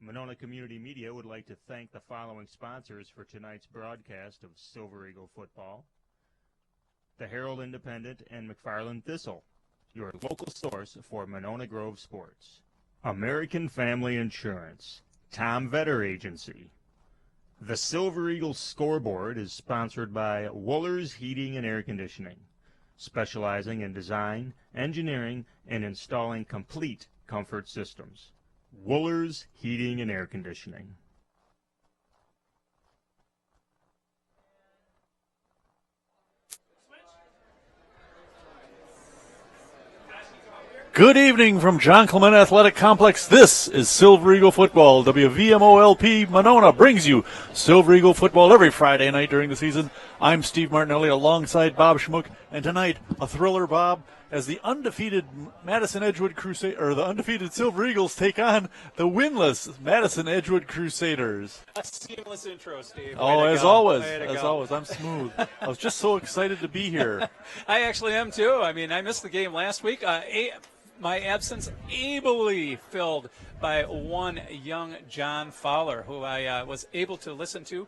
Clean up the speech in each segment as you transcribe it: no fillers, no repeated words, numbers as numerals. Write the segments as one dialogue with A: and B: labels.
A: Monona Community Media would like to thank the following sponsors for tonight's broadcast of Silver Eagle football. The Herald Independent and McFarland Thistle, your local source for Monona Grove sports. American Family Insurance, Tom Vetter Agency. The Silver Eagle scoreboard is sponsored by Woolers Heating and Air Conditioning, specializing in design, engineering, and installing complete comfort systems. Woolers Heating and Air Conditioning.
B: Good evening from John Clement Athletic Complex. This is Silver Eagle Football. WVMOLP Monona brings you Silver Eagle Football every Friday night during the season. I'm Steve Martinelli alongside Bob Schmuck, and tonight a thriller, Bob, as the undefeated Madison Edgewood the undefeated Silver Eagles take on the winless Madison Edgewood Crusaders.
C: A seamless intro, Steve.
B: Oh, as always, I'm smooth. I was just so excited to be here.
C: I actually am too. I mean, I missed the game last week. My absence ably filled by one young John Fowler, who I was able to listen to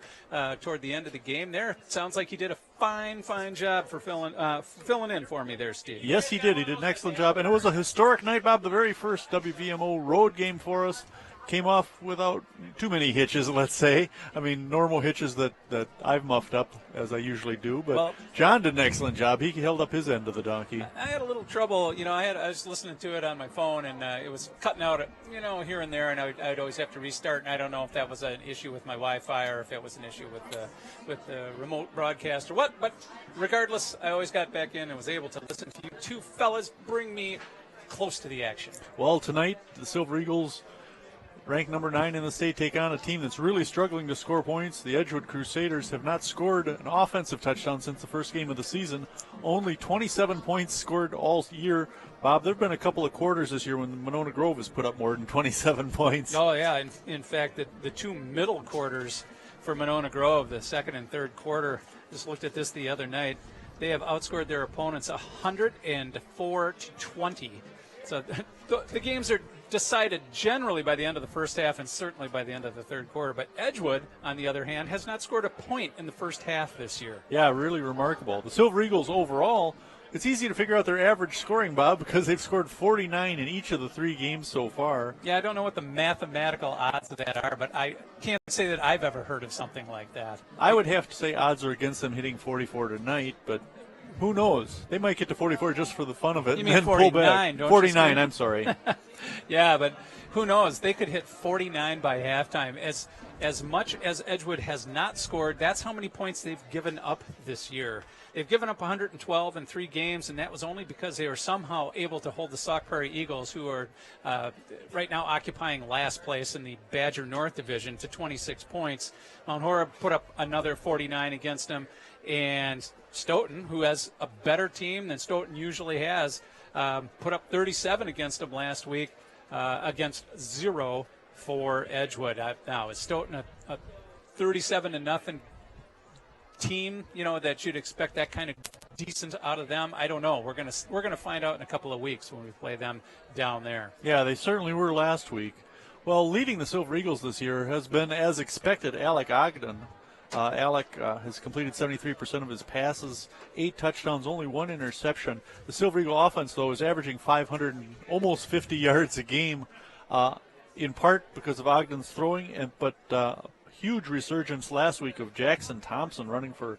C: toward the end of the game there. Sounds like he did a fine job for filling in for me there, Steve.
B: Yes, he did. He did an excellent job. And it was a historic night, Bob, the very first WVMO road game for us. Came off without too many hitches, let's say. I mean, normal hitches that I've muffed up, as I usually do. But John did an excellent job. He held up his end of the donkey.
C: I had a little trouble. I was listening to it on my phone, and it was cutting out, here and there, and I'd always have to restart. And I don't know if that was an issue with my Wi-Fi or if it was an issue with the remote broadcast or what. But regardless, I always got back in and was able to listen to you two fellas bring me close to the action.
B: Well, tonight, the Silver Eagles, ranked number 9 in the state, take on a team that's really struggling to score points. The Edgewood Crusaders have not scored an offensive touchdown since the first game of the season. Only 27 points scored all year. Bob, there have been a couple of quarters this year when Monona Grove has put up more than 27 points.
C: Oh, yeah. In fact, the two middle quarters for Monona Grove, the second and third quarter, just looked at this the other night. They have outscored their opponents 104-20. So the games are decided generally by the end of the first half and certainly by the end of the third quarter. But Edgewood, on the other hand, has not scored a point in the first half this year.
B: Yeah, really remarkable. The Silver Eagles overall, it's easy to figure out their average scoring, Bob, because they've scored 49 in each of the 3 games so far.
C: Yeah, I don't know what the mathematical odds of that are, but I can't say that I've ever heard of something like that.
B: I would have to say odds are against them hitting 44 tonight, but who knows? They might get to 44 just for the fun of it.
C: You
B: and
C: mean
B: then
C: 49,
B: pull back.
C: don't
B: 49,
C: you?
B: I'm sorry.
C: Yeah, but who knows? They could hit 49 by halftime. As much as Edgewood has not scored, that's how many points they've given up this year. They've given up 112 in 3 games, and that was only because they were somehow able to hold the Sauk Prairie Eagles, who are right now occupying last place in the Badger North Division, to 26 points. Mount Horeb put up another 49 against them, and Stoughton, who has a better team than Stoughton usually has, put up 37 against them last week, against 0 for Edgewood. Now, is Stoughton a 37-0 team, that you'd expect that kind of decent out of them? I don't know. We're gonna find out in a couple of weeks when we play them down there.
B: Yeah, they certainly were last week. Well, leading the Silver Eagles this year has been, as expected, Alec Ogden. Alec has completed 73% of his passes, 8 touchdowns, only 1 interception. The Silver Eagle offense, though, is averaging 500 and almost 50 yards a game, in part because of Ogden's throwing, but huge resurgence last week of Jackson Thompson running for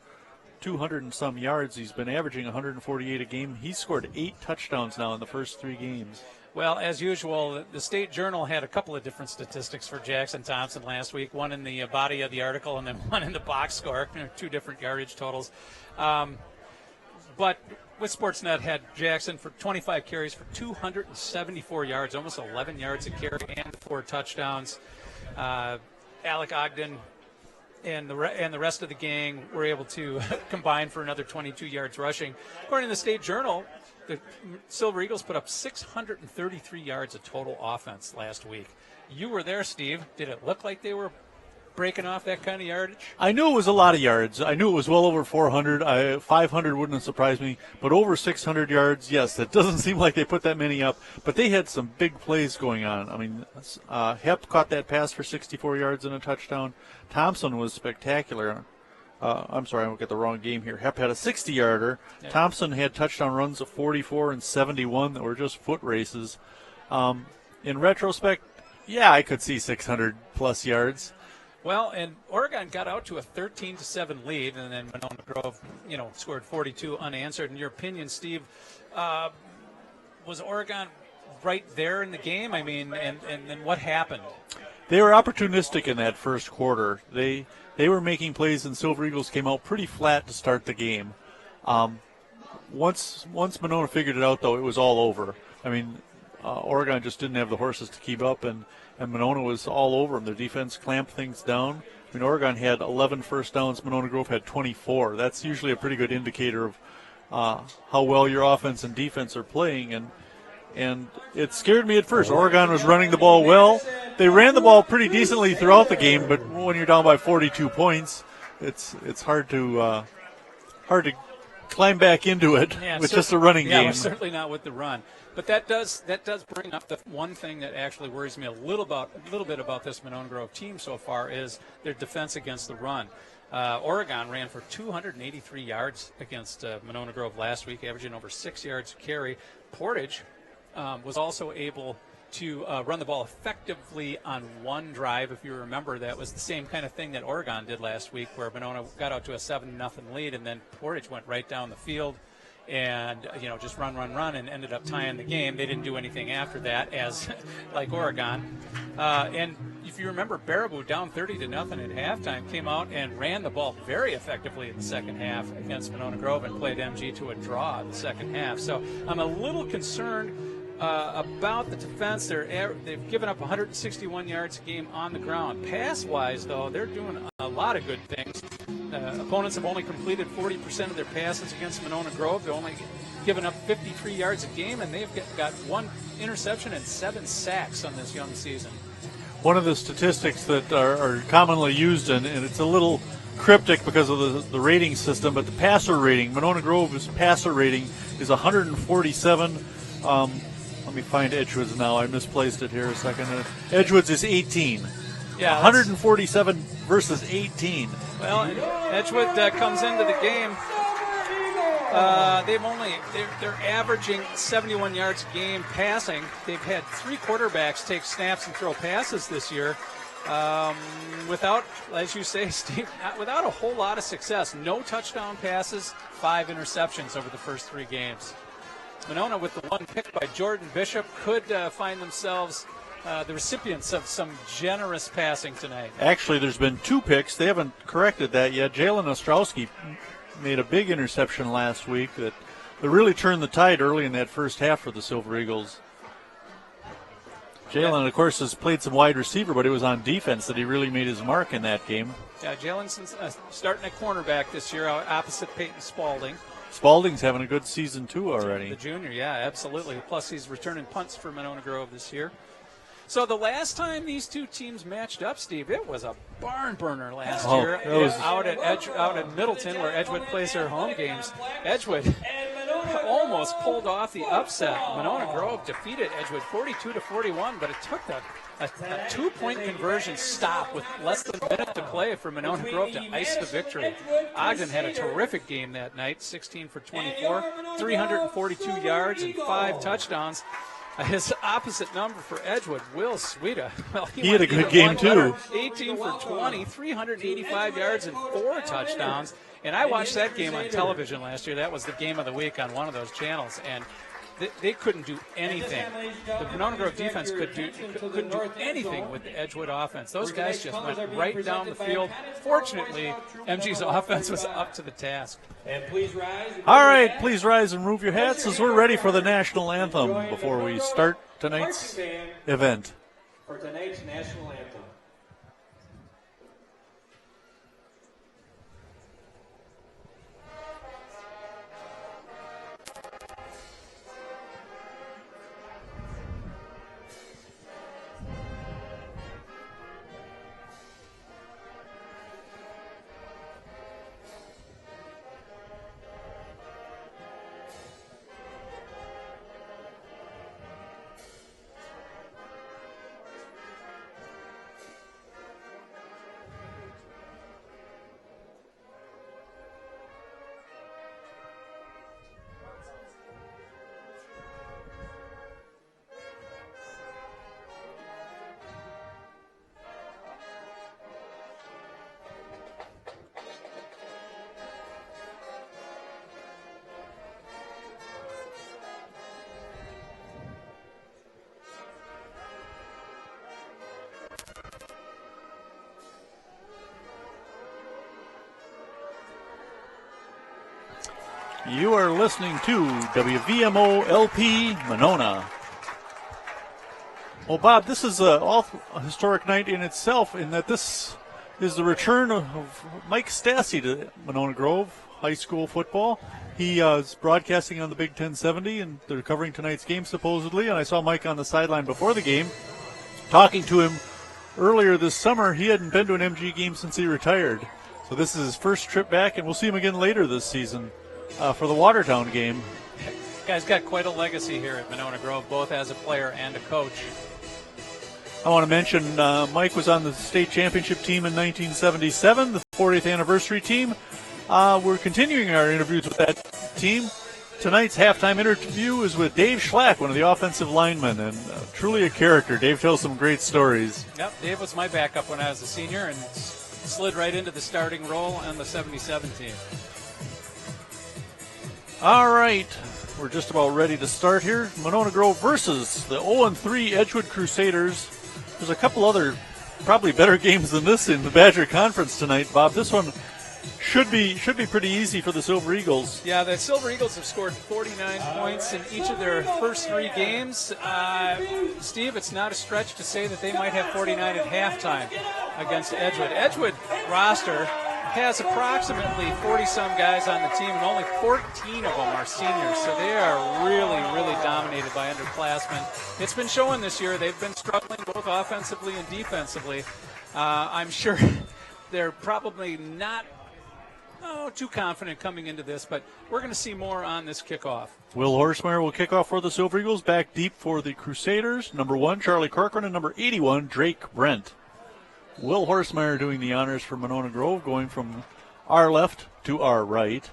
B: 200 and some yards. He's been averaging 148 a game. He's scored 8 touchdowns now in the first 3 games.
C: Well, as usual, the State Journal had a couple of different statistics for Jackson Thompson last week, one in the body of the article and then one in the box score, 2 different yardage totals. But with Sportsnet had Jackson for 25 carries for 274 yards, almost 11 yards a carry, and 4 touchdowns. Alec Ogden and the rest of the gang were able to combine for another 22 yards rushing. According to the State Journal, the Silver Eagles put up 633 yards of total offense last week. You were there, Steve. Did it look like they were breaking off that kind of yardage?
B: I knew it was a lot of yards. I knew it was well over 400. 500 wouldn't have surprised me. But over 600 yards, yes, it doesn't seem like they put that many up. But they had some big plays going on. I mean, Hepp caught that pass for 64 yards and a touchdown. Thompson was spectacular. I'm sorry, I get the wrong game here. Hepp had a 60-yarder.
C: Yeah.
B: Thompson had touchdown runs of 44 and 71 that were just foot races. In retrospect, yeah, I could see 600-plus yards.
C: Well, and Oregon got out to a 13-7 lead, and then Monona Grove, scored 42 unanswered. In your opinion, Steve, was Oregon right there in the game? I mean, and then what happened?
B: They were opportunistic in that first quarter. They were making plays, and Silver Eagles came out pretty flat to start the game. Once Monona figured it out, though, it was all over. I mean, Oregon just didn't have the horses to keep up, and Monona was all over them. Their defense clamped things down. I mean, Oregon had 11 first downs. Monona Grove had 24. That's usually a pretty good indicator of how well your offense and defense are playing, and it scared me at first. Oregon was running the ball well. They ran the ball pretty decently throughout the game, but when you're down by 42 points, it's hard to climb back into it with just a running game.
C: Yeah, certainly not with the run. But that does bring up the one thing that actually worries me a little bit about this Monona Grove team so far is their defense against the run. Oregon ran for 283 yards against Monona Grove last week, averaging over 6 yards a carry. Portage was also able to run the ball effectively on one drive. If you remember, that was the same kind of thing that Oregon did last week, where Monona got out to a 7-0 lead, and then Portage went right down the field and just run, and ended up tying the game. They didn't do anything after that, as like Oregon. And if you remember, Baraboo down 30-0 at halftime came out and ran the ball very effectively in the second half against Monona Grove and played MG to a draw in the second half. So I'm a little concerned about the defense. They've given up 161 yards a game on the ground. Pass-wise, though, they're doing a lot of good things. Opponents have only completed 40% of their passes against Monona Grove. They're only given up 53 yards a game, and they've got 1 interception and 7 sacks on this young season.
B: One of the statistics that are commonly used, and it's a little cryptic because of the rating system, but the passer rating, Monona Grove's passer rating is 147. Let me find Edgewood's now. I misplaced it here a second. Edgewood's is 18.
C: Yeah,
B: 147 versus 18.
C: Well, Edgewood comes into the game. They're averaging 71 yards a game passing. They've had 3 quarterbacks take snaps and throw passes this year. Without, as you say, Steve, without a whole lot of success. No touchdown passes, 5 interceptions over the first 3 games. Monona, with the 1 pick by Jordan Bishop, could find themselves the recipients of some generous passing tonight.
B: Actually, there's been 2 picks. They haven't corrected that yet. Jalen Ostrowski made a big interception last week that really turned the tide early in that first half for the Silver Eagles. Jalen, of course, has played some wide receiver, but it was on defense that he really made his mark in that game.
C: Yeah, Jalen's starting at cornerback this year opposite Peyton Spalding.
B: Spalding's having a good season, too, already.
C: The junior, yeah, absolutely. Plus, he's returning punts for Monona Grove this year. So the last time these 2 teams matched up, Steve, it was a barn burner last year out at Middleton, where Edgewood plays their home games. Edgewood almost pulled off the upset. Monona Grove defeated Edgewood 42-41, but it took a 2-point conversion stop with less than a minute to play for Monona Grove to ice the victory. Ogden had a terrific game that night, 16 for 24, 342 yards and 5 touchdowns. His opposite number for Edgewood, Will Sweeta. Well,
B: he had a good game, too.
C: 18 for 20, 385 yards and 4 touchdowns. And I watched that game on television last year. That was the game of the week on one of those channels. And they couldn't do anything. The Monona Grove defense couldn't do anything with the Edgewood offense. Those guys just went right down the field. Fortunately, MG's offense was up to the task.
B: All right, please rise and remove your hats as we're ready for the national anthem before we start tonight's event.
D: For tonight's national anthem.
B: You are listening to WVMO LP Monona. Well, Bob, this is a historic night in itself in that this is the return of Mike Stassi to Monona Grove High School football. He is broadcasting on the Big 1070, and they're covering tonight's game supposedly. And I saw Mike on the sideline before the game talking to him earlier this summer. He hadn't been to an MG game since he retired. So this is his first trip back, and we'll see him again later this season for the Watertown game.
C: Guy's got quite a legacy here at Monona Grove, both as a player and a coach.
B: I want to mention Mike was on the state championship team in 1977, the 40th anniversary team. We're continuing our interviews with that team. Tonight's halftime interview is with Dave Schlack, one of the offensive linemen, and truly a character. Dave tells some great stories.
C: Yep, Dave was my backup when I was a senior and slid right into the starting role on the 77 team.
B: All right, we're just about ready to start here. Monona Grove versus the 0-3 Edgewood Crusaders. There's a couple other probably better games than this in the Badger Conference tonight, Bob. This one should be pretty easy for the Silver Eagles.
C: Yeah, the Silver Eagles have scored 49 points in each of their first three games. Steve, it's not a stretch to say that they might have 49 at halftime against Edgewood. Edgewood roster has approximately 40-some guys on the team, and only 14 of them are seniors, so they are really, really dominated by underclassmen. It's been showing this year. They've been struggling both offensively and defensively. I'm sure they're probably not too confident coming into this, but we're going to see more on this kickoff.
B: Will Horsemeyer will kick off for the Silver Eagles. Back deep for the Crusaders. Number 1, Charlie Corcoran, and number 81, Drake Brent. Will Horsemeyer doing the honors for Monona Grove, going from our left to our right.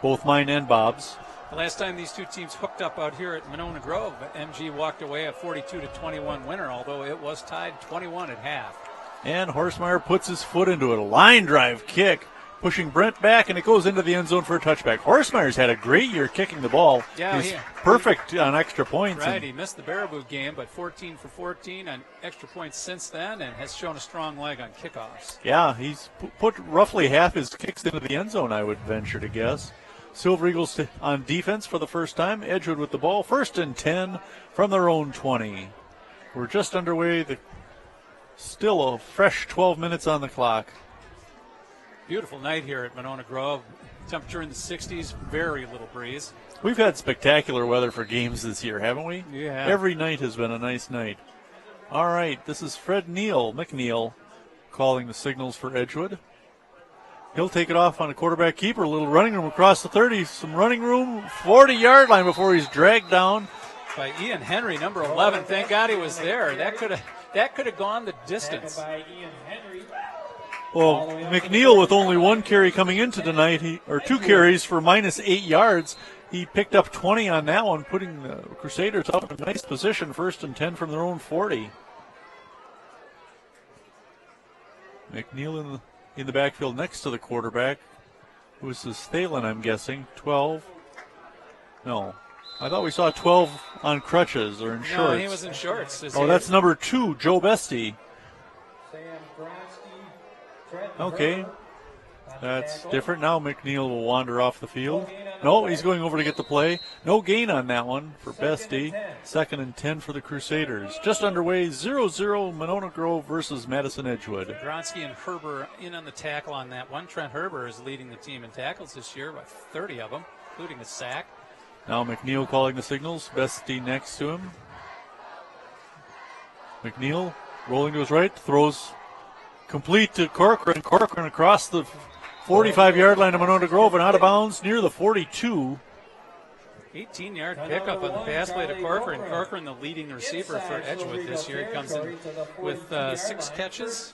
B: Both mine and Bob's.
C: The last time these two teams hooked up out here at Monona Grove, MG walked away a 42-21 winner, although it was tied 21 at half.
B: And Horsemeyer puts his foot into it. A line drive kick, pushing Brent back, and it goes into the end zone for a touchback. Horsemeyer's had a great year kicking the ball.
C: Yeah,
B: he's perfect on extra points.
C: Right, he missed the Baraboo game, but 14 for 14 on extra points since then, and has shown a strong leg on kickoffs.
B: Yeah, he's put roughly half his kicks into the end zone, I would venture to guess. Silver Eagles on defense for the first time. Edgewood with the ball. 1st and 10 from their own 20. We're just underway. Still a fresh 12 minutes on the clock.
C: Beautiful night here at Monona Grove. Temperature in the 60s, very little breeze.
B: We've had spectacular weather for games this year, haven't we?
C: Yeah.
B: Every night has been a nice night. All right, this is Fred McNeil, calling the signals for Edgewood. He'll take it off on a quarterback keeper, a little running room across the 30, some running room, 40-yard line before he's dragged down.
C: By Ian Henry, number 11. Thank God he was there. That could have gone the distance.
B: Well, McNeil with only one carry coming into tonight, or 2 carries for -8 yards. He picked up 20 on that one, putting the Crusaders up in a nice position, 1st and 10 from their own 40. McNeil in the backfield next to the quarterback. Who is this? Thalen, I'm guessing. 12. No. I thought we saw 12 on crutches or in shorts.
C: No, he was in shorts.
B: That's number 2, Joe Bestie. Okay. That's different. Now McNeil will wander off the field. No, he's going over to get the play. No gain on that one for Bestie. 2nd and 10 for the Crusaders. Just underway, 0-0 Monona Grove versus Madison Edgewood.
C: Gronsky and Herber in on the tackle on that one. Trent Herber is leading the team in tackles this year, about 30 of them, including a sack.
B: Now McNeil calling the signals. Bestie next to him. McNeil rolling to his right, throws complete to Corcoran. Corcoran across the 45-yard line of Monona Grove and out of bounds near the 42.
C: 18-yard pickup on the pass play to Corcoran. Corcoran, the leading receiver for Edgewood this year. He comes in with 6 catches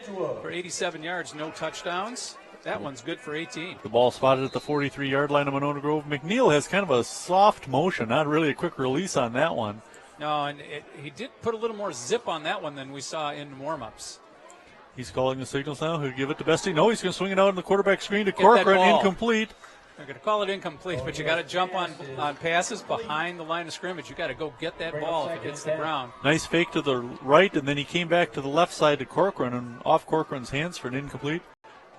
C: for 87 yards, no touchdowns. That one's good for 18.
B: The ball spotted at the 43-yard line of Monona Grove. McNeil has kind of a soft motion, not really a quick release on that one.
C: No, and he did put a little more zip on that one than we saw in warm-ups.
B: He's calling the signals now. He'll give it to Bestie. No, he's going to swing it out on the quarterback screen to Corcoran. Incomplete.
C: They're going to call it incomplete, but you got to jump on passes behind the line of scrimmage. You got to go get that ball if it hits the ground.
B: Nice fake to the right, and then he came back to the left side to Corcoran and off Corcoran's hands for an incomplete.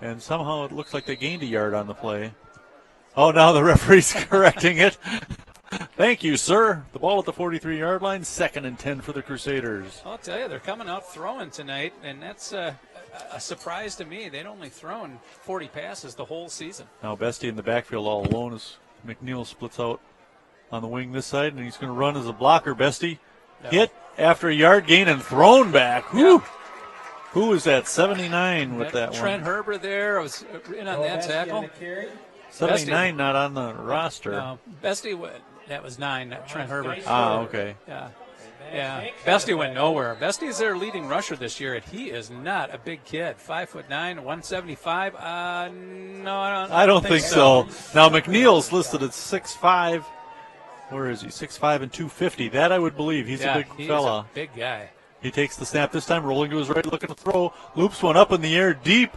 B: And somehow it looks like they gained a yard on the play. Oh, now the referee's correcting it. Thank you, sir. The ball at the 43-yard line, 2nd and 10 for the Crusaders.
C: I'll tell you, they're coming out throwing tonight, and that's a surprise to me. They'd only thrown 40 passes the whole season.
B: Now Bestie in the backfield all alone as McNeil splits out on the wing this side, and he's going to run as a blocker. Bestie hit after a yard gain and thrown back.
C: Yeah.
B: Who was that? 79 with that
C: Trent
B: one.
C: Herbert there was in on that tackle.
B: 79 not on the roster.
C: No, Bestie that was 9, Trent Herbert.
B: Okay.
C: Yeah. Bestie went nowhere. Bestie's their leading rusher this year, and he is not a big kid. 5'9", 175. No, I don't think so.
B: Now McNeil's listed at 6'5". Where is he? 6'5" and 250. That I would believe. He's a big fella.
C: He's a big guy.
B: He takes the snap this time, rolling to his right, looking to throw. Loops one up in the air, deep.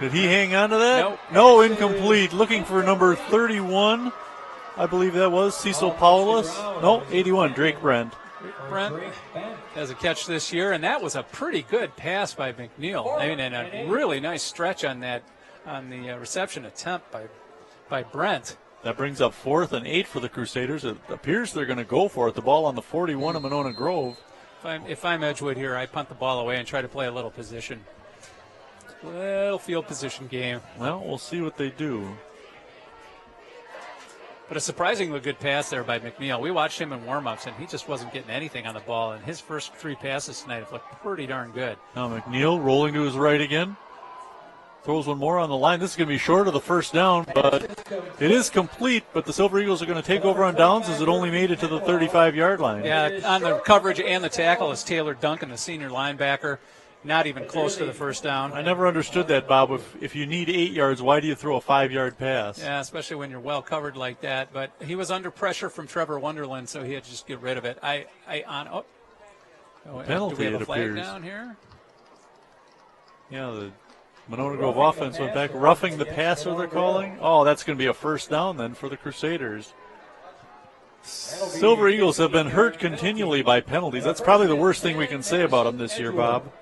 B: Did he hang on to that?
C: Nope.
B: No, incomplete. Looking for number 31. I believe that was Cecil Paulus. No, 81, Drake Brent.
C: Brent has a catch this year, and that was a pretty good pass by McNeil. I mean, and a really nice stretch on the reception attempt by Brent.
B: That brings up 4th and 8 for the Crusaders. It appears they're going to go for it. The ball on the 41 of Monona Grove.
C: If I'm Edgewood here, I punt the ball away and try to play a little position. Little field position game.
B: Well, we'll see what they do.
C: But a surprisingly good pass there by McNeil. We watched him in warm-ups, and he just wasn't getting anything on the ball. And his first 3 passes tonight have looked pretty darn good.
B: Now McNeil rolling to his right again. Throws one more on the line. This is going to be short of the first down, but it is complete. But the Silver Eagles are going to take over on downs as it only made it to the 35-yard line.
C: Yeah, on the coverage and the tackle is Taylor Duncan, the senior linebacker. Not even close to the first down.
B: I never understood that, Bob. If you need 8 yards, why do you throw a 5-yard pass?
C: Yeah, especially when you're well covered like that. But he was under pressure from Trevor Wonderland, so he had to just get rid of it.
B: Penalty,
C: do we have a
B: it
C: flag
B: appears.
C: down here?
B: Yeah, the Monona Grove offense went back. Roughing the passer, they're calling. Oh, that's going to be a first down then for the Crusaders. Silver Eagles have been hurt continually by penalties. That's probably the worst thing we can say about them this year, Bob.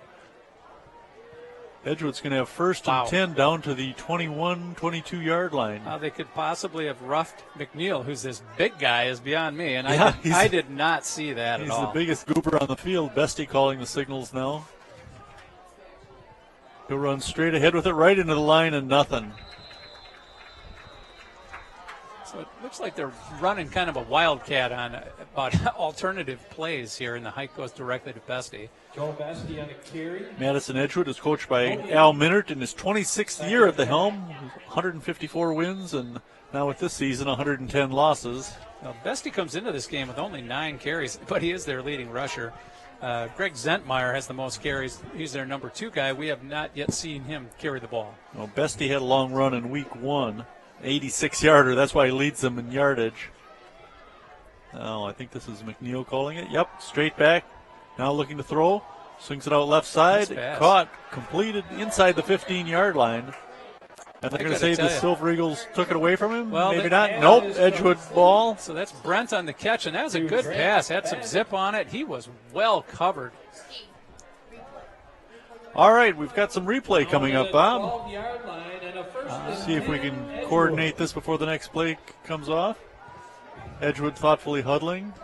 B: Edgewood's going to have 1st and 10 down to the 21, 22-yard line.
C: How they could possibly have roughed McNeil, who's this big guy, is beyond me. And
B: Yeah,
C: I did not see that at all.
B: He's the biggest goober on the field. Bestie calling the signals now. He'll run straight ahead with it right into the line and nothing.
C: So it looks like they're running kind of a wildcat on about alternative plays here, and the hike goes directly to Bestie.
D: Joel Bestie on the carry.
B: Madison Edgewood is coached by Al Minert in his 26th year at the helm, 154 wins, and now with this season, 110 losses.
C: Well, Bestie comes into this game with only 9 carries, but he is their leading rusher. Greg Zentmeyer has the most carries. He's their number 2 guy. We have not yet seen him carry the ball.
B: Well, Bestie had a long run in week 1, 86-yarder. That's why he leads them in yardage. Oh, I think this is McNeil calling it. Yep, straight back. Now looking to throw. Swings it out left side. Caught, completed inside the 15-yard line. And they're going to say the Silver Eagles took it away from him?
C: Well,
B: maybe not. Nope, Edgewood ball.
C: So that's Brent on the catch, and that was a good pass. Had some zip on it. He was well covered.
B: All right, we've got some replay coming up, Bob.
D: 12-yard line and a first
B: See if we can coordinate this before the next play comes off. Edgewood thoughtfully huddling.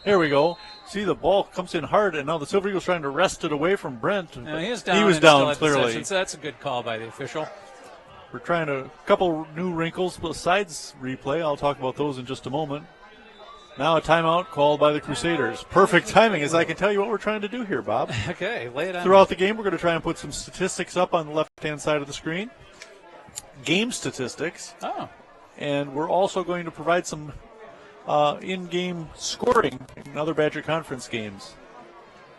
B: Here we go. See, the ball comes in hard, and now the Silver Eagles trying to wrest it away from Brent.
C: No, he was down.
B: He was down, clearly.
C: So that's a good call by the official.
B: We're trying a couple new wrinkles besides replay. I'll talk about those in just a moment. Now a timeout called by the Crusaders. Perfect timing, as I can tell you what we're trying to do here, Bob.
C: Okay, lay it on.
B: Throughout the game, we're going to try and put some statistics up on the left-hand side of the screen. Game statistics.
C: Oh.
B: And we're also going to provide some in-game scoring in other Badger Conference games.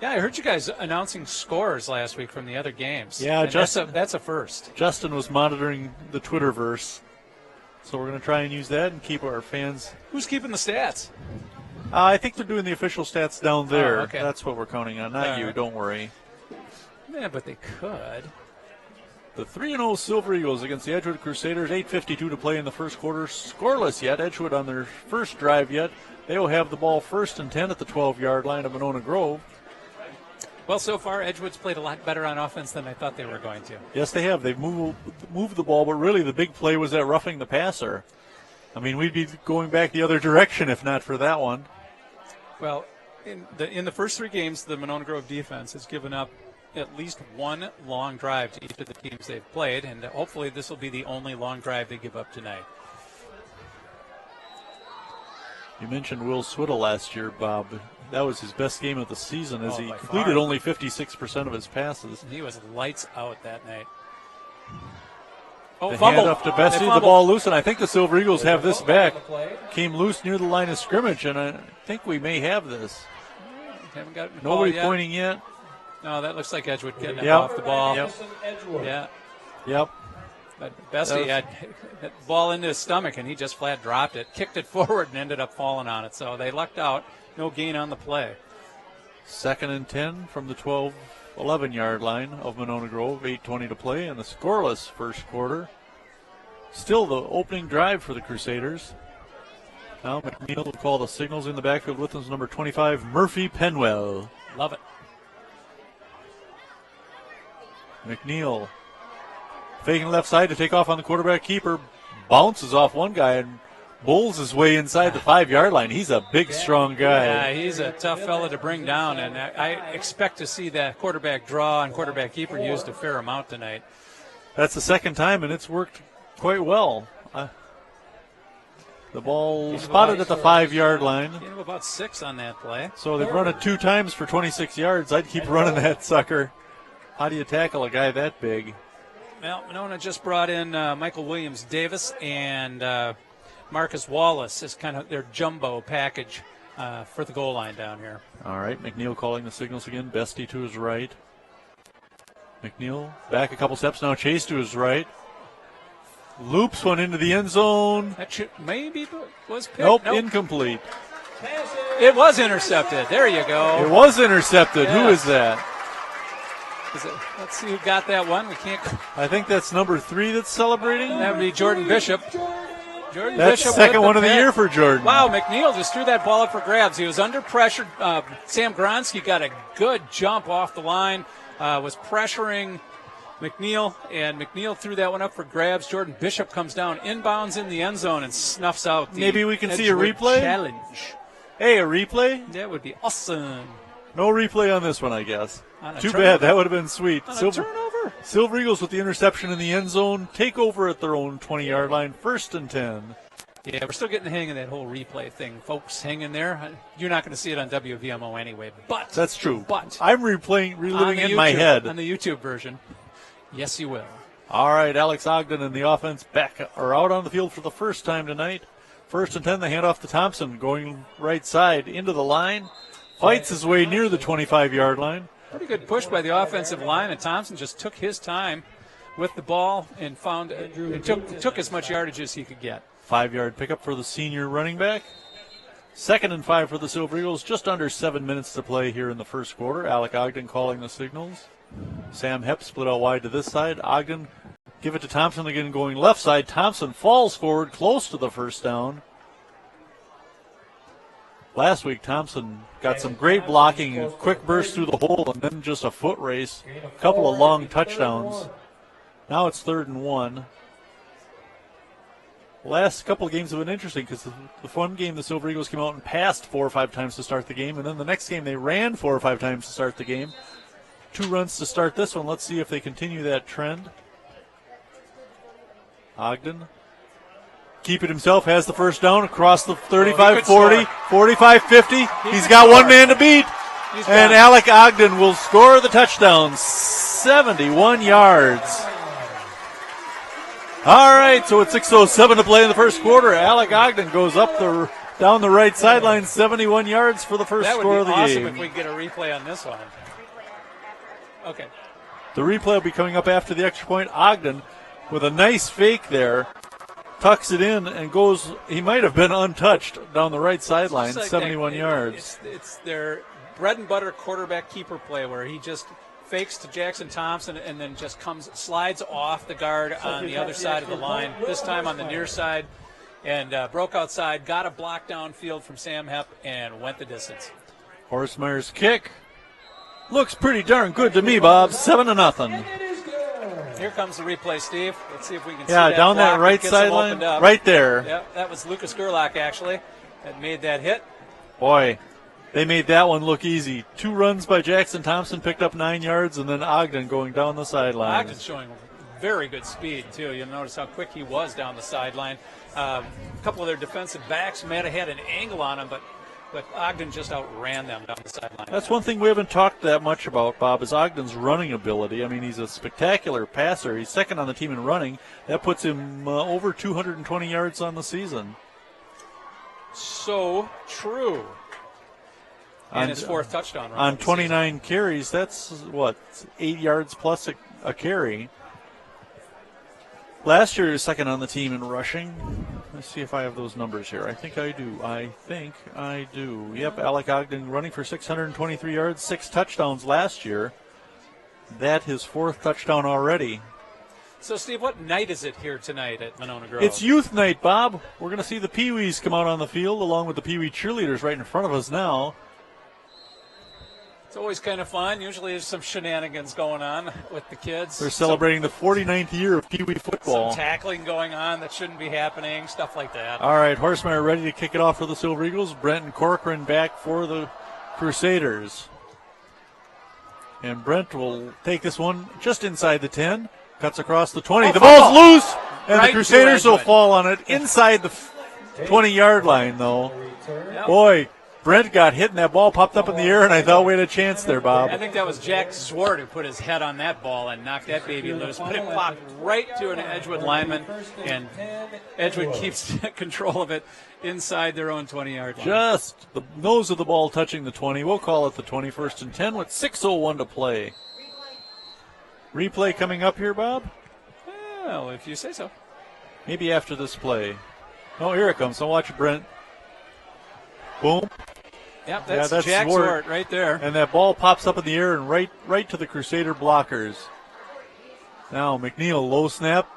C: Yeah, I heard you guys announcing scores last week from the other games.
B: Yeah,
C: and
B: Justin.
C: That's a first.
B: Justin was monitoring the Twitterverse, so we're going to try and use that and keep our fans.
C: Who's keeping the stats?
B: I think they're doing the official stats down there.
C: Oh, okay.
B: That's what we're counting on, not you.
C: Right.
B: Don't worry.
C: Yeah, but they could.
B: The 3-0 Silver Eagles against the Edgewood Crusaders. 8:52 to play in the first quarter. Scoreless yet. Edgewood on their first drive yet. They will have the ball 1st and 10 at the 12-yard line of Monona Grove.
C: Well, so far, Edgewood's played a lot better on offense than I thought they were going to.
B: Yes, they have. They've moved the ball, but really the big play was that roughing the passer. I mean, we'd be going back the other direction if not for that one.
C: Well, in the first 3 games, the Monona Grove defense has given up at least one long drive to each of the teams they've played, and hopefully this will be the only long drive they give up tonight.
B: You mentioned Will Swiddle last year, Bob. That was his best game of the season as he
C: by
B: completed
C: far.
B: only 56% of his passes.
C: He was lights out that night. Oh,
B: The
C: fumble.
B: hand off to Bessie,
C: They
B: the
C: fumbled.
B: ball loose, and I think the Silver Eagles have this back.
D: On the play.
B: Came loose near the line of scrimmage, and I think we may have this.
C: Haven't got a
B: Nobody
C: call yet.
B: pointing yet.
C: No, that looks like Edgewood getting
B: Yep.
C: off the ball.
B: Yep.
D: Edgewood.
C: Yeah,
B: Yep.
C: but Bessie had that ball into his stomach, and he just flat dropped it, kicked it forward, and ended up falling on it. So they lucked out. No gain on the play.
B: 2nd and 10 from the 11-yard line of Monona Grove. 8:20 to play in the scoreless first quarter. Still the opening drive for the Crusaders. Now McNeil will call the signals in the backfield with his number 25, Murphy Penwell.
C: Love it.
B: McNeil faking left side to take off on the quarterback keeper. Bounces off one guy and bowls his way inside the 5-yard line. He's a big, strong guy.
C: Yeah, he's a tough fella to bring down, and I expect to see that quarterback draw and quarterback keeper used a fair amount tonight.
B: That's the second time, and it's worked quite well. The ball spotted at the 5-yard line.
C: Gain of about 6 on that play.
B: So they've run it 2 times for 26 yards. I'd keep running that sucker. How do you tackle a guy that big?
C: Well, Monona just brought in Michael Williams Davis and Marcus Wallace as kind of their jumbo package for the goal line down here.
B: All right, McNeil calling the signals again. Bestie to his right. McNeil back a couple steps now. Chase to his right. Loops one into the end zone.
C: That should maybe was picked.
B: Nope, incomplete.
C: It was intercepted. There you go.
B: It was intercepted.
C: Yeah.
B: Who is that?
C: Let's see who got that one. We can't.
B: I think that's number 3 that's celebrating.
C: That would be Jordan Bishop. Jordan
B: That's
C: Bishop
B: second
C: with
B: one of the
C: pick.
B: year for Jordan.
C: Wow, McNeil just threw that ball up for grabs. He was under pressure. Sam Gronsky got a good jump off the line, was pressuring McNeil, and McNeil threw that one up for grabs. Jordan Bishop comes down inbounds in the end zone and snuffs out the
B: Maybe we can see a
C: Edgewood
B: replay?
C: challenge.
B: Hey, a replay?
C: That would be awesome.
B: No replay on this one, I guess.
C: On a
B: Too
C: turnover.
B: bad. That would have been sweet.
C: On a turnover.
B: Silver Eagles with the interception in the end zone. Take over at their own 20-yard line. 1st and 10.
C: Yeah, we're still getting the hang of that whole replay thing. Folks, hang in there. You're not going to see it on WVMO anyway, but
B: That's true.
C: But
B: I'm reliving
C: on the
B: in my
C: YouTube-
B: head.
C: on the YouTube version. Yes, you will.
B: All right, Alex Ogden and the offense back are out on the field for the first time tonight. 1st and 10, the handoff to Thompson, going right side into the line. Fights his way near the 25-yard line.
C: Pretty good push by the offensive line, and Thompson just took his time with the ball and found took as much yardage as he could get.
B: 5-yard pickup for the senior running back. 2nd and 5 for the Silver Eagles. Just under 7 minutes to play here in the first quarter. Alec Ogden calling the signals. Sam Hepp split out wide to this side. Ogden give it to Thompson again going left side. Thompson falls forward close to the first down. Last week, Thompson got some great blocking, a quick burst through the hole, and then just a foot race. A couple of long touchdowns. Now it's 3rd and 1. The last couple of games have been interesting because the one game the Silver Eagles came out and passed 4 or 5 times to start the game, and then the next game they ran 4 or 5 times to start the game. 2 runs to start this one. Let's see if they continue that trend. Ogden. Keep it himself, has the first down across the 35, 40, 45, 50. He's got one man to beat. And Alec Ogden will score the touchdown, 71 yards. All right, so it's 6:07 to play in the first quarter. Alec Ogden goes up down the right sideline, 71 yards for the first score of the
C: That would be awesome
B: game.
C: if we get a replay on this one. Okay.
B: The replay will be coming up after the extra point. Ogden with a nice fake there. Tucks it in and goes, he might have been untouched down the right sideline,
C: It's like
B: 71
C: that-
B: yards.
C: It's their bread and butter quarterback keeper play where he just fakes to Jackson Thompson and then just slides off the guard on the other side of the line, this time on the near side, and broke outside, got a block downfield from Sam Hepp, and went the distance.
B: Horstmeyer's kick. Looks pretty darn good to me, Bob. 7-0.
D: It is good.
C: Here comes the replay, Steve. Let's see if we can see
B: Yeah,
C: that
B: down that
C: block
B: right
C: gets them
B: sideline,
C: opened up.
B: right there.
C: Yep, that was Lucas Gerlach, actually, that made that hit.
B: Boy, they made that one look easy. 2 runs by Jackson Thompson, picked up 9 yards, and then Ogden going down the sideline.
C: Ogden's showing very good speed, too. You'll notice how quick he was down the sideline. A couple of their defensive backs might have had an angle on him, but Ogden just outran them down the sideline.
B: That's one thing we haven't talked that much about, Bob, is Ogden's running ability. I mean, he's a spectacular passer. He's second on the team in running. That puts him over 220 yards on the season.
C: So true. And his 4th touchdown run
B: on 29 carries, that's 8 yards plus a carry. Last year he was second on the team in rushing. Let's see if I have those numbers here. I think I do. Yep, Alec Ogden running for 623 yards, 6 touchdowns last year. That his 4th touchdown already.
C: So, Steve, what night is it here tonight at Monona Grove?
B: It's youth night, Bob. We're going to see the Pee-wees come out on the field along with the Pee-wee cheerleaders right in front of us now.
C: It's always kind of fun. Usually there's some shenanigans going on with the kids.
B: They're celebrating the 49th year of Pee-wee football.
C: Some tackling going on that shouldn't be happening, stuff like that.
B: All right, Horsemeyer ready to kick it off for the Silver Eagles. Brenton Corcoran back for the Crusaders. And Brent will take this one just inside the 10. Cuts across the 20. The ball's loose, and
C: Right
B: the Crusaders
C: to
B: will
C: Edgewood.
B: fall on it inside the 20-yard line, though.
C: Yep.
B: Boy, Brent got hit, and that ball popped up in the air, and I thought we had a chance there, Bob.
C: I think that was Jack Zwart who put his head on that ball and knocked that baby loose. But it popped right to an Edgewood lineman, and Edgewood keeps control of it inside their own 20-yard line.
B: Just the nose of the ball touching the 20. We'll call it the 21st and 10 with 6:01 to play. Replay coming up here, Bob?
C: Well, if you say so.
B: Maybe after this play. Oh, here it comes. So watch Brent. Boom.
C: Yep, that's,
B: that's
C: Jack
B: Zwart.
C: Zwart right there.
B: And that ball pops up in the air and right to the Crusader blockers. Now McNeil, low snap,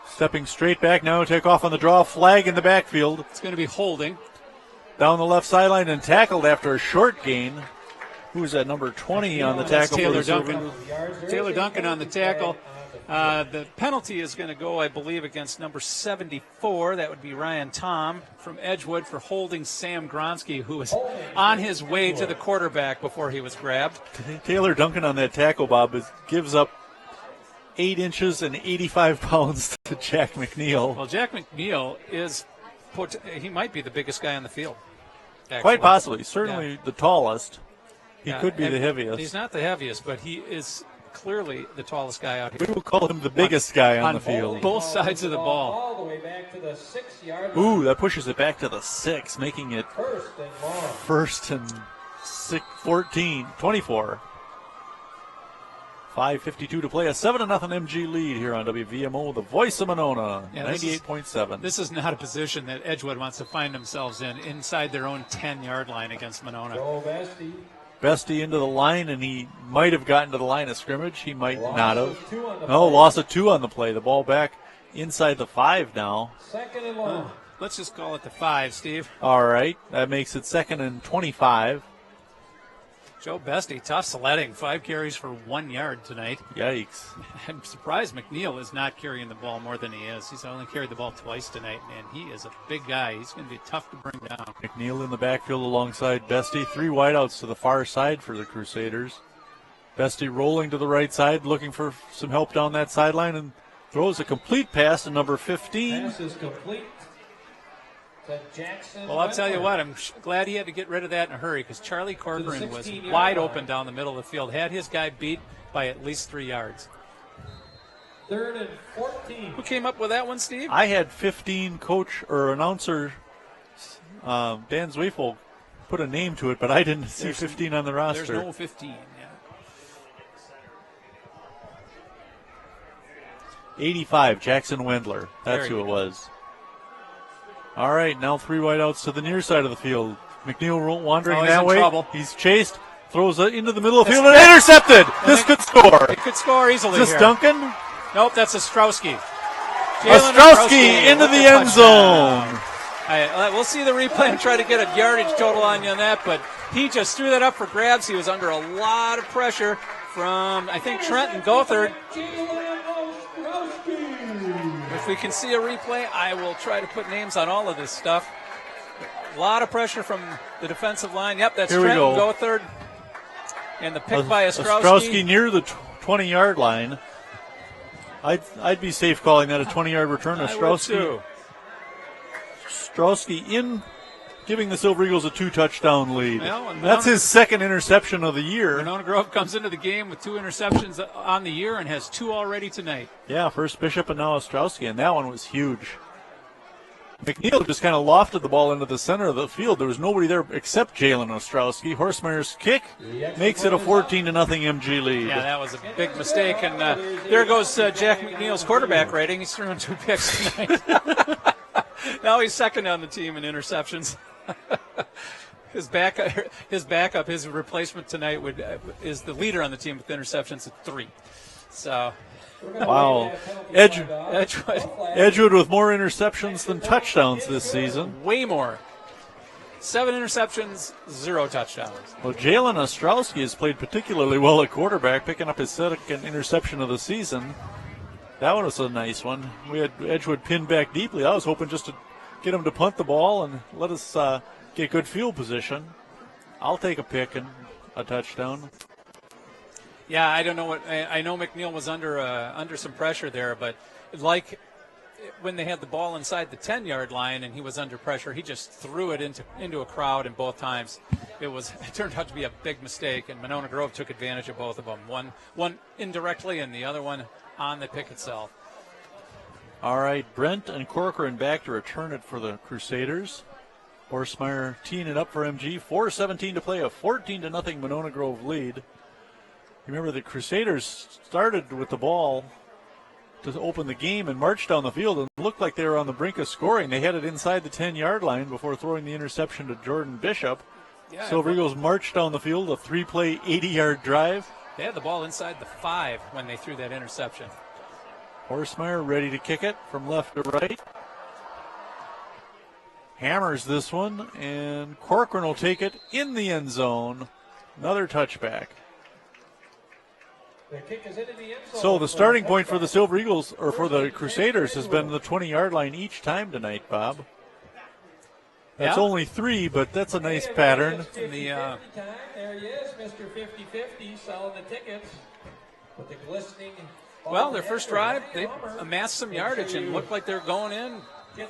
B: stepping straight back. Now take off on the draw. Flag in the backfield.
C: It's going to be holding.
B: Down the left sideline and tackled after a short gain. Who's that, number 20 on the tackle?
C: Taylor
B: for the
C: Duncan. Taylor Duncan on the tackle. The penalty is going to go, I believe, against number 74. That would be Ryan Tom from Edgewood for holding Sam Gronsky, who was on his way to the quarterback before he was grabbed.
B: Taylor Duncan on that tackle, Bob, gives up 8 inches and 85 pounds to Jack McNeil.
C: Well, Jack McNeil he might be the biggest guy on the field. Actually.
B: Quite possibly. Certainly
C: Yeah.
B: the tallest. He
C: Yeah,
B: could be
C: and
B: the heaviest.
C: He's not the heaviest, but he is clearly the tallest guy out here.
B: We will call him the biggest guy on the field.
C: Both sides of the ball.
D: All the way back to the 6-yard line.
B: Ooh, that pushes it back to the 6, making it
D: First and long.
B: first and 24. 5:52 to play. A 7-0 MG lead here on WVMO, the voice of Monona,
C: Yeah,
B: 98.7.
C: This is not a position that Edgewood wants to find themselves in inside their own 10-yard line against Monona.
D: Joe Vesti.
B: Bestie into the line, and he might have gotten to the line of scrimmage. He might not have.
D: Loss of 2 on the
B: No,
D: play.
B: loss of 2 on the play. The ball back inside the 5 now.
D: Second and long.
C: Let's just call it the 5, Steve.
B: All right, that makes it 2nd and 25.
C: Joe Bestie, tough sledding. 5 carries for 1 yard tonight.
B: Yikes.
C: I'm surprised McNeil is not carrying the ball more than he is. He's only carried the ball twice tonight, and he is a big guy. He's going to be tough to bring down.
B: McNeil in the backfield alongside Bestie. 3 wideouts to the far side for the Crusaders. Bestie rolling to the right side, looking for some help down that sideline, and throws a complete pass to number 15.
D: Pass is complete to Jackson.
C: Well, I'll tell you
D: Wentler.
C: what, I'm glad he had to get rid of that in a hurry because Charlie Corcoran was
D: 16-yard
C: wide
D: line.
C: open down the middle of the field, had his guy beat by at least 3 yards.
D: 3rd and 14.
C: Who came up with that one, Steve?
B: I had 15 coach or announcer Dan Zweifel put a name to it, but I didn't see 15 on the roster.
C: There's no 15. Yeah.
B: 85, Jackson Wendler. That's
C: Very
B: who it
C: good.
B: was. All right, now 3 wideouts to the near side of the field. McNeil wandering
C: Oh, he's
B: that
C: in
B: way.
C: trouble.
B: He's chased, throws it into the middle of the field, and intercepted. This could score.
C: It could score easily
B: Is this
C: here.
B: Duncan?
C: Nope, that's Ostrowski.
B: Ostrowski into the end zone.
C: All right, we'll see the replay and try to get a yardage total on you on that, but He just threw that up for grabs. He was under a lot of pressure from, I think, Trent and Gothard. If we can see a replay, I will try to put names on all of this stuff. A lot of pressure from the defensive line. Yep, that's
B: Here
C: Trent and Gothard. And the pick by Ostrowski.
B: Ostrowski near the 20-yard line. I'd be safe calling that a 20-yard return. Ostrowski in, giving the Silver Eagles a 2-touchdown lead.
C: Well,
B: that's his second interception of the year.
C: Monona Grove comes into the game with 2 interceptions on the year and has 2 already tonight.
B: Yeah, first Bishop and now Ostrowski, and that one was huge. McNeil just kind of lofted the ball into the center of the field. There was nobody there except Jalen Ostrowski. Horsemeyer's kick makes it a 14-0 MG lead.
C: Yeah, that was a big mistake. And there goes Jack McNeil's quarterback rating. He's thrown 2 picks tonight. Now he's second on the team in interceptions. His replacement tonight is the leader on the team with interceptions at 3. So.
B: Wow. Edgewood with more interceptions than touchdowns this season.
C: Way more. 7 interceptions, 0 touchdowns.
B: Well, Jalen Ostrowski has played particularly well at quarterback, picking up his second interception of the season. That one was a nice one. We had Edgewood pinned back deeply. I was hoping just to get him to punt the ball and let us get good field position. I'll take a pick and a touchdown.
C: Yeah, I don't know what. I know McNeil was under some pressure there, but like when they had the ball inside the 10-yard line and he was under pressure, he just threw it into a crowd, and both times it turned out to be a big mistake, and Monona Grove took advantage of both of them. One indirectly and the other one on the pick itself.
B: All right, Brent and Corcoran back to return it for the Crusaders. Horsemeyer teeing it up for MG. 4:17 to play, a 14-0 Monona Grove lead. Remember, the Crusaders started with the ball to open the game and marched down the field and looked like they were on the brink of scoring. They had it inside the 10-yard line before throwing the interception to Jordan Bishop. Yeah, Silver Eagles marched down the field, a 3-play, 80-yard drive.
C: They had the ball inside the 5 when they threw that interception.
B: Horsemeyer ready to kick it from left to right. Hammers this one, and Corcoran will take it in the end zone. Another touchback. So the starting point for the Silver Eagles, or for the Crusaders, has been the 20-yard line each time tonight, Bob. That's only 3, but that's a nice pattern.
D: There he is, Mr. 50-50, selling the tickets with the glistening.
C: Well, their first drive, they amassed some yardage and looked like they're going in.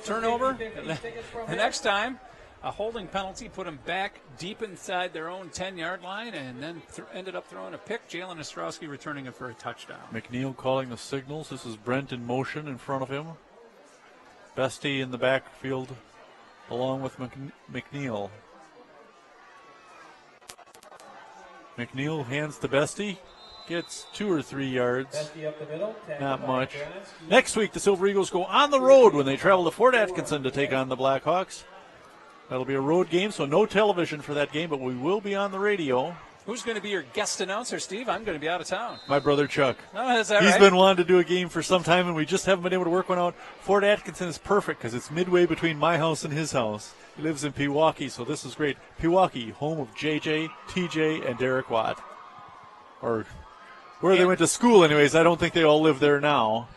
C: Turnover. The next time, a holding penalty put them back deep inside their own 10-yard line, and then ended up throwing a pick. Jalen Ostrowski returning it for a touchdown.
B: McNeil calling the signals. This is Brent in motion in front of him. Bestie in the backfield along with McNeil. McNeil hands to Bestie. Gets 2 or 3 yards. Not much. Next week, the Silver Eagles go on the road when they travel to Fort Atkinson to take on the Blackhawks. That'll be a road game, so no television for that game, but we will be on the radio.
C: Who's going to be your guest announcer, Steve? I'm going to be out of town.
B: My brother Chuck.
C: Oh, is that
B: He's
C: right?
B: been wanting to do a game for some time, and we just haven't been able to work one out. Fort Atkinson is perfect because it's midway between my house and his house. He lives in Pewaukee, so this is great. Pewaukee, home of JJ, TJ, and Derek Watt. Or where they went to school anyways. I don't think they all live there now.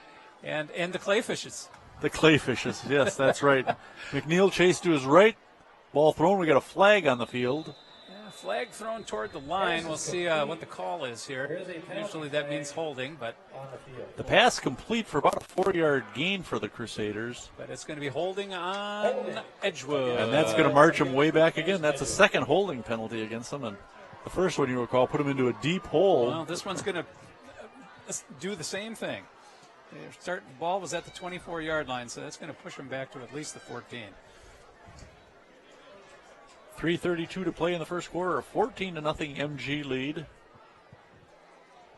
C: And the Clayfishes.
B: The Clayfishes, yes, that's right. McNeil chased to his right. Ball thrown. We got a flag on the field.
C: Yeah, flag thrown toward the line. We'll see what the call is here. Usually that means holding, but
B: the pass complete for about a 4-yard gain for the Crusaders.
C: But it's going to be holding on Edgewood.
B: And that's going to march them way back again. That's a second holding penalty against them. And the first one, you recall, put them into a deep hole.
C: Well, this one's going to do the same thing. The ball was at the 24-yard line, so that's going to push them back to at least the 14.
B: 3:32 to play in the first quarter, a 14-0 MG lead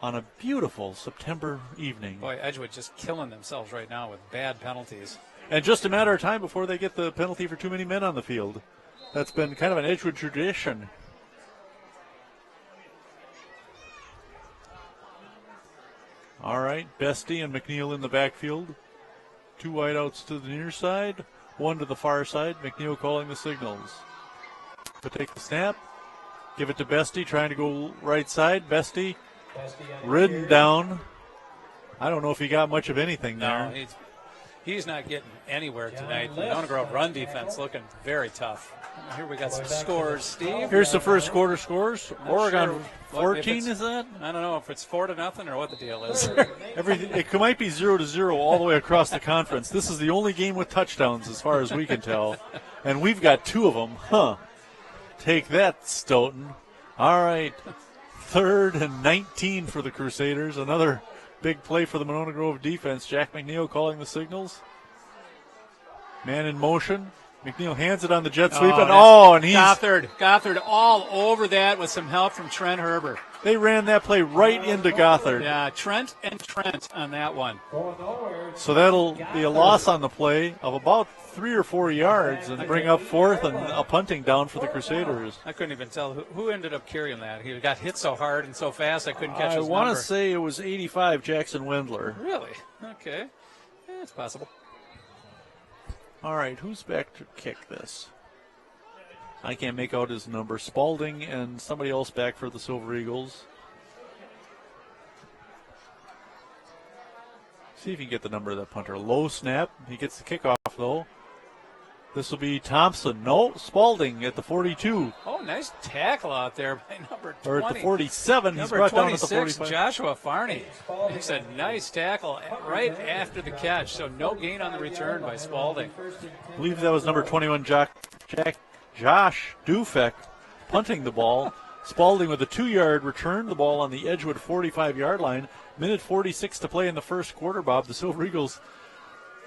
B: on a beautiful September evening.
C: Boy, Edgewood just killing themselves right now with bad penalties.
B: And just a matter of time before they get the penalty for too many men on the field. That's been kind of an Edgewood tradition. All right, Bestie and McNeil in the backfield. 2 wideouts to the near side, 1 to the far side. McNeil calling the signals. To take the snap, Give it to Bestie, trying to go right side. Bestie
D: on
B: ridden
D: the
B: down. I don't know if he got much of anything
C: No,
B: there.
C: he's not getting anywhere
D: John
C: tonight.
D: List
C: Monona Grove run
D: on the
C: defense
D: tackle.
C: looking very tough. Here we got some
D: Going back to
C: scores,
D: the
C: Steve.
B: Here's the first quarter scores.
C: Not
B: Oregon
C: sure what-
B: 14,
C: if
B: is that?
C: I don't know if it's 4-0 or what the deal is.
B: Everything, it might be 0-0 all the way across the conference. This is the only game with touchdowns as far as we can tell. And we've got 2 of them. Huh. Take that, Stoughton. All right. 3rd and 19 for the Crusaders. Another big play for the Monona Grove defense. Jack McNeil calling the signals. Man in motion. McNeil hands it on the jet sweep. And he's
C: Gothard all over that with some help from Trent Herber.
B: they ran that play right into Gothard.
C: Yeah, Trent on that one.
D: Going nowhere.
B: So that'll be a loss on the play of about 3 or 4 yards and bring up 4th and a punting down for the Crusaders.
C: I couldn't even tell who ended up carrying that. He got hit so hard and so fast I couldn't catch
B: I
C: his
B: want
C: number.
B: to say it was 85 Jackson Wendler.
C: Really? Okay. Yeah, it's possible.
B: All right, who's back to kick this? I can't make out his number. Spalding and somebody else back for the Silver Eagles. See if you can get the number of that punter. Low snap. He gets the kickoff, though. This will be Thompson. No, Spalding at the 42.
C: Oh, nice tackle out there by number 20.
B: Or at the 47. He's
C: Number
B: brought down at the
C: 26,
B: 45.
C: Joshua Farney. It's a nice tackle right after the catch, so no gain on the return by Spalding.
B: I believe that was number 21, Josh Dufek, punting the ball. Spalding with a 2-yard return, the ball on the Edgewood 45-yard line. Minute 46 to play in the first quarter, Bob. The Silver Eagles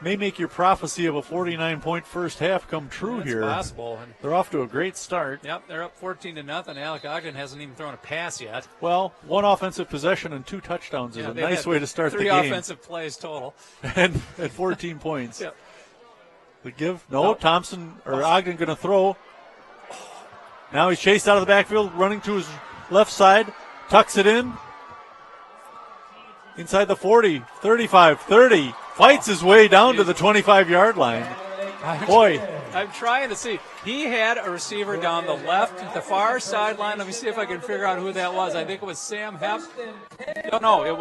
B: may make your prophecy of a 49-point first half come true
C: That's
B: here.
C: possible. And,
B: They're off to a great start.
C: yep, they're up 14-0. Alec Ogden hasn't even thrown a pass yet.
B: Well, 1 offensive possession and 2 touchdowns is a
C: they've
B: nice
C: had
B: way to start the
C: 3
B: game.
C: offensive plays total.
B: And at 14 points.
C: Yep.
B: The give? No, Thompson or Ogden going to throw. Now he's chased out of the backfield, running to his left side, tucks it in. Inside the 40, 35, 30, fights his way down to the 25-yard line. Boy.
C: I'm trying to see. He had a receiver down the left, the far sideline. Let me see if I can figure out who that was. I think it was Sam Hepp. No, it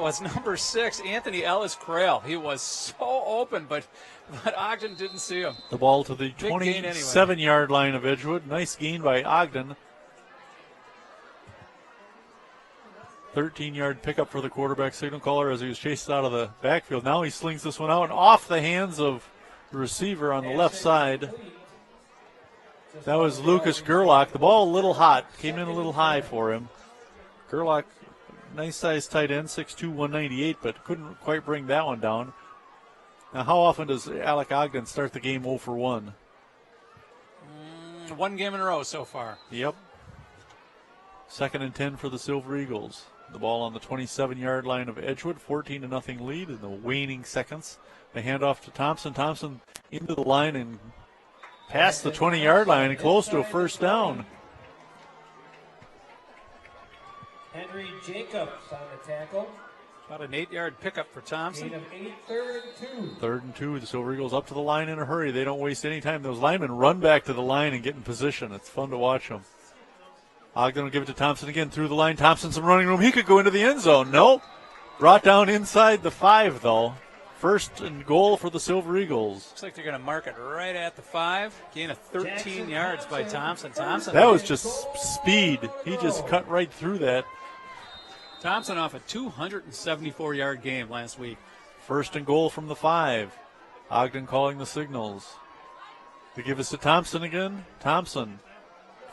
C: was number 6, Anthony Ellis Crail. He was so open, but Ogden didn't see him.
B: The ball to the
C: gain anyway.
B: 27-yard line of Edgewood. Nice gain by Ogden. 13-yard pickup for the quarterback signal caller as he was chased out of the backfield. Now he slings this one out and off the hands of the receiver on the left side. That was Lucas Gerlach. The ball a little hot. Came in a little high for him. Gerlach, nice size tight end, 6'2", 198, but couldn't quite bring that one down. Now, how often does Alec Ogden start the game 0 for 1?
C: 1 game in a row so far.
B: Yep. 2nd and 10 for the Silver Eagles. The ball on the 27-yard line of Edgewood, 14-0 lead in the waning seconds. They hand off to Thompson. Thompson into the line and past the 20-yard line and close to a first down.
D: Henry Jacobs on the tackle.
C: About an 8-yard pickup for Thompson.
D: Gain of 8, 3rd and 2.
B: 3rd and 2. The Silver Eagles up to the line in a hurry. They don't waste any time. Those linemen run back to the line and get in position. It's fun to watch them. Ogden will give it to Thompson again through the line. Thompson some running room. He could go into the end zone. Nope. Brought down inside the 5, though. 1st and goal for the Silver Eagles.
C: Looks like they're going to mark it right at the 5. Gain of 13 yards by Thompson.
B: That was just speed. He just cut right through that.
C: Thompson off a 274-yard game last week.
B: 1st and goal from the 5. Ogden calling the signals. They give us to Thompson again. Thompson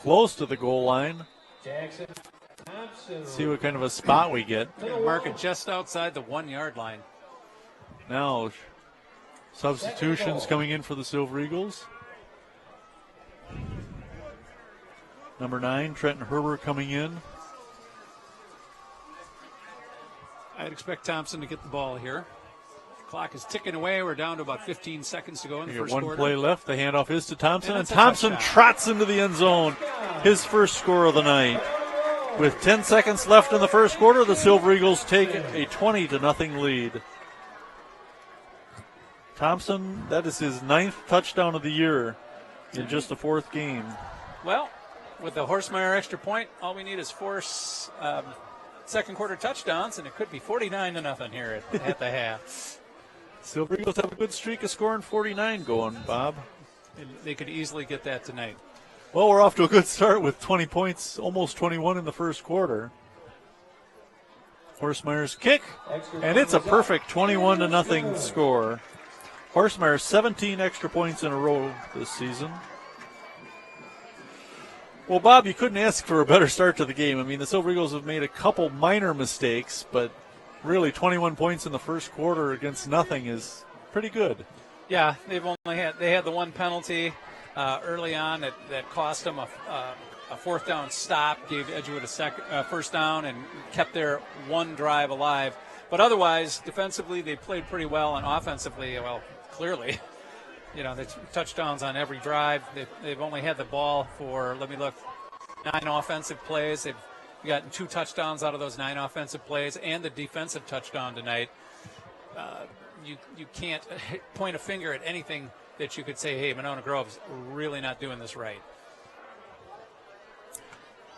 B: close to the goal line.
D: Jackson Thompson.
B: See what kind of a spot we get.
C: Mark it just outside the 1-yard line.
B: Now, substitutions coming in for the Silver Eagles. Number 9, Trenton Herbert coming in.
C: I'd expect Thompson to get the ball here. Clock is ticking away. We're down to about 15 seconds to go in the
B: You got
C: first
B: one
C: quarter.
B: play left. The handoff is to Thompson, and
C: that's a
B: Thompson
C: touchdown.
B: trots into the end zone. His first score of the night. With 10 seconds left in the first quarter, the Silver Eagles take a 20-0 lead. Thompson, that is his 9th touchdown of the year in just the 4th game.
C: Well, with the Horsemeyer extra point, all we need is 4 second quarter touchdowns, and it could be 49-0 here at the half.
B: Silver Eagles have a good streak of scoring 49 going, Bob.
C: And they could easily get that tonight.
B: Well, we're off to a good start with 20 points, almost 21 in the first quarter. Horsemeyer's kick, and it's a perfect 21-0 score. Horsemeyer 17 extra points in a row this season. Well, Bob, you couldn't ask for a better start to the game. I mean, the Silver Eagles have made a couple minor mistakes, but really 21 points in the first quarter against nothing is pretty good.
C: Yeah, they had the one penalty early on that cost them a fourth down stop, gave Edgewood a first down, and kept their one drive alive. But otherwise, defensively, they played pretty well, and offensively, well, clearly, they touchdowns on every drive. They've only had the ball for, 9 offensive plays. They've gotten 2 touchdowns out of those 9 offensive plays, and the defensive touchdown tonight. You can't point a finger at anything that you could say, hey, Monona Grove's really not doing this right.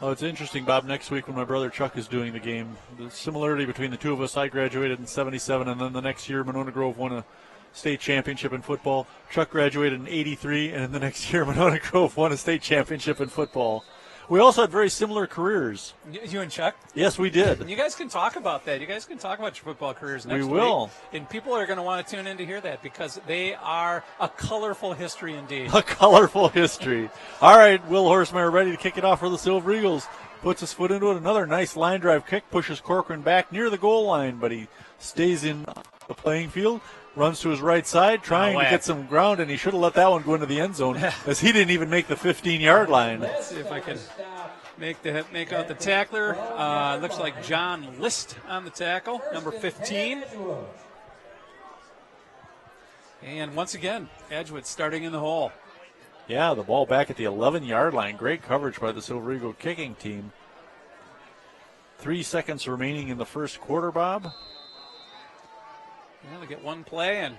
B: Oh, it's interesting, Bob. Next week when my brother Chuck is doing the game, the similarity between the two of us, I graduated in 77, and then the next year Monona Grove won a state championship in football. Chuck graduated in 83, and in the next year Monona Grove won a state championship in football. We also had very similar careers.
C: You and Chuck?
B: Yes, we did.
C: You guys can talk about that. You guys can talk about your football careers next week.
B: We will.
C: And people are going to want to tune in to hear that because they are a colorful history indeed.
B: A colorful history. All right, Will Horsemeyer ready to kick it off for the Silver Eagles. Puts his foot into it. Another nice line drive kick. Pushes Corcoran back near the goal line, but he stays in the playing field. Runs to his right side, trying to get some ground, and he should have let that one go into the end zone, as he didn't even make the 15-yard line.
C: Let's see if I can make out the tackler. Looks like John List on the tackle, number 15. And once again, Edgewood starting in the hole.
B: Yeah, the ball back at the 11-yard line. Great coverage by the Silver Eagle kicking team. 3 seconds remaining in the first quarter, Bob.
C: Yeah, they get one play, and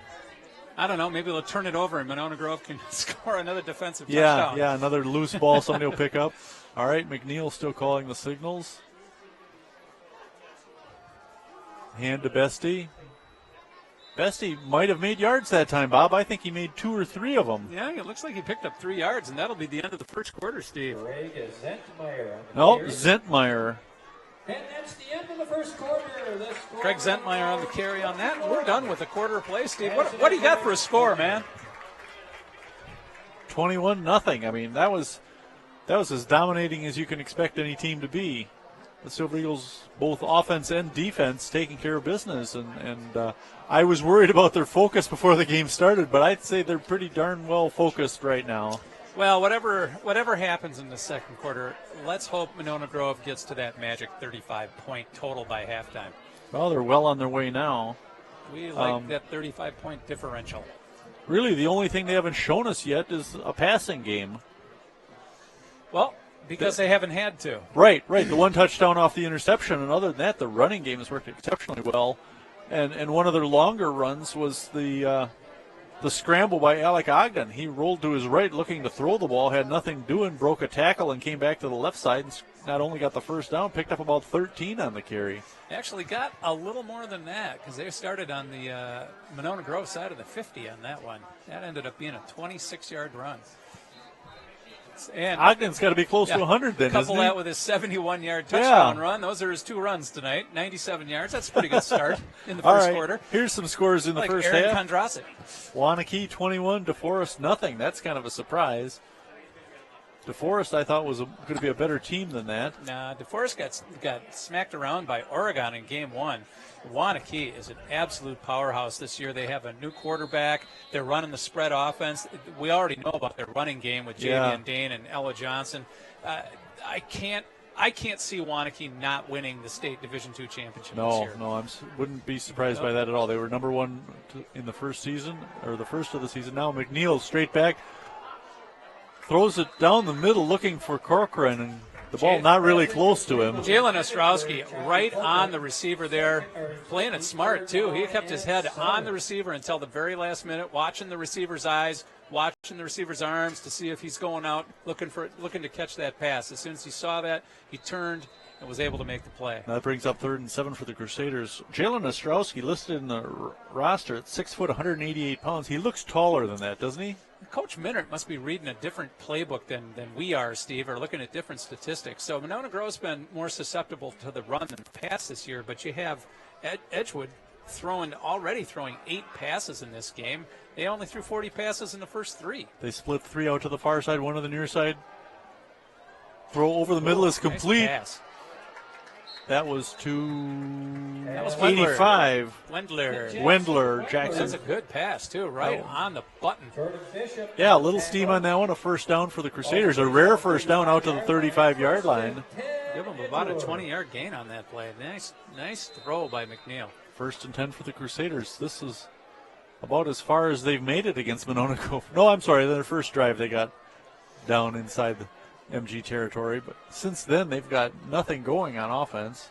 C: I don't know, maybe they'll turn it over and Monona Grove can score another defensive touchdown.
B: Yeah, another loose ball somebody will pick up. All right, McNeil still calling the signals. Hand to Bestie. Bestie might have made yards that time, Bob. I think he made 2 or 3 of them.
C: Yeah, it looks like he picked up 3 yards, and that'll be the end of the first quarter, Steve.
B: Zentmeyer.
D: And that's the end of the first quarter.
C: Craig Zentmeyer on the carry on that. We're done with the quarter of play, Steve. What do you got for a score, man?
B: 21-0. I mean, that was as dominating as you can expect any team to be. The Silver Eagles, both offense and defense, taking care of business. And I was worried about their focus before the game started, but I'd say they're pretty darn well focused right now.
C: Well, whatever happens in the second quarter, let's hope Monona Grove gets to that magic 35-point total by halftime.
B: Well, they're well on their way now.
C: We like that 35-point differential.
B: Really, the only thing they haven't shown us yet is a passing game.
C: Well, because they haven't had to.
B: Right. The one touchdown off the interception, and other than that, the running game has worked exceptionally well. And one of their longer runs was the scramble by Alec Ogden. He rolled to his right looking to throw the ball, had nothing doing, broke a tackle, and came back to the left side and not only got the first down, picked up about 13 on the carry.
C: Actually got a little more than that because they started on the Monona Grove side of the 50 on that one. That ended up being a 26-yard run. And
B: Ogden's got to be close to 100 then,
C: couple
B: isn't he?
C: that with his 71-yard touchdown run. Those are his 2 runs tonight, 97 yards. That's a pretty good start in the first quarter.
B: Here's some scores in the first
C: Aaron
B: half.
C: Kondrasik.
B: Wanakee 21, DeForest nothing. That's kind of a surprise. DeForest, I thought, was going to be a better team than that.
C: Nah, DeForest got smacked around by Oregon in game 1. Wanakee is an absolute powerhouse this year. They have a new quarterback. They're running the spread offense. We already know about their running game with Javian Dane and Ella Johnson. I can't see Wanakee not winning the state Division II championship this year.
B: No, I wouldn't be surprised by that at all. They were number 1 in the first season, or the first of the season. Now McNeil straight back, throws it down the middle looking for Corcoran, and The ball not really close to him.
C: Jalen Ostrowski right on the receiver there, playing it smart, too. He kept his head on the receiver until the very last minute, watching the receiver's eyes, watching the receiver's arms to see if he's going out, looking to catch that pass. As soon as he saw that, he turned and was able to make the play.
B: That brings up 3rd and 7 for the Crusaders. Jalen Ostrowski listed in the roster at 6 foot, 188 pounds. He looks taller than that, doesn't he?
C: Coach Minert must be reading a different playbook than we are, Steve, or looking at different statistics. So Monona Grove's been more susceptible to the run than the pass this year, but you have Edgewood already throwing 8 passes in this game. They only threw 40 passes in the first 3.
B: They split 3 out to the far side, 1 to the near side. Throw over the middle is complete.
C: Nice pass.
B: That was
C: That was
B: 85.
C: Wendler
B: Jackson.
C: That's a good pass, too, right on the button.
B: Yeah, a little steam on that one. A first down for the Crusaders. A rare first down out to the 35-yard line.
C: Give them about a 20-yard gain on that play. Nice throw by McNeil.
B: 1st and 10 for the Crusaders. This is about as far as they've made it against Monona Grove. No, I'm sorry. Their first drive, they got down inside the MG territory, but since then they've got nothing going on offense.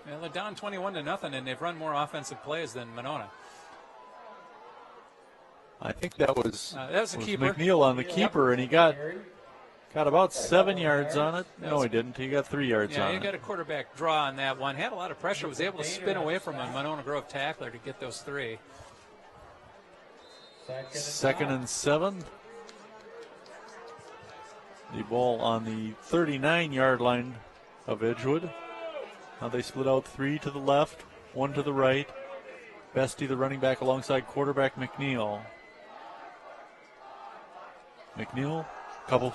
C: Well, they're down 21-0, and they've run more offensive plays than Monona.
B: I think that was
C: a keeper.
B: McNeil on the keeper, and he got about 7 yards on it. No, he didn't. He got 3 yards on it.
C: Yeah, he got a quarterback draw on that one. Had a lot of pressure. Was able to spin away from a Monona Grove tackler to get those 3.
B: 2nd and 7. The ball on the 39-yard line of Edgewood. Now they split out 3 to the left, 1 to the right. Bestie, the running back, alongside quarterback McNeil. McNeil, couple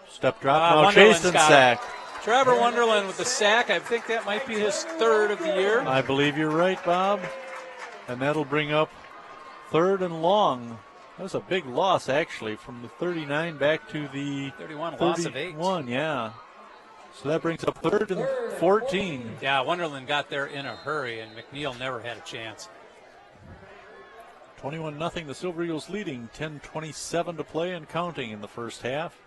B: step drop. Now chased and sacked.
C: Trevor Wonderland with the sack. I think that might be his 3rd of the year.
B: I believe you're right, Bob. And that'll bring up 3rd and long. That was a big loss, actually, from the 39 back to the
C: 31, loss of 8.
B: Yeah. So that brings up 3rd and 14.
C: Yeah, Wonderland got there in a hurry, and McNeil never had a chance.
B: 21-0, the Silver Eagles leading. 10:27 to play and counting in the first half.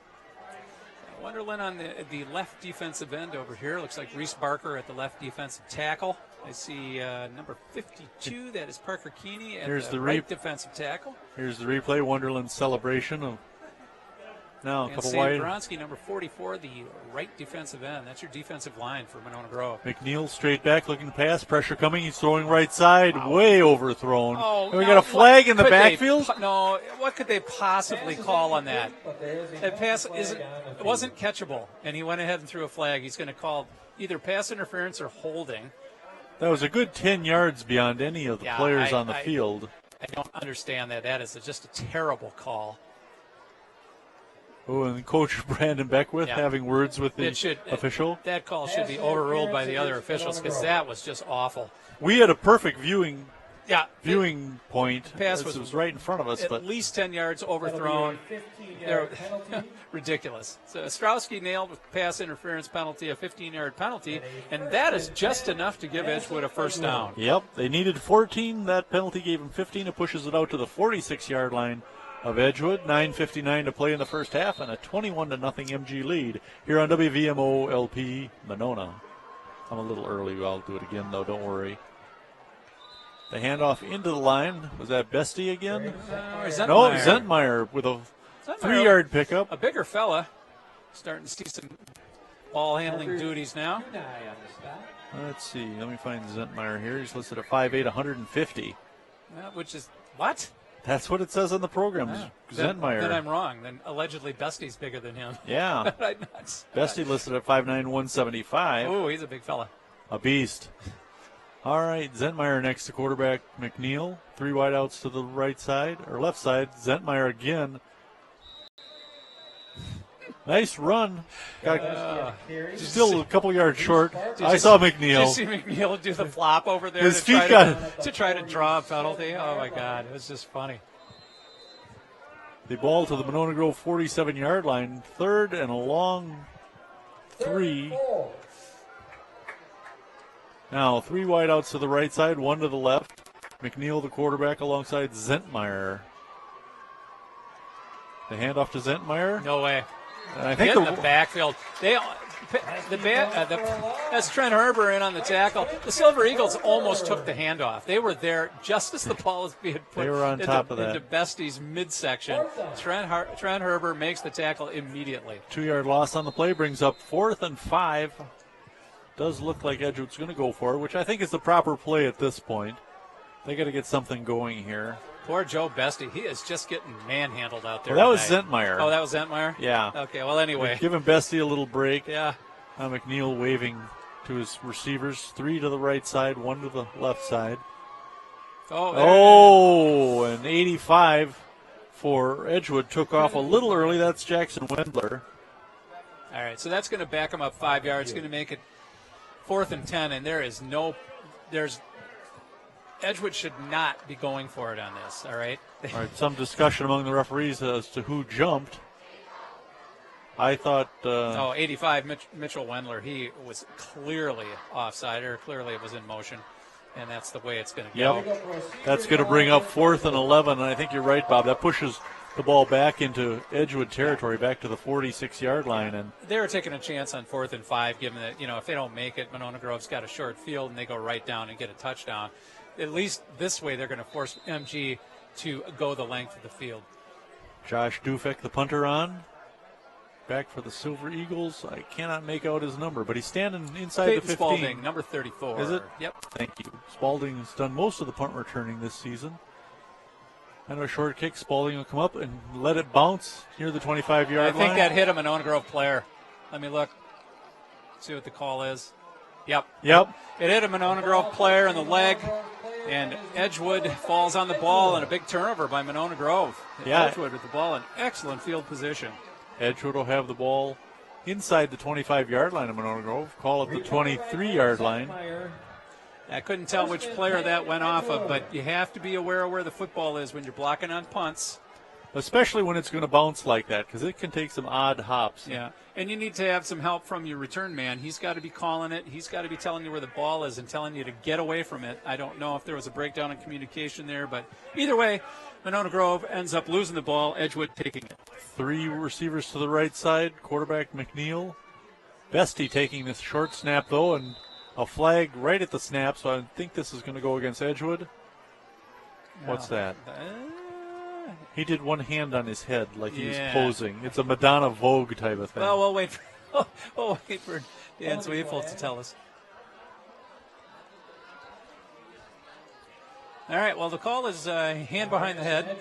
C: Wonderland on the left defensive end over here. Looks like Reese Barker at the left defensive tackle. I see number 52, that is Parker Keeney, at the right defensive tackle.
B: Here's the replay, Wonderland's celebration of now a couple
C: Sam
B: wide.
C: Bronski, number 44, the right defensive end. That's your defensive line for Monona Grove.
B: McNeil straight back, looking to pass, pressure coming. He's throwing right side, way overthrown.
C: Oh,
B: and we got a flag in the backfield.
C: No, what could they possibly call on that? That pass wasn't catchable, and he went ahead and threw a flag. He's going to call either pass interference or holding.
B: That was a good 10 yards beyond any of the players on the field.
C: I don't understand that. That is just a terrible call.
B: Oh, and Coach Brandon Beckwith having words with the official.
C: That call should be overruled by the other officials because that was just awful.
B: We had a perfect viewing point.
C: Pass
B: was right in front of us.
C: At least 10 yards overthrown. They're ridiculous. So Ostrowski nailed with pass interference penalty, a 15-yard penalty, and that is just enough to give Edgewood a first down.
B: Yep, they needed 14. That penalty gave them 15. It pushes it out to the 46-yard line of Edgewood. 9:59 to play in the first half, and a 21-0 MG lead here on WVMO LP Monona. I'm a little early. I'll do it again, though. Don't worry. The handoff into the line. Was that Bestie again? No, Zentmeyer with a 3-yard pickup.
C: A bigger fella. Starting to see some ball handling duties now.
B: Let's see. Let me find Zentmeyer here. He's listed at 5'8", 150.
C: Which is what?
B: That's what it says on the program. Zentmeyer.
C: Then I'm wrong. Then allegedly Bestie's bigger than him.
B: Yeah. Bestie listed at 5'9", 175.
C: Oh, he's a big fella.
B: A beast. All right, Zentmeyer next to quarterback McNeil. 3 wideouts to the right side, or left side. Zentmeyer again. Nice run. Still a couple yards short. I saw McNeil.
C: Did you see McNeil do the flop over there to try to draw a penalty? Oh, my God. It was just funny.
B: The ball to the Monona Grove 47-yard line. 3rd and a long 3. Now 3 wideouts to the right side, 1 to the left. McNeil, the quarterback, alongside Zentmeyer. The handoff to Zentmeyer.
C: No way.
B: And I think
C: in the backfield. That's Trent Herber in on the tackle. The Silver Eagles almost took the handoff. They were there just as the ball was being put
B: They were on top of that.
C: into Bestie's midsection. Trent Herber makes the tackle immediately.
B: 2-yard loss on the play brings up 4th and 5. Does look like Edgewood's going to go for it, which I think is the proper play at this point. They got to get something going here.
C: Poor Joe Bestie. He is just getting manhandled out there.
B: Well, that was
C: tonight.
B: Zentmeyer.
C: Oh, that was Zentmeyer?
B: Yeah.
C: Okay, well, anyway.
B: Giving Bestie a little break.
C: Yeah.
B: McNeil waving to his receivers. 3 to the right side, 1 to the left side. And 85 for Edgewood took off a little early. That's Jackson Wendler.
C: All right, so that's going to back him up 5 yards. It's going to make it 4th and 10, and Edgewood should not be going for it on this, all right?
B: All right, some discussion among the referees as to who jumped. I thought...
C: 85, Mitchell Wendler, he was clearly offside, or clearly it was in motion, and that's the way it's going to go.
B: Yep, that's going to bring up 4th and 11, and I think you're right, Bob. That pushes the ball back into Edgewood territory, back to the 46-yard line. And
C: they were taking a chance on 4th and 5, given that, if they don't make it, Monona Grove's got a short field, and they go right down and get a touchdown. At least this way they're going to force MG to go the length of the field.
B: Josh Dufek, the punter, on. Back for the Silver Eagles. I cannot make out his number, but he's standing inside
C: Peyton
B: the 15.
C: Spalding, number 34.
B: Is it?
C: Yep.
B: Thank you. Spalding has done most of the punt returning this season. And a short kick. Spalding will come up and let it bounce near the 25-yard line.
C: I think that hit a Monona Grove player. Let me look. See what the call is. Yep. It hit a Monona Grove player in the leg. And Edgewood falls on the ball, and a big turnover by Monona Grove. Edgewood with the ball in excellent field position.
B: Edgewood will have the ball inside the 25-yard line of Monona Grove. Call it the 23-yard line.
C: I couldn't tell which player that went off of, but you have to be aware of where the football is when you're blocking on punts.
B: Especially when it's going to bounce like that, because it can take some odd hops.
C: Yeah, and you need to have some help from your return man. He's got to be calling it. He's got to be telling you where the ball is and telling you to get away from it. I don't know if there was a breakdown in communication there, but either way, Monona Grove ends up losing the ball, Edgewood taking it.
B: 3 receivers to the right side, quarterback McNeil. Bestie taking this short snap, though, and a flag right at the snap, so I think this is going to go against Edgewood. What's that? He did one hand on his head like he was posing. It's a Madonna Vogue type of thing.
C: Well, we'll wait for Dan Zweifel to tell us. All right, well, the call is hand behind the head.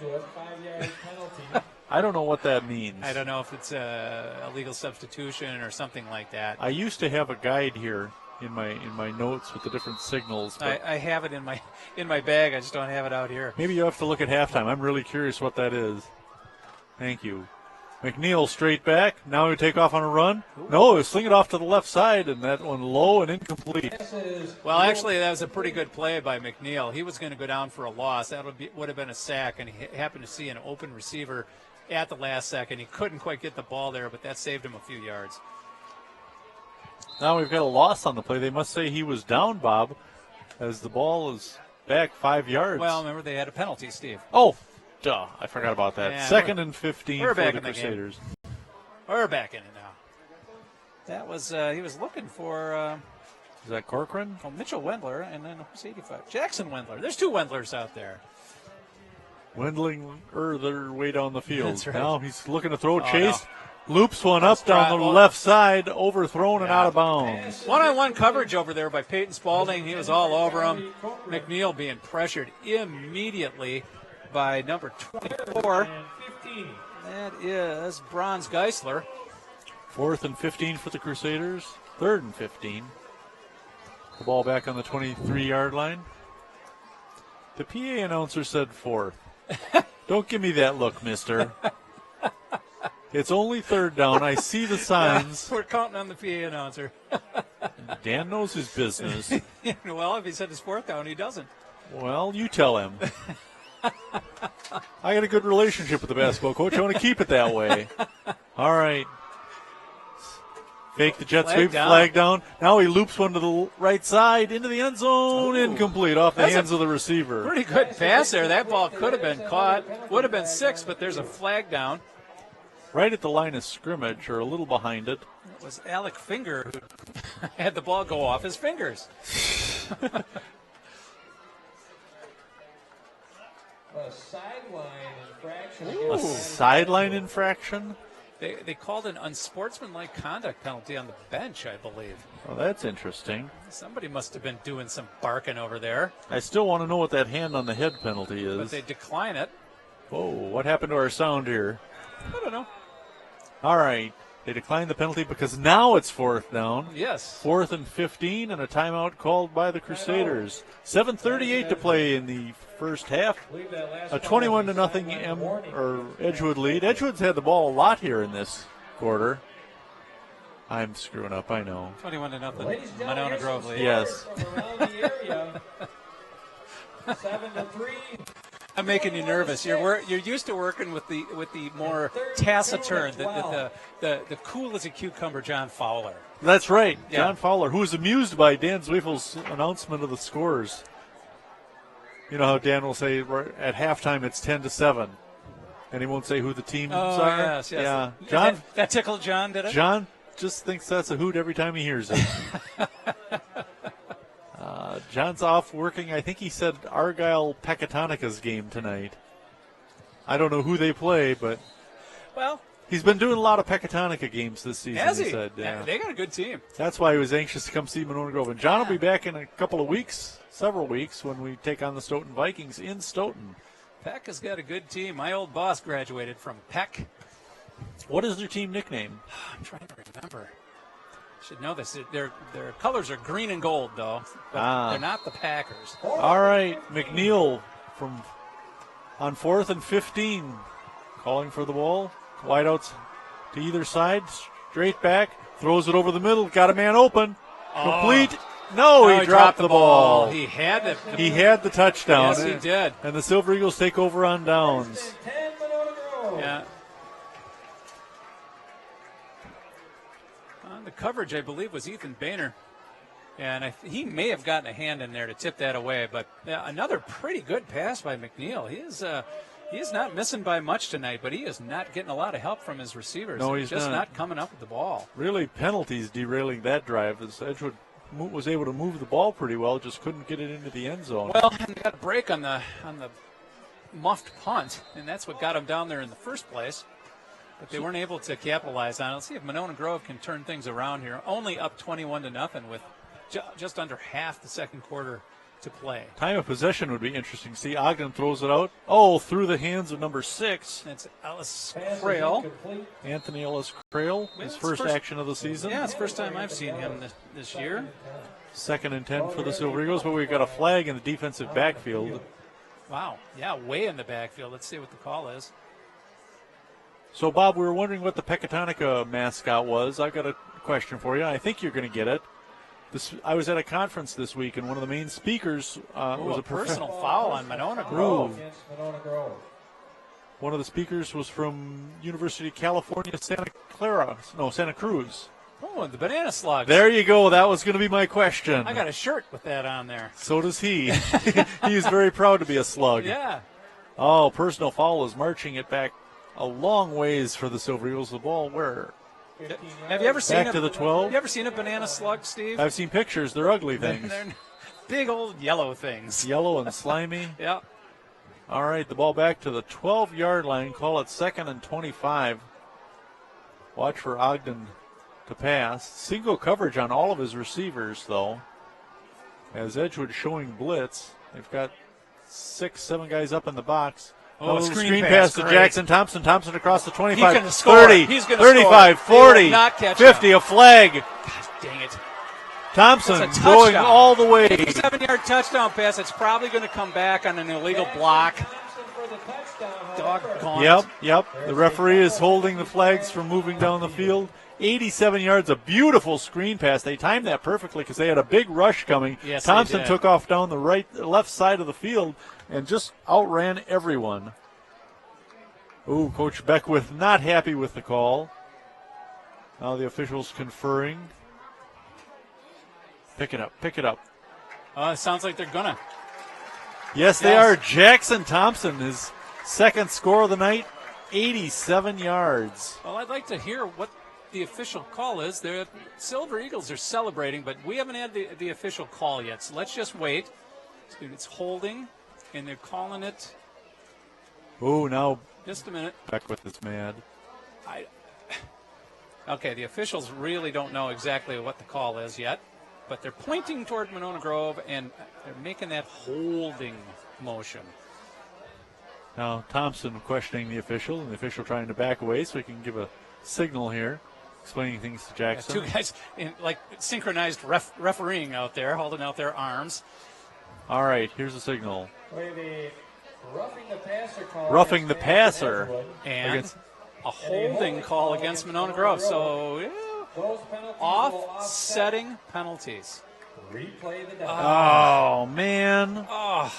B: I don't know what that means.
C: I don't know if it's a legal substitution or something like that.
B: I used to have a guide here in my notes with the different signals.
C: I have it in my bag. I just don't have it out here.
B: Maybe you have to look at halftime. I'm really curious what that is. Thank you. McNeil straight back. Now we take off on a run. No, sling it off to the left side, and that one low and incomplete.
C: Well, actually, that was a pretty good play by McNeil. He was going to go down for a loss. That would have been a sack, and he happened to see an open receiver at the last second. He couldn't quite get the ball there, but that saved him a few yards.
B: Now we've got a loss on the play. They must say he was down, Bob, as the ball is back 5 yards.
C: Well, remember they had a penalty, Steve.
B: Oh, duh. I forgot about that.
C: Yeah,
B: 2nd and 15
C: for
B: the Crusaders.
C: We're back in it now. That was, he was looking for...
B: is that Corcoran?
C: Oh, Mitchell Wendler, and then who's 85? Jackson Wendler. There's 2 Wendlers out there.
B: Wendling their way down the field.
C: That's right.
B: Now he's looking to throw. Chase loops one up down the
C: well,
B: left side, overthrown and out of bounds.
C: One-on-one coverage over there by Peyton Spalding. He was all over him. McNeil being pressured immediately by number 24. That is Bronze Geisler.
B: 4th and 15 for the Crusaders. 3rd and 15. The ball back on the 23-yard line. The PA announcer said 4th. Don't give me that look, mister. It's only 3rd down. I see the signs.
C: We're counting on the PA announcer.
B: Dan knows his business.
C: Well, if he said it's 4th down, he doesn't.
B: Well, you tell him. I got a good relationship with the basketball coach. I want to keep it that way. All right. Fake the jet sweep, flag down. Now he loops one to the right side into the end zone. Ooh. Incomplete off the hands of the receiver.
C: Pretty good pass there. That ball could have been caught. Would have been 6, but there's a flag down.
B: right at the line of scrimmage, or a little behind it.
C: It was Alec Finger who had the ball go off his fingers.
D: A sideline infraction.
B: A sideline infraction?
C: They called an unsportsmanlike conduct penalty on the bench, I believe.
B: Oh, that's interesting.
C: Somebody must have been doing some barking over there.
B: I still want to know what that hand on the head penalty is.
C: But they decline it.
B: Whoa, what happened to our sound here?
C: I don't know.
B: All right. They declined the penalty because now it's 4th down.
C: Yes.
B: 4th and 15 and a timeout called by the Crusaders. 7:38 to play in the first half. A 21-0 Edgewood lead. Edgewood's had the ball a lot here in this quarter. I'm screwing up, I know.
C: 21-0. Monona Grove lead.
B: Yes.
D: From around the area. 7-3.
C: I'm making you nervous. You're used to working with the more taciturn, the cool as a cucumber John Fowler.
B: That's right,
C: Yeah.
B: John Fowler, who was amused by Dan Zwiefel's announcement of the scores. You know how Dan will say at halftime it's 10-7, and he won't say who the teams
C: Oh,
B: are.
C: yes.
B: Yeah, John.
C: That tickled John, did it?
B: John just thinks that's a hoot every time he hears it. John's off working. I think he said Argyle Pecatonica's game tonight. I don't know who they play, but
C: Well,
B: he's been doing a lot of Pecatonica games this season.
C: has
B: he
C: he?
B: said, yeah.
C: They got a good team.
B: That's why he was anxious to come see Monona Grove. And John will be back in a couple of weeks, several weeks, when we take on the Stoughton Vikings in Stoughton.
C: Peck has got a good team. My old boss graduated from Peck.
B: What is their team nickname?
C: I'm trying to remember. Should know this. Their colors are green and gold, though. But they're not the Packers.
B: All right, McNeil on 4th and 15, calling for the ball. Wideouts to either side, straight back, throws it over the middle, got a man open, complete. No, he dropped the ball.
C: He had it.
B: He had the touchdown.
C: Yes, he did.
B: And the Silver Eagles take over on downs.
D: 10 Monona Grove.
C: Yeah. On the coverage, I believe, was Ethan Boehner. And he may have gotten a hand in there to tip that away. But another pretty good pass by McNeil. He is not missing by much tonight, but he is not getting a lot of help from his receivers.
B: No,
C: They're
B: he's
C: just
B: not.
C: not coming up with the ball.
B: Really, penalties derailing that drive as Edgewood was able to move the ball pretty well, just couldn't get it into the end zone.
C: Well, and they got a break on the muffed punt, and that's what got them down there in the first place. But they weren't able to capitalize on it. Let's see if Monona Grove can turn things around here. Only up 21-0 with just under half the second quarter to play.
B: Time of possession would be interesting. See, Ogden throws it out. Oh, through the hands of number 6.
C: It's Ellis
D: Pass is
C: Crail.
D: incomplete.
B: Anthony Ellis Crail, his first action of the season.
C: Yeah, it's the first time I've seen him this year.
B: 2nd and 10 for the Silver Eagles, but we've got a flag in the defensive backfield.
C: Wow. Yeah, way in the backfield. Let's see what the call is.
B: So, Bob, we were wondering what the Pecatonica mascot was. I've got a question for you. I think you're going to get it. I was at a conference this week, and one of the main speakers was
C: a personal foul on Monona Grove.
D: Against Monona Grove.
B: One of the speakers was from University of California, Santa Cruz.
C: Oh, and the banana slugs.
B: There you go. That was going to be my question.
C: I got a shirt with that on there.
B: So does he. He is very proud to be a slug.
C: Yeah.
B: Oh, personal foul is marching it back a long ways for the Silver Eagles. The ball where?
C: Have you ever seen
B: Back to the 12.
C: Have you ever seen a banana slug, Steve?
B: I've seen pictures. They're ugly things.
C: They're big old yellow things.
B: Yellow and slimy.
C: Yeah.
B: All right, the ball back to the 12-yard line. Call it 2nd and 25. Watch for Ogden to pass. Single coverage on all of his receivers, though. As Edgewood showing blitz. They've got 6, 7 guys up in the box.
C: Oh,
B: screen pass to
C: great.
B: Jackson Thompson. Thompson across the 25,
C: He's gonna score.
B: 30,
C: He's gonna
B: 35,
C: score. He will
B: 40,
C: not catch
B: 50, a flag.
C: Gosh, dang it.
B: Thompson
C: It's a
B: going
C: touchdown.
B: all the way.
C: 7-yard touchdown pass. It's probably going to come back on an illegal block.
D: Thompson for the touchdown, however.
C: Doggone.
B: Yep. The referee is holding the flags from moving down the field. 87 yards, a beautiful screen pass. They timed that perfectly because they had a big rush coming.
C: Yes, they
B: Thompson
C: did.
B: took off down the left side of the field and just outran everyone. Ooh, Coach Beckwith not happy with the call. Now the officials conferring. Pick it up.
C: It sounds like they're going to.
B: Yes, they
C: Yes.
B: are. Jackson Thompson, his second score of the night. 87 yards.
C: Well, I'd like to hear what the official call is. The Silver Eagles are celebrating, but we haven't had the official call yet. So let's just wait. It's holding, and they're calling it.
B: Oh, now
C: Just a minute.
B: Beckwith is mad.
C: Okay, the officials really don't know exactly what the call is yet, but they're pointing toward Monona Grove, and they're making that holding motion.
B: Now Thompson questioning the official, and the official trying to back away so he can give a signal here, explaining things to Jackson.
C: Two guys in like synchronized refereeing out there, holding out their arms.
B: All right, here's the signal.
D: Roughing the passer call.
B: Roughing the passer.
C: And
B: against
C: a holding call against Monona Grove. So, yeah,
D: Those penalties will
C: offsetting penalties.
D: Replay the
B: Oh, man. Oh,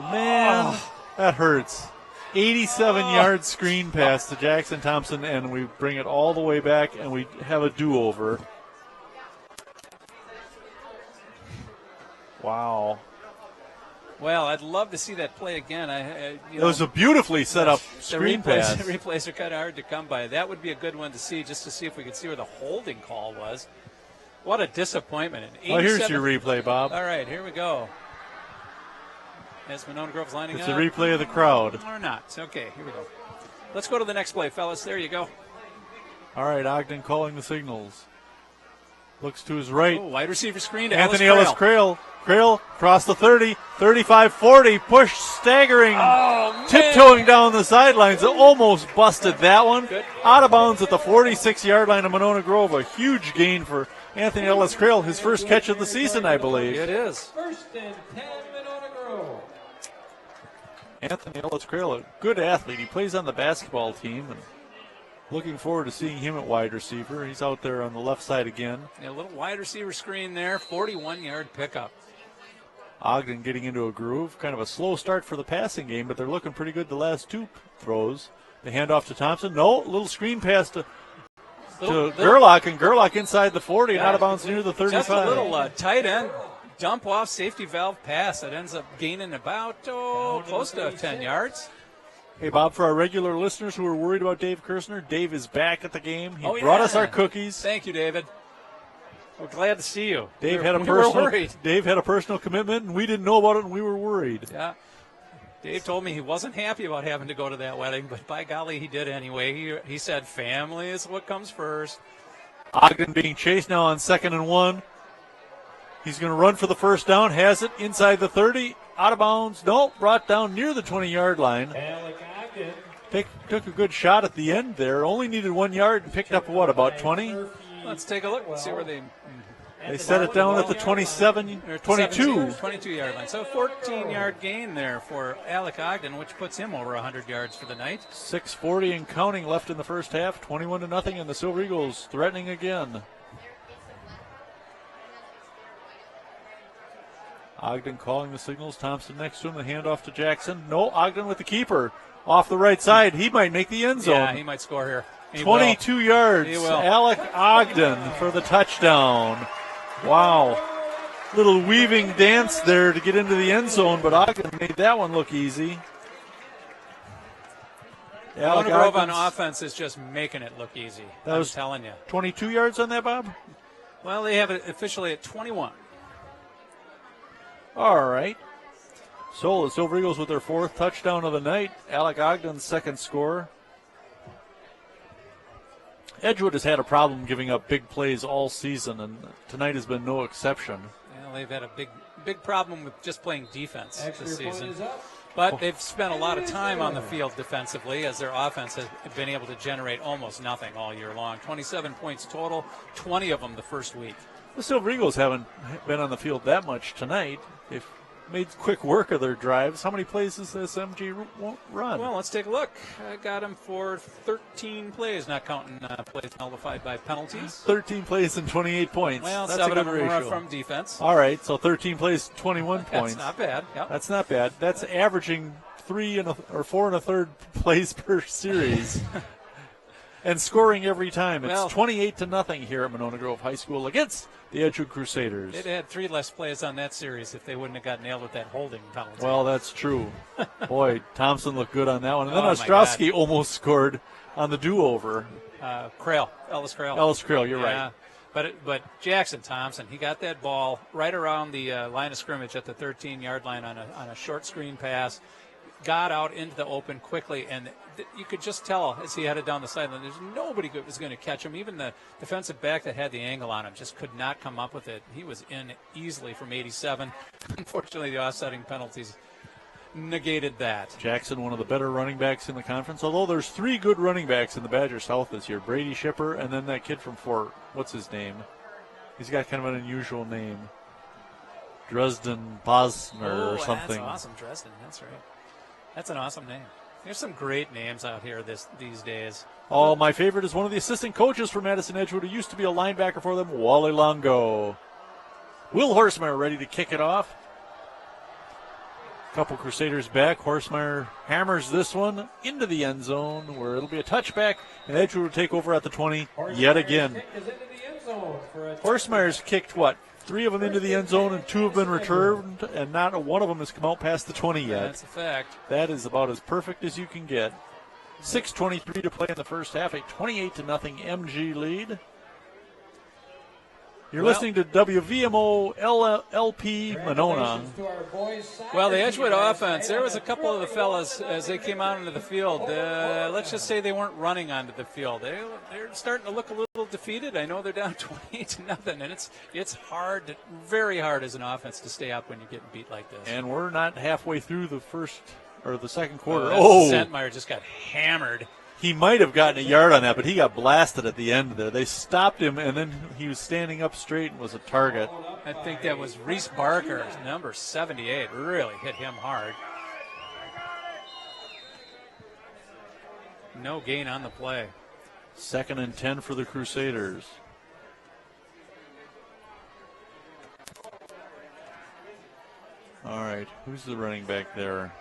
B: man. That hurts. 87-yard screen pass to Jackson Thompson, and we bring it all the way back, and we have a do-over. Wow.
C: Well, I'd love to see that play again.
B: It was a beautifully set up screen pass.
C: The replays are kind of hard to come by. That would be a good one to see, just to see if we could see where the holding call was. What a disappointment.
B: Oh, here's your replay, Bob.
C: All right, here we go. As Monona Grove's lining
B: It's
C: up.
B: a replay of the crowd.
C: Or not. Okay, here we go. Let's go to the next play, fellas. There you go.
B: All right, Ogden calling the signals. Looks to his right.
C: Oh, wide receiver screen to
B: Anthony
C: Ellis
B: Ellis-Crail. Crail across the 30, 35-40, push, staggering, tiptoeing down the sidelines. Almost busted that one.
C: Good.
B: Out of bounds at the 46-yard line of Monona Grove. A huge gain for Anthony Ellis-Crail, his first catch of the season, I believe.
C: It is.
D: First and 10, Monona Grove.
B: Anthony Ellis-Crail, a good athlete. He plays on the basketball team, and looking forward to seeing him at wide receiver. He's out there on the left side again.
C: A little wide receiver screen there, 41-yard pickup.
B: Ogden getting into a groove. Kind of a slow start for the passing game, but they're looking pretty good the last two throws. The handoff to Thompson. No, little screen pass to Gerlach, and Gerlach inside the 40 and out of bounds near the 35.
C: Just a little tight end dump off safety valve pass that ends up gaining about close to 10 yards.
B: Hey, Bob, for our regular listeners who are worried about Dave Kirshner, Dave is back at the game. He
C: Oh,
B: brought
C: yeah.
B: us our cookies.
C: Thank you, David. We're glad to see you.
B: Dave
C: We
B: had a
C: were
B: personal
C: worried.
B: Dave had a personal commitment, and we didn't know about it, and we were worried.
C: Yeah. Dave told me he wasn't happy about having to go to that wedding, but by golly, he did anyway. He said family is what comes first.
B: Ogden being chased now on 2nd and 1. He's going to run for the first down. Has it inside the 30. Out of bounds. No, brought down near the 20-yard line.
D: Alec Ogden.
B: Took a good shot at the end there. Only needed 1 yard and picked up, what, about 20?
C: Let's take a look and see where they
B: They set it down at the 27,
C: or
B: 22.
C: 22-yard line. So 14-yard gain there for Alec Ogden, which puts him over 100 yards for the night.
B: 6:40 and counting left in the first half. 21-0, and the Silver Eagles threatening again. Ogden calling the signals. Thompson next to him. The handoff to Jackson. No, Ogden with the keeper. Off the right side. He might make the end zone.
C: Yeah, he might score here. He
B: 22
C: will.
B: yards.
C: He will.
B: Alec Ogden for the touchdown. Wow. Little weaving dance there to get into the end zone, but Ogden made that one look easy.
C: Monona Grove on offense is just making it look easy.
B: That
C: I'm
B: was
C: telling you.
B: 22 yards on that, Bob?
C: Well, they have it officially at 21.
B: All right. So the Silver Eagles with their fourth touchdown of the night. Alec Ogden's second score. Edgewood has had a problem giving up big plays all season, and tonight has been no exception.
C: Well, they've had a big problem with just playing defense
D: Extra
C: this
D: point
C: season.
D: is up.
C: But they've spent a lot of time on the field defensively, as their offense has been able to generate almost nothing all year long. 27 points total, 20 of them the first week.
B: The Silver Eagles haven't been on the field that much tonight. They've made quick work of their drives. How many plays does this MG run?
C: Well, let's take a look. I got him for 13 plays, not counting plays nullified by penalties.
B: 13 plays and 28 points.
C: Well,
B: that's
C: 7
B: a
C: of
B: good
C: them were
B: ratio.
C: from defense.
B: All right, so 13 plays, 21 points.
C: That's not bad. Yep.
B: That's not bad. That's averaging 4 1/3 plays per series. and scoring every time. It's
C: Well,
B: 28-0 here at Monona Grove High School against the Edgewood Crusaders.
C: It had 3 less plays on that series if they wouldn't have got nailed with that holding penalty.
B: Well, that's true. Boy, Thompson looked good on that one. And then
C: Oh, my
B: Ostrowski almost scored on the do-over.
C: Ellis Krell.
B: Ellis Krill, you're right.
C: But Jackson Thompson, he got that ball right around the line of scrimmage at the 13-yard line on a short screen pass, got out into the open quickly, and you could just tell as he headed down the sideline, there's nobody who was going to catch him. Even the defensive back that had the angle on him just could not come up with it. He was in easily from 87. Unfortunately, the offsetting penalties negated that.
B: Jackson, one of the better running backs in the conference, although there's 3 good running backs in the Badger South this year. Brady Shipper, and then that kid from Fort, what's his name? He's got kind of an unusual name. Dresden Bosner or something.
C: That's awesome, Dresden. That's right. That's an awesome name. There's some great names out here these days.
B: Oh, my favorite is one of the assistant coaches for Madison Edgewood, who used to be a linebacker for them, Wally Longo. Will Horsemeyer ready to kick it off. Couple Crusaders back. Horsemeyer hammers this one into the end zone where it'll be a touchback, and Edgewood will take over at the 20 yet again. Horsemeyer's kicked, 3 of them into the end zone, and 2 have been returned, and not one of them has come out past the 20 yet.
C: That's a fact.
B: That is about as perfect as you can get. 6:23 to play in the first half, a 28-0 MG lead. You're listening to WVMO LP Monona.
C: Well, the Edgewood offense, there was a couple of the fellas as they came out into the field. Let's just say they weren't running onto the field. They're starting to look a little defeated. I know they're down 28-0, and it's hard, very hard as an offense to stay up when you're getting beat like this.
B: And we're not halfway through the first or the second quarter.
C: Sentmeyer just got hammered.
B: He might have gotten a yard on that, but he got blasted at the end there. They stopped him, and then he was standing up straight and was a target.
C: I think that was Reese Barker, number 78. Really hit him hard. No gain on the play.
B: 2nd and 10 for the Crusaders. All right, who's the running back there?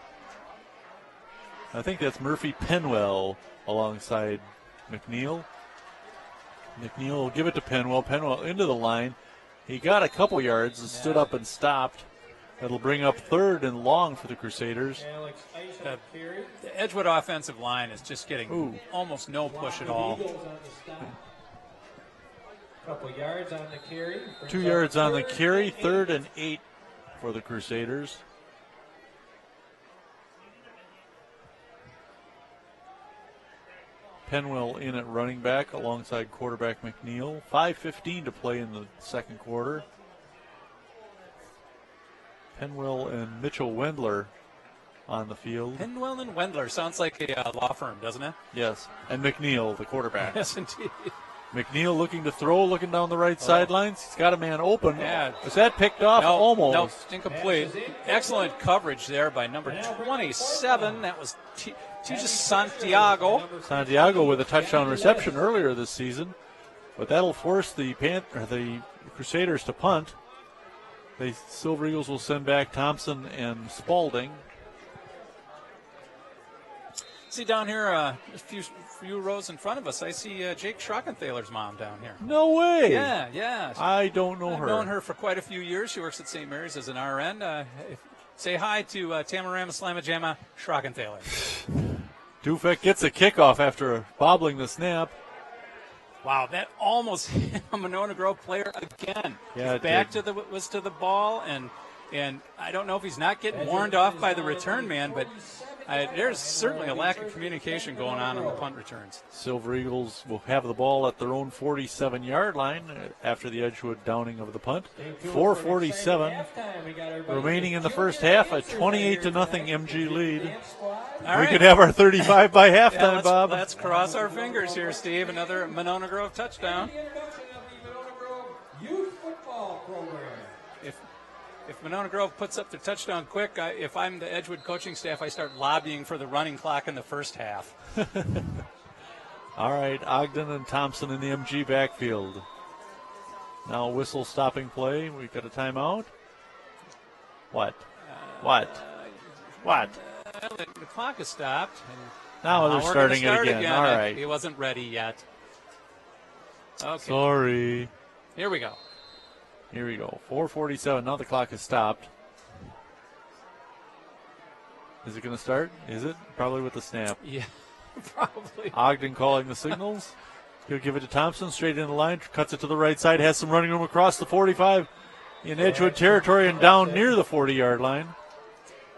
B: I think that's Murphy Penwell alongside McNeil. McNeil will give it to Penwell. Penwell into the line. He got a couple yards and stood up and stopped. That'll bring up 3rd and long for the Crusaders.
C: The Edgewood offensive line is just getting almost no push at all.
D: Couple yards on the carry.
B: 2 yards on the carry. 3rd and 8 for the Crusaders. Penwell in at running back alongside quarterback McNeil. 5:15 to play in the second quarter. Penwell and Mitchell Wendler on the field.
C: Penwell and Wendler sounds like a law firm, doesn't it?
B: Yes, and McNeil, the quarterback.
C: Yes, indeed.
B: McNeil looking to throw, looking down the right sidelines. He's got a man open.
C: Yeah.
B: Was that picked off? Almost.
C: No, incomplete. Excellent coverage there by number 27. That was Santiago.
B: Santiago with a touchdown reception earlier this season. But that'll force the Crusaders to punt. The Silver Eagles will send back Thompson and Spaulding.
C: See down here, a few rows in front of us, I see Jake Schrockenthaler's mom down here.
B: No way.
C: Yeah.
B: I don't know her.
C: I've known her for quite a few years. She works at St. Mary's as an RN. Say hi to Tamarama Slamajama Schrockenthaler.
B: Dufek gets a kickoff after bobbling the snap.
C: Wow, that almost hit a Monona Grove player again.
B: Yeah,
C: was to the ball, and I don't know if he's not getting warned off by the return man, but there's certainly a lack of communication going on the punt returns.
B: Silver Eagles will have the ball at their own 47-yard line after the Edgewood downing of the punt. 4:47 remaining in the first half, a 28-0 MG lead. We could have our 35 by halftime, Bob.
C: Let's cross our fingers here, Steve. Another Monona Grove touchdown. If Monona Grove puts up their touchdown quick, if I'm the Edgewood coaching staff, I start lobbying for the running clock in the first half.
B: All right, Ogden and Thompson in the MG backfield. Now whistle stopping play. We've got a timeout. What?
C: The clock is stopped,
B: Now they're
C: we're gonna
B: starting
C: start
B: it again. All right.
C: He wasn't ready yet. Okay.
B: Sorry.
C: Here we go.
B: Here we go. 4:47. Now the clock has stopped. Is it going to start? Is it? Probably with the snap.
C: Yeah, probably.
B: Ogden calling the signals. He'll give it to Thompson, straight in the line, cuts it to the right side, has some running room across the 45 in Edgewood territory and down near the 40-yard line.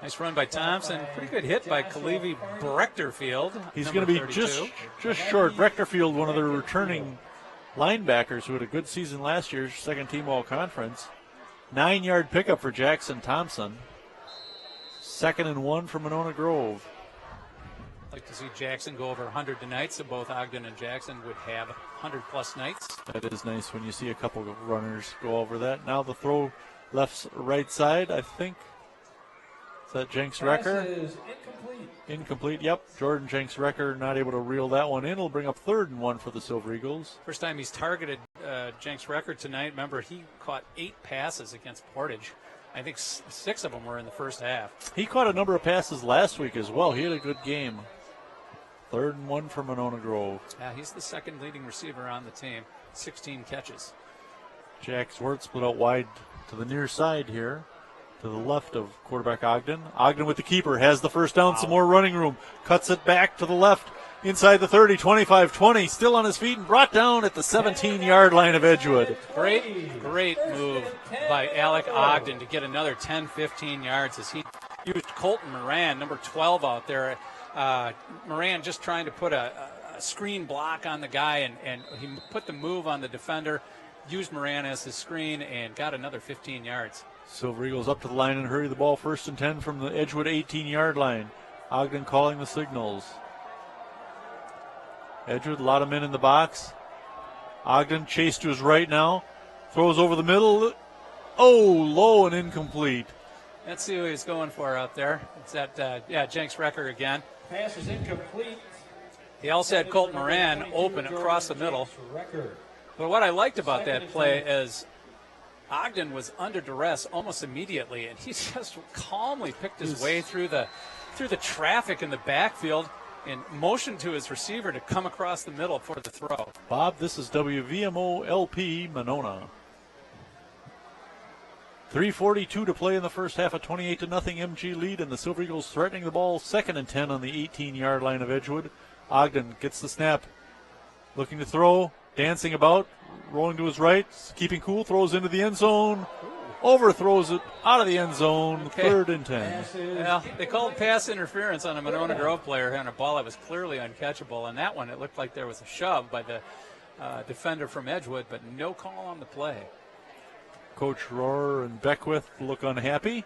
C: Nice run by Thompson. Pretty good hit by Kalevi Brechterfield.
B: He's going to be just short. Brechterfield, one of the returning linebackers who had a good season last year, second team all-conference. 9-yard pickup for Jackson Thompson. 2nd and 1 for Monona Grove.
C: I'd like to see Jackson go over 100 tonight, so both Ogden and Jackson would have 100-plus nights.
B: That is nice when you see a couple of runners go over that. Now the throw right side, I think. Is that Jenks Recker?
D: Pass is incomplete.
B: Incomplete, yep. Jordan Jenks Recker not able to reel that one in. It'll bring up 3rd and 1 for the Silver Eagles.
C: First time he's targeted Jenks Recker tonight. Remember, he caught 8 passes against Portage. I think 6 of them were in the first half.
B: He caught a number of passes last week as well. He had a good game. 3rd and 1 for Monona Grove.
C: Yeah, he's the second leading receiver on the team. 16 catches.
B: Jack Swart split out wide to the near side here, to the left of quarterback Ogden. Ogden with the keeper, has the first down, some more running room, cuts it back to the left, inside the 30, 25-20, still on his feet and brought down at the 17-yard line of Edgewood.
C: Great move by Alec Ogden to get another 10, 15 yards as he used Colton Moran, number 12 out there. Moran just trying to put a screen block on the guy, and he put the move on the defender, used Moran as his screen, and got another 15 yards.
B: Silver Eagles up to the line and hurry the ball 1st and 10 from the Edgewood 18-yard line. Ogden calling the signals. Edgewood, a lot of men in the box. Ogden chased to his right now. Throws over the middle. Oh, low and incomplete.
C: Let's see who he's going for out there. It's that, Jenks Recker again.
D: Pass is incomplete.
C: He also had Colton Moran open across the middle. But what I liked about that play is Ogden was under duress almost immediately, and he just calmly picked his way through the traffic in the backfield and motioned to his receiver to come across the middle for the throw.
B: Bob, this is WVMO LP Monona. 3:42 to play in the first half, a 28-0 MG lead, and the Silver Eagles threatening the ball. 2nd and 10 on the 18-yard line of Edgewood. Ogden gets the snap, looking to throw, dancing about, rolling to his right, keeping cool, throws into the end zone, overthrows it out of the end zone. Okay. 3rd and 10.
C: Well, they called pass interference on a Monona Grove player on a ball that was clearly uncatchable. On that one, it looked like there was a shove by the defender from Edgewood, but no call on the play.
B: Coach Rohrer and Beckwith look unhappy.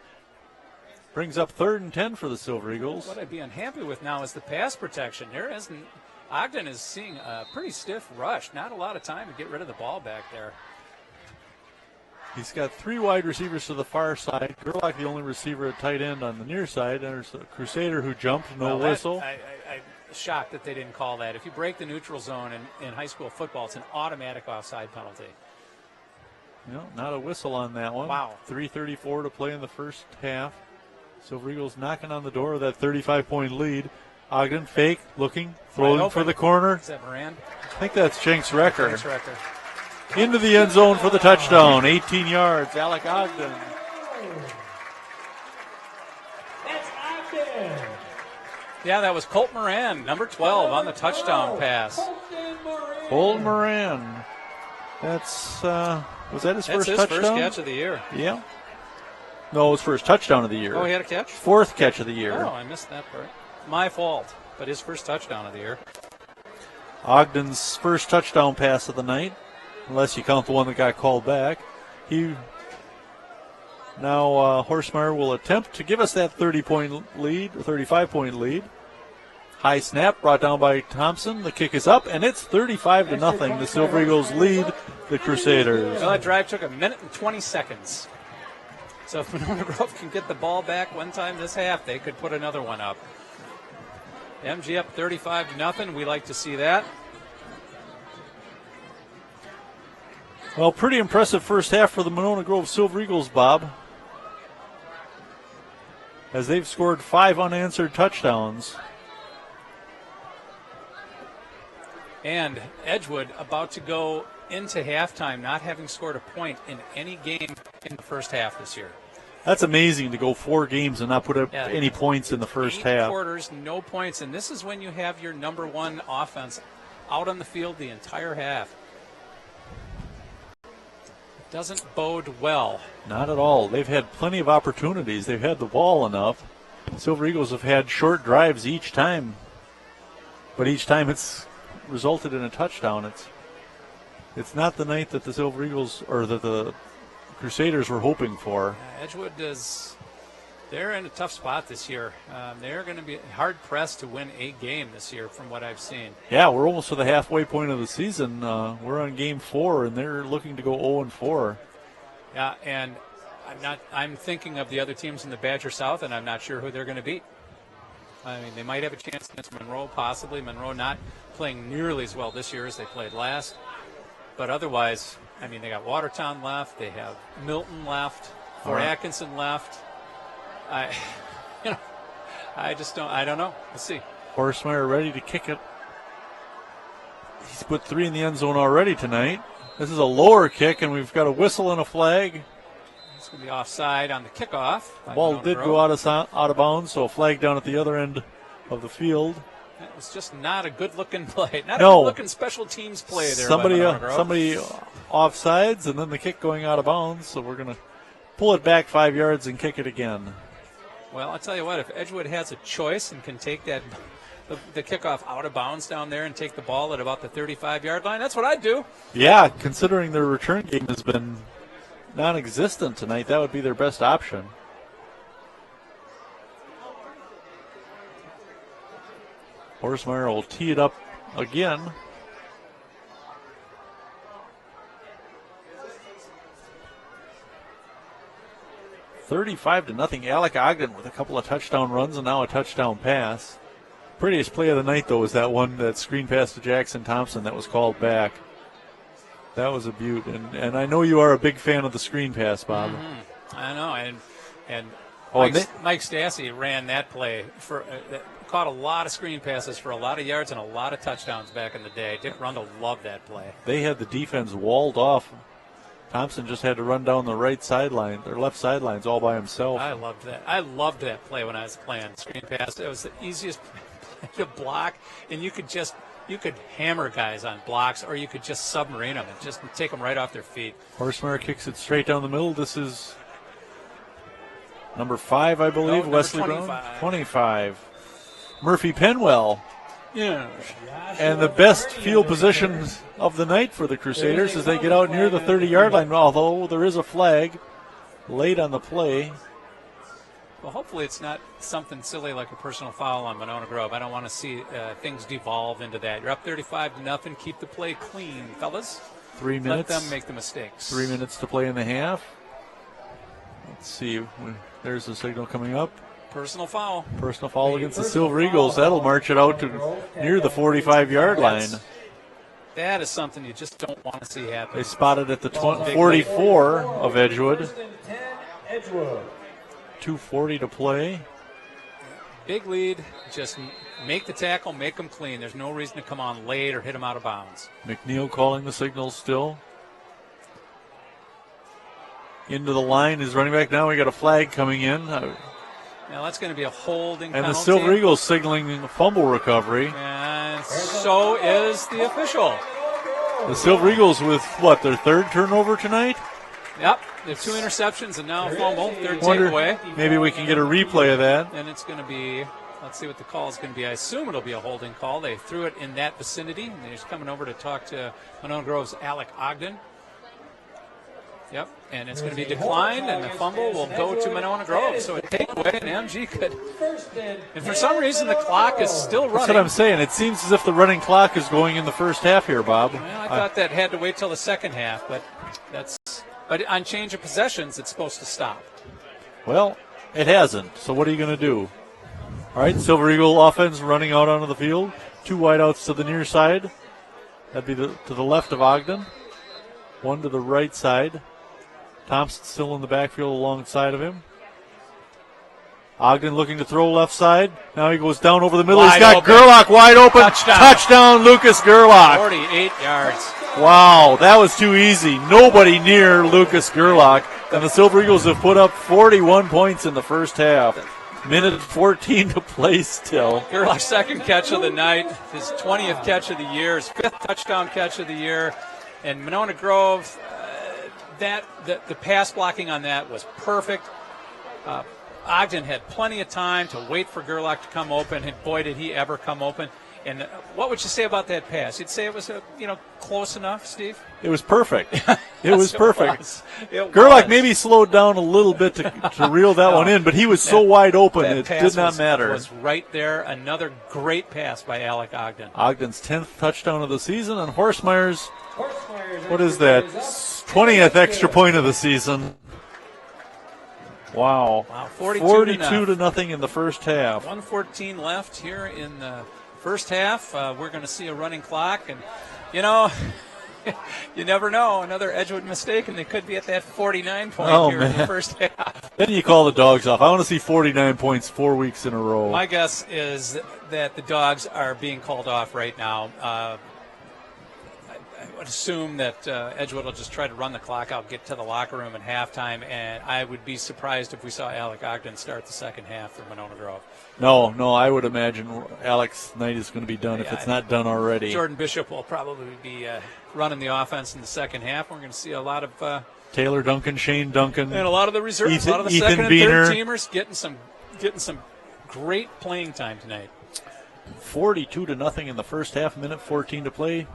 B: Brings up 3rd and 10 for the Silver Eagles.
C: What I'd be unhappy with now is the pass protection. Ogden is seeing a pretty stiff rush. Not a lot of time to get rid of the ball back there.
B: He's got 3 wide receivers to the far side. Gerlach, the only receiver at tight end on the near side. There's a Crusader who jumped, no whistle.
C: I'm shocked that they didn't call that. If you break the neutral zone in high school football, it's an automatic offside penalty.
B: No, not a whistle on that one.
C: Wow.
B: 3:34 to play in the first half. Silver Eagles knocking on the door of that 35-point lead. Ogden fake, looking, throwing for the corner.
C: Is that Moran?
B: I think that's Jenks Recker.
C: Jenks Recker.
B: Into the end zone for the touchdown. 18 yards. Alec Ogden.
D: That's Ogden.
C: Yeah, that was Colt Moran, number 12, on the touchdown pass.
B: Colton Moran. That's, was that his first touchdown?
C: That's his first catch of the year.
B: Yeah. No, his first touchdown of the year.
C: Oh, he had a catch?
B: 4th catch of the year.
C: Oh, I missed that part. My fault, but his first touchdown of the year.
B: Ogden's first touchdown pass of the night, unless you count the one that got called back. Horsemeyer will attempt to give us that 30-point lead, or 35-point lead. High snap brought down by Thompson. The kick is up, and it's 35-0. The Silver Eagles lead the Crusaders.
C: Well, that drive took 1 minute and 20 seconds. So if Monona Grove can get the ball back one time this half, they could put another one up. MG up 35-0. We like to see that.
B: Well, pretty impressive first half for the Monona Grove Silver Eagles, Bob, as they've scored 5 unanswered touchdowns.
C: And Edgewood about to go into halftime not having scored a point in any game in the first half this year.
B: That's amazing to go 4 games and not put up any points in the first
C: 8
B: half.
C: quarters, no points, and this is when you have your number one offense out on the field the entire half. It doesn't bode well.
B: Not at all. They've had plenty of opportunities. They've had the ball enough. Silver Eagles have had short drives each time, but each time it's resulted in a touchdown. It's not the night that the Silver Eagles or that the Crusaders were hoping for.
C: Edgewood they're in a tough spot this year. They're going to be hard pressed to win a game this year from what I've seen.
B: Yeah, we're almost to the halfway point of the season. We're on game 4 and they're looking to go 0-4.
C: Yeah, and I'm thinking of the other teams in the Badger South, and I'm not sure who they're going to beat. I mean, they might have a chance against Monroe, possibly. Monroe not playing nearly as well this year as they played last. But otherwise, I mean, they got Watertown left. They have Milton left. Fort Atkinson left. I don't know. We'll see.
B: Horstmeyer ready to kick it. He's put 3 in the end zone already tonight. This is a lower kick, and we've got a whistle and a flag.
C: It's going to be offside on the kickoff.
B: The ball did go out of bounds, so a flag down at the other end of the field.
C: That was just not a good-looking play. Not a good-looking special teams play there.
B: Somebody offsides, and then the kick going out of bounds. So we're going to pull it back 5 yards and kick it again.
C: Well, I'll tell you what. If Edgewood has a choice and can take the kickoff out of bounds down there and take the ball at about the 35-yard line, that's what I'd do.
B: Yeah, considering their return game has been non-existent tonight, that would be their best option. Horstmeyer will tee it up again. $35-0. Alec Ogden with a couple of touchdown runs and now a touchdown pass. Prettiest play of the night, though, was that screen pass to Jackson Thompson that was called back. That was a beaut. And I know you are a big fan of the screen pass, Bob.
C: Mm-hmm. I know. And Mike Stassi ran that play caught a lot of screen passes for a lot of yards and a lot of touchdowns back in the day. Dick Rundle loved that play.
B: They had the defense walled off. Thompson just had to run down the right sideline, or left sidelines, all by himself.
C: I loved that. I loved that play when I was playing screen pass. It was the easiest play to block, and you could hammer guys on blocks, or you could just submarine them and just take them right off their feet.
B: Horstmeyer kicks it straight down the middle. This is number 5, I believe, Wesley
C: 25.
B: Brown. 25. Murphy Penwell.
C: Yeah.
B: And the best field position of the night for the Crusaders as they get out near the 30-yard line, although there is a flag late on the play.
C: Well, hopefully it's not something silly like a personal foul on Monona Grove. I don't want to see things devolve into that. You're up 35-0. Keep the play clean, fellas.
B: 3 minutes.
C: Let them make the mistakes.
B: 3 minutes to play in the half. Let's see. There's the signal coming up.
C: Personal foul.
B: Personal foul against the Silver Eagles. That'll march it out to near the 45-yard line.
C: That is something you just don't want to see happen.
B: They spotted at the 44 of Edgewood. 2:40 to play.
C: Big lead. Just make the tackle, make them clean. There's no reason to come on late or hit them out of bounds.
B: McNeil calling the signal still. Into the line is running back now. We got a flag coming in.
C: Now that's going to be a holding
B: and
C: penalty.
B: The Silver Eagles signaling fumble recovery.
C: And so is the official.
B: The Silver Eagles with, their third turnover tonight?
C: Yep, they have 2 interceptions and now a fumble, third takeaway.
B: Maybe we can get a replay of that.
C: And it's going to be, let's see what the call is going to be. I assume it'll be a holding call. They threw it in that vicinity. And he's coming over to talk to Monona Grove's Alec Ogden. Yep, and it's going to be declined, and the fumble will go to Monona Grove. So a takeaway, and MG could. And for some reason, the clock is still running.
B: That's what I'm saying. It seems as if the running clock is going in the first half here, Bob.
C: Well, I thought that had to wait till the second half, but on change of possessions, it's supposed to stop.
B: Well, it hasn't. So what are you going to do? All right, Silver Eagle offense running out onto the field. 2 wideouts to the near side. That'd be to the left of Ogden. 1 to the right side. Thompson still in the backfield alongside of him. Ogden looking to throw left side. Now he goes down over the middle.
C: Wide
B: He's got
C: open.
B: Gerlach wide open.
C: Touchdown.
B: Lucas Gerlach.
C: 48 yards.
B: Wow, that was too easy. Nobody near Lucas Gerlach. And the Silver Eagles have put up 41 points in the first half. Minute 14 to play still.
C: Gerlach's second catch of the night, his 20th catch of the year, his 5th touchdown catch of the year. And Monona Grove, the pass blocking on that was perfect. Ogden had plenty of time to wait for Gerlach to come open, and boy, did he ever come open. And what would you say about that pass? You'd say it was, close enough, Steve?
B: It was perfect. It was perfect.
C: Gerlach
B: maybe slowed down a little bit to reel that one in, but he was so wide open it did not matter.
C: It was right there. Another great pass by Alec Ogden.
B: Ogden's 10th touchdown of the season, and Horsemeyer's, what is that, 20th extra point of the season. Wow. 42 to nothing in the first half.
C: 1:14 left here in the first half. We're going to see a running clock, and you never know. Another Edgewood mistake, and they could be at that 49 point here in the first half.
B: Then you call the Dogs off. I want to see 49 points 4 weeks in a row.
C: My guess is that the Dogs are being called off right now. I would assume that Edgewood will just try to run the clock out, get to the locker room at halftime, and I would be surprised if we saw Alec Ogden start the second half for Monona Grove.
B: No, I would imagine Alec's night is going to be done if it's not done already.
C: Jordan Bishop will probably be running the offense in the second half. We're going to see a lot of
B: Taylor Duncan, Shane Duncan,
C: and a lot of the reserves, a lot of the second and third teamers getting some great playing time tonight.
B: 42 to nothing in the first half, minute 14 to play.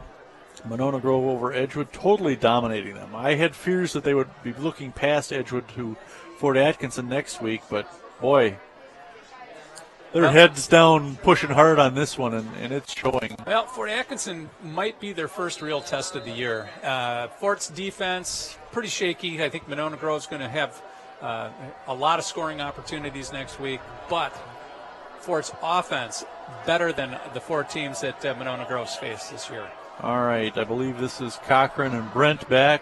B: Monona Grove over Edgewood, totally dominating them. I had fears that they would be looking past Edgewood to Fort Atkinson next week, but boy, their heads down, pushing hard on this one, and it's showing.
C: Well, Fort Atkinson might be their first real test of the year. Fort's defense, pretty shaky. I think Monona Grove's going to have a lot of scoring opportunities next week, but Fort's offense better than the 4 teams that Monona Grove's faced this year.
B: All right, I believe this is Cochran and Brent back.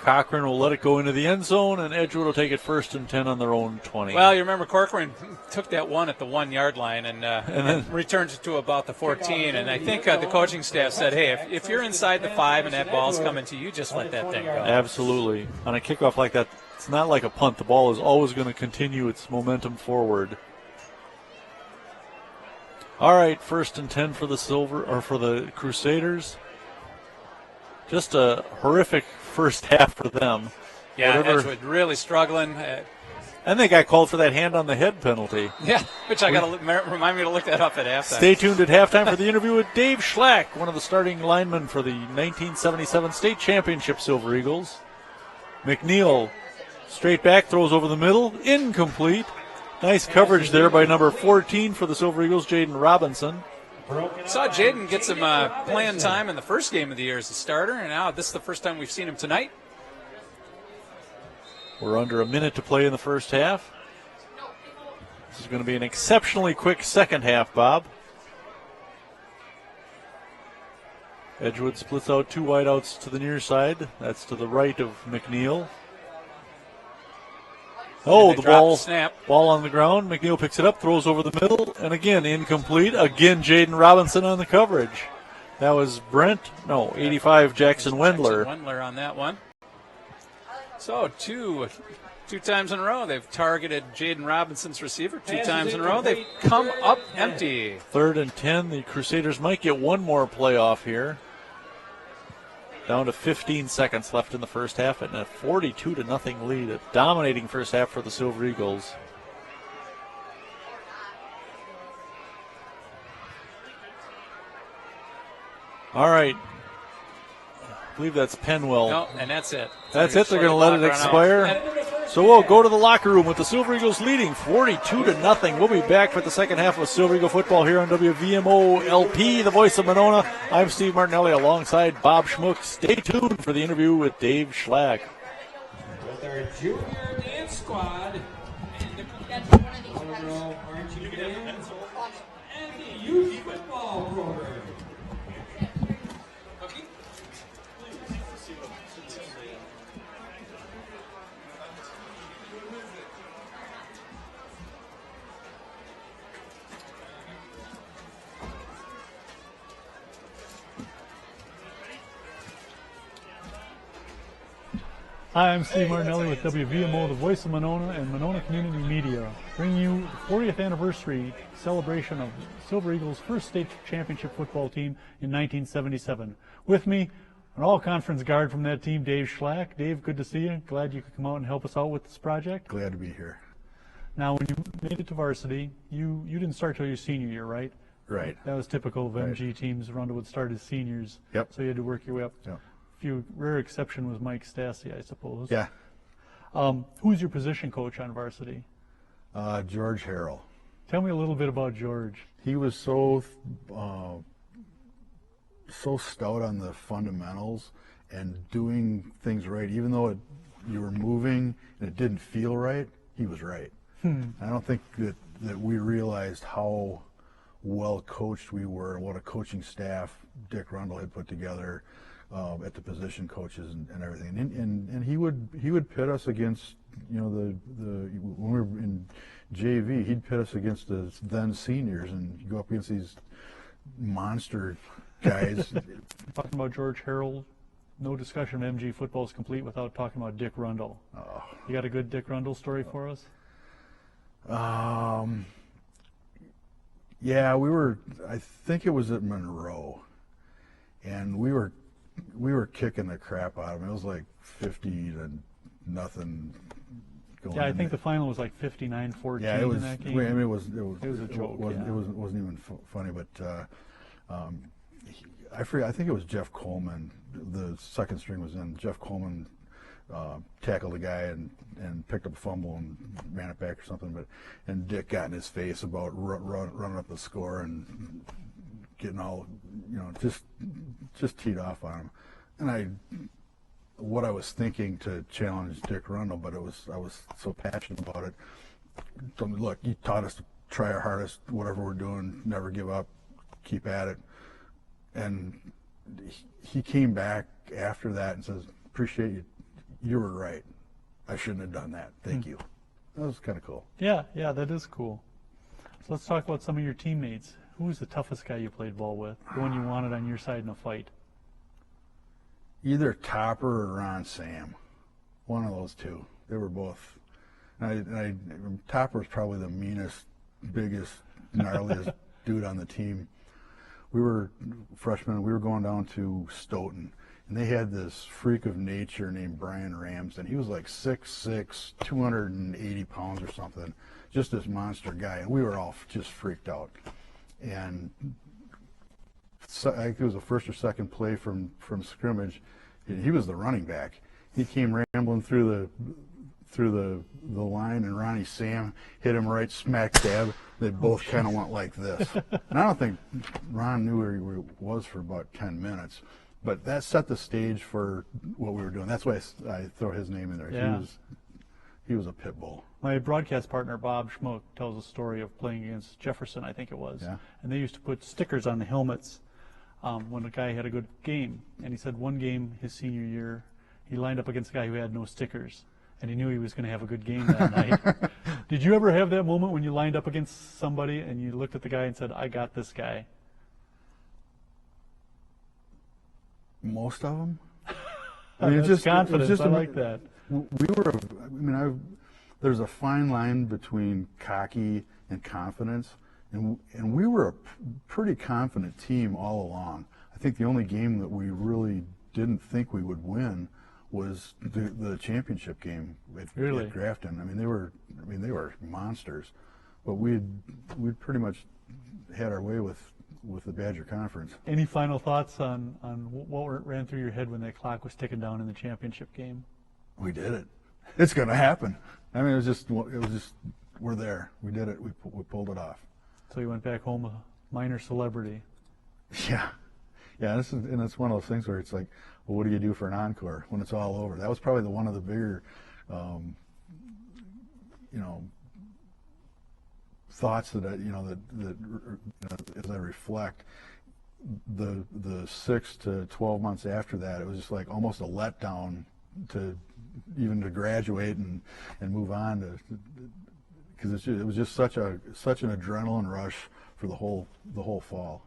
B: Cochran will let it go into the end zone, and Edgewood will take it 1st and 10 on their own 20.
C: Well, you remember Corcoran took that one at the 1 yard line and then returned it to about the 14. And I think the coaching staff said, hey, if you're inside the 5 and that ball's coming to you, just let that thing go.
B: Absolutely. On a kickoff like that, it's not like a punt. The ball is always going to continue its momentum forward. All right, 1st and 10 for the Crusaders. Just a horrific first half for them.
C: Yeah, Edgewood really struggling.
B: And they got called for that hand on the head penalty.
C: Yeah, which I got to remind me to look that up at halftime.
B: Stay tuned at halftime for the interview with Dave Schlack, one of the starting linemen for the 1977 state championship Silver Eagles. McNeil, straight back, throws over the middle, incomplete. Nice coverage there by number 14 for the Silver Eagles, Jaden Robinson.
C: Saw Jaden get some playing time in the first game of the year as a starter, and now this is the first time we've seen him tonight.
B: We're under a minute to play in the first half. This is going to be an exceptionally quick second half, Bob. Edgewood splits out 2 wideouts to the near side. That's to the right of McNeil. Oh, the ball on the ground. McNeil picks it up, throws over the middle, and again, incomplete. Again, Jaden Robinson on the coverage. That was 85, Jackson Wendler.
C: Wendler on that one. So, two times in a row, they've targeted Jaden Robinson's receiver. 2 times in a row, they've come up empty.
B: 3rd and 10. The Crusaders might get one more playoff here. Down to 15 seconds left in the first half and a 42 to nothing lead. A dominating first half for the Silver Eagles. All right. I believe that's Penwell.
C: No, and that's it.
B: That's it. They're going to let it expire. So we'll go to the locker room with the Silver Eagles leading 42 to nothing. We'll be back for the second half of Silver Eagle football here on WVMO LP, the voice of Monona. I'm Steve Martinelli alongside Bob Schmook. Stay tuned for the interview with Dave Schlack.
D: With our junior dance squad and the marching band and the youth football program.
E: Hi, I'm Steve Martinelli with WVMO, the voice of Monona and Monona Community Media, bringing you the 40th anniversary celebration of Silver Eagles' first state championship football team in 1977. With me, an all-conference guard from that team, Dave Schlack. Dave, good to see you. Glad you could come out and help us out with this project.
F: Glad to be here.
E: Now, when you made it to varsity, you didn't start till your senior year, right?
F: Right.
E: That was typical of MG teams. Arundel would start as seniors.
F: Yep.
E: So you had to work your way up.
F: Yep.
E: Few rare exception was Mike Stassi, I suppose.
F: Yeah.
E: Who's your position coach on varsity?
F: George Harrell.
E: Tell me a little bit about George.
F: He was so stout on the fundamentals and doing things right, even though you were moving and it didn't feel right. He was right. I don't think that we realized how well coached we were, what a coaching staff Dick Rundle had put together. At the position coaches and everything, and he would pit us against, you know, when we were in JV, he'd pit us against the then seniors, and you go up against these monster guys.
E: Talking about George Harrell, no discussion of MG football is complete without talking about Dick Rundle.
F: Oh.
E: You got a good Dick Rundle story for us?
F: Yeah, I think it was at Monroe, and we were kicking the crap out of them. It was like 50-0 going.
E: Yeah, I think the final was like 59-14
F: yeah, it was,
E: in that game.
F: I mean, it was
E: a joke.
F: It wasn't even funny, but I forget. I think it was Jeff Coleman. The second string was in. Jeff Coleman tackled a guy and picked up a fumble and ran it back or something. And Dick got in his face about running up the score and getting all, you know, just teed off on him. And what I was thinking to challenge Dick Rundle, but I was so passionate about it. So, look, you taught us to try our hardest, whatever we're doing, never give up, keep at it. And he came back after that and says, appreciate you. You were right. I shouldn't have done that. Thank you. That was kind of cool.
E: Yeah, that is cool. So let's talk about some of your teammates. Who was the toughest guy you played ball with? The one you wanted on your side in a fight?
F: Either Topper or Ron Sam. One of those two. They were both. Topper was probably the meanest, biggest, gnarliest dude on the team. We were freshmen. We were going down to Stoughton, and they had this freak of nature named Brian Ramsden. He was like 6'6", 280 pounds or something. Just this monster guy, and we were all just freaked out. And I think it was the first or second play from scrimmage. He was the running back. He came rambling through the line, and Ronnie Sam hit him right smack dab. They both kind of went like this. And I don't think Ron knew where he was for about 10 minutes. But that set the stage for what we were doing. That's why I throw his name in there.
E: Yeah.
F: He was a pit bull.
E: My broadcast partner, Bob Schmook, tells a story of playing against Jefferson, I think it was.
F: Yeah.
E: And they used to put stickers on the helmets when a guy had a good game. And he said one game his senior year, he lined up against a guy who had no stickers. And he knew he was going to have a good game that night. Did you ever have that moment when you lined up against somebody and you looked at the guy and said, I got this guy?
F: Most of them.
E: I mean, it's confidence. I like that.
F: We were. I mean, there's a fine line between cocky and confidence, and we were a pretty confident team all along. I think the only game that we really didn't think we would win was the championship game at Grafton. I mean, they were monsters, but we'd pretty much had our way with the Badger Conference.
E: Any final thoughts on what ran through your head when that clock was ticking down in the championship game?
F: We did it. It's going to happen. I mean, it was just we're there. We did it. We pulled it off.
E: So you went back home a minor celebrity.
F: Yeah. It's one of those things where it's like, well, what do you do for an encore when it's all over? That was probably one of the bigger, thoughts that as I reflect, the 6 to 12 months after that, it was just like almost a letdown to graduate and move on because it was just such an adrenaline rush for the whole fall.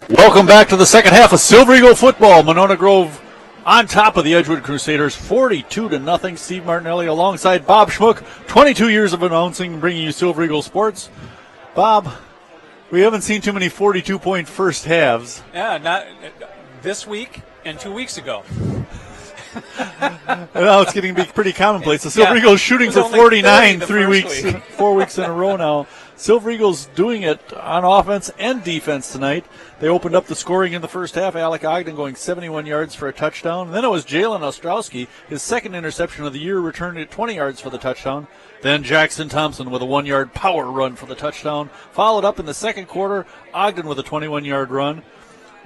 B: Welcome back to the second half of Silver Eagle football. Monona Grove on top of the Edgewood Crusaders, 42-0. Steve Martinelli alongside Bob Schmuck, 22 years of announcing, bringing you Silver Eagle sports. Bob, we haven't seen too many 42-point first halves.
C: Yeah, not this week and 2 weeks ago.
B: Now it's getting to be pretty commonplace. The Silver Eagles shooting for 49 4 weeks in a row now. Silver Eagles doing it on offense and defense tonight. They opened up the scoring in the first half. Alec Ogden going 71 yards for a touchdown. And then it was Jalen Ostrowski, his second interception of the year, returned at 20 yards for the touchdown. Then Jackson Thompson with a 1-yard power run for the touchdown. Followed up in the second quarter, Ogden with a 21-yard run.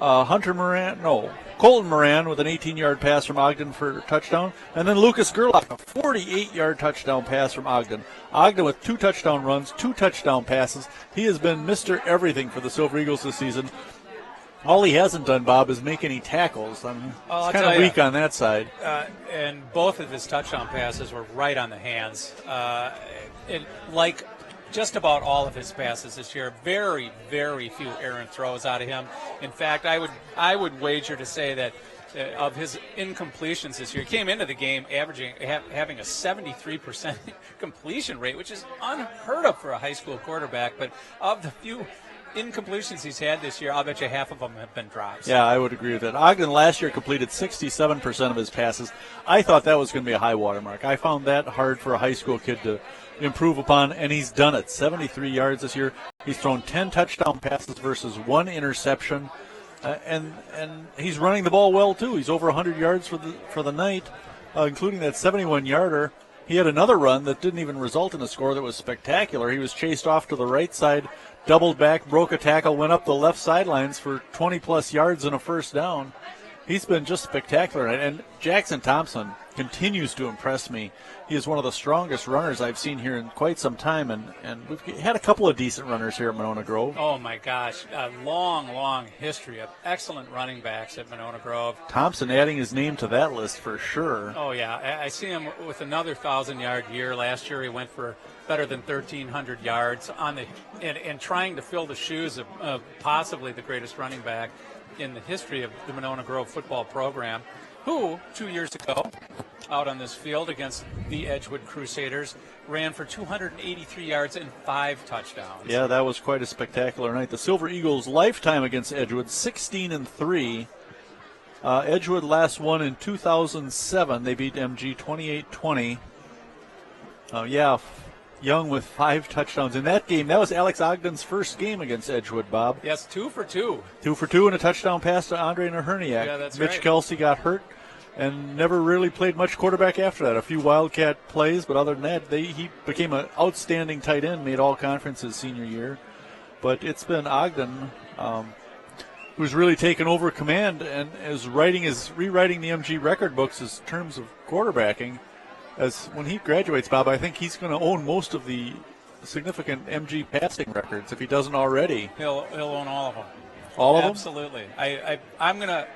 B: Colton Moran with an 18-yard pass from Ogden for a touchdown. And then Lucas Gerlach, a 48-yard touchdown pass from Ogden. Ogden with 2 touchdown runs, 2 touchdown passes. He has been Mr. Everything for the Silver Eagles this season. All he hasn't done, Bob, is make any tackles. He's kind of weak on that side.
C: And both of his touchdown passes were right on the hands. Like just about all of his passes this year, very, very few errant throws out of him. In fact, I would wager to say that of his incompletions this year, he came into the game having a 73% completion rate, which is unheard of for a high school quarterback. But of the few incompletions he's had this year, I'll bet you half of them have been drops.
B: Yeah, I would agree with that. Ogden last year completed 67% of his passes. I thought that was going to be a high water mark. I found that hard for a high school kid to improve upon, and he's done it. 73 yards this year. He's thrown 10 touchdown passes versus 1 interception, and he's running the ball well too. He's over 100 yards for the night, including that 71-yarder. He had another run that didn't even result in a score that was spectacular. He was chased off to the right side, doubled back, broke a tackle, went up the left sidelines for 20-plus yards and a first down. He's been just spectacular. And Jackson Thompson continues to impress me. He is one of the strongest runners I've seen here in quite some time, and we've had a couple of decent runners here at Monona Grove.
C: Oh, my gosh. A long, long history of excellent running backs at Monona Grove.
B: Thompson adding his name to that list for sure.
C: Oh, yeah. I see him with another 1,000-yard year. Last year he went for better than 1,300 yards and trying to fill the shoes of possibly the greatest running back in the history of the Monona Grove football program, who 2 years ago out on this field against the Edgewood Crusaders ran for 283 yards and 5 touchdowns.
B: Yeah, that was quite a spectacular night. The Silver Eagles' lifetime against Edgewood, 16-3. Edgewood last won in 2007. They beat MG 28-20. Young with 5 touchdowns in that game. That was Alex Ogden's first game against Edgewood, Bob.
C: Yes, 2 for 2.
B: 2 for 2 and a touchdown pass to Andre Naherniak.
C: Yeah, that's
B: Mitch
C: right.
B: Kelsey got hurt and never really played much quarterback after that. A few Wildcat plays, but other than that, he became an outstanding tight end, made all conference his senior year. But it's been Ogden who's really taken over command and is rewriting the MG record books in terms of quarterbacking. As when he graduates, Bob, I think he's going to own most of the significant MG passing records if he doesn't already.
C: He'll own all of them.
B: All of them?
C: Absolutely. I'm going to,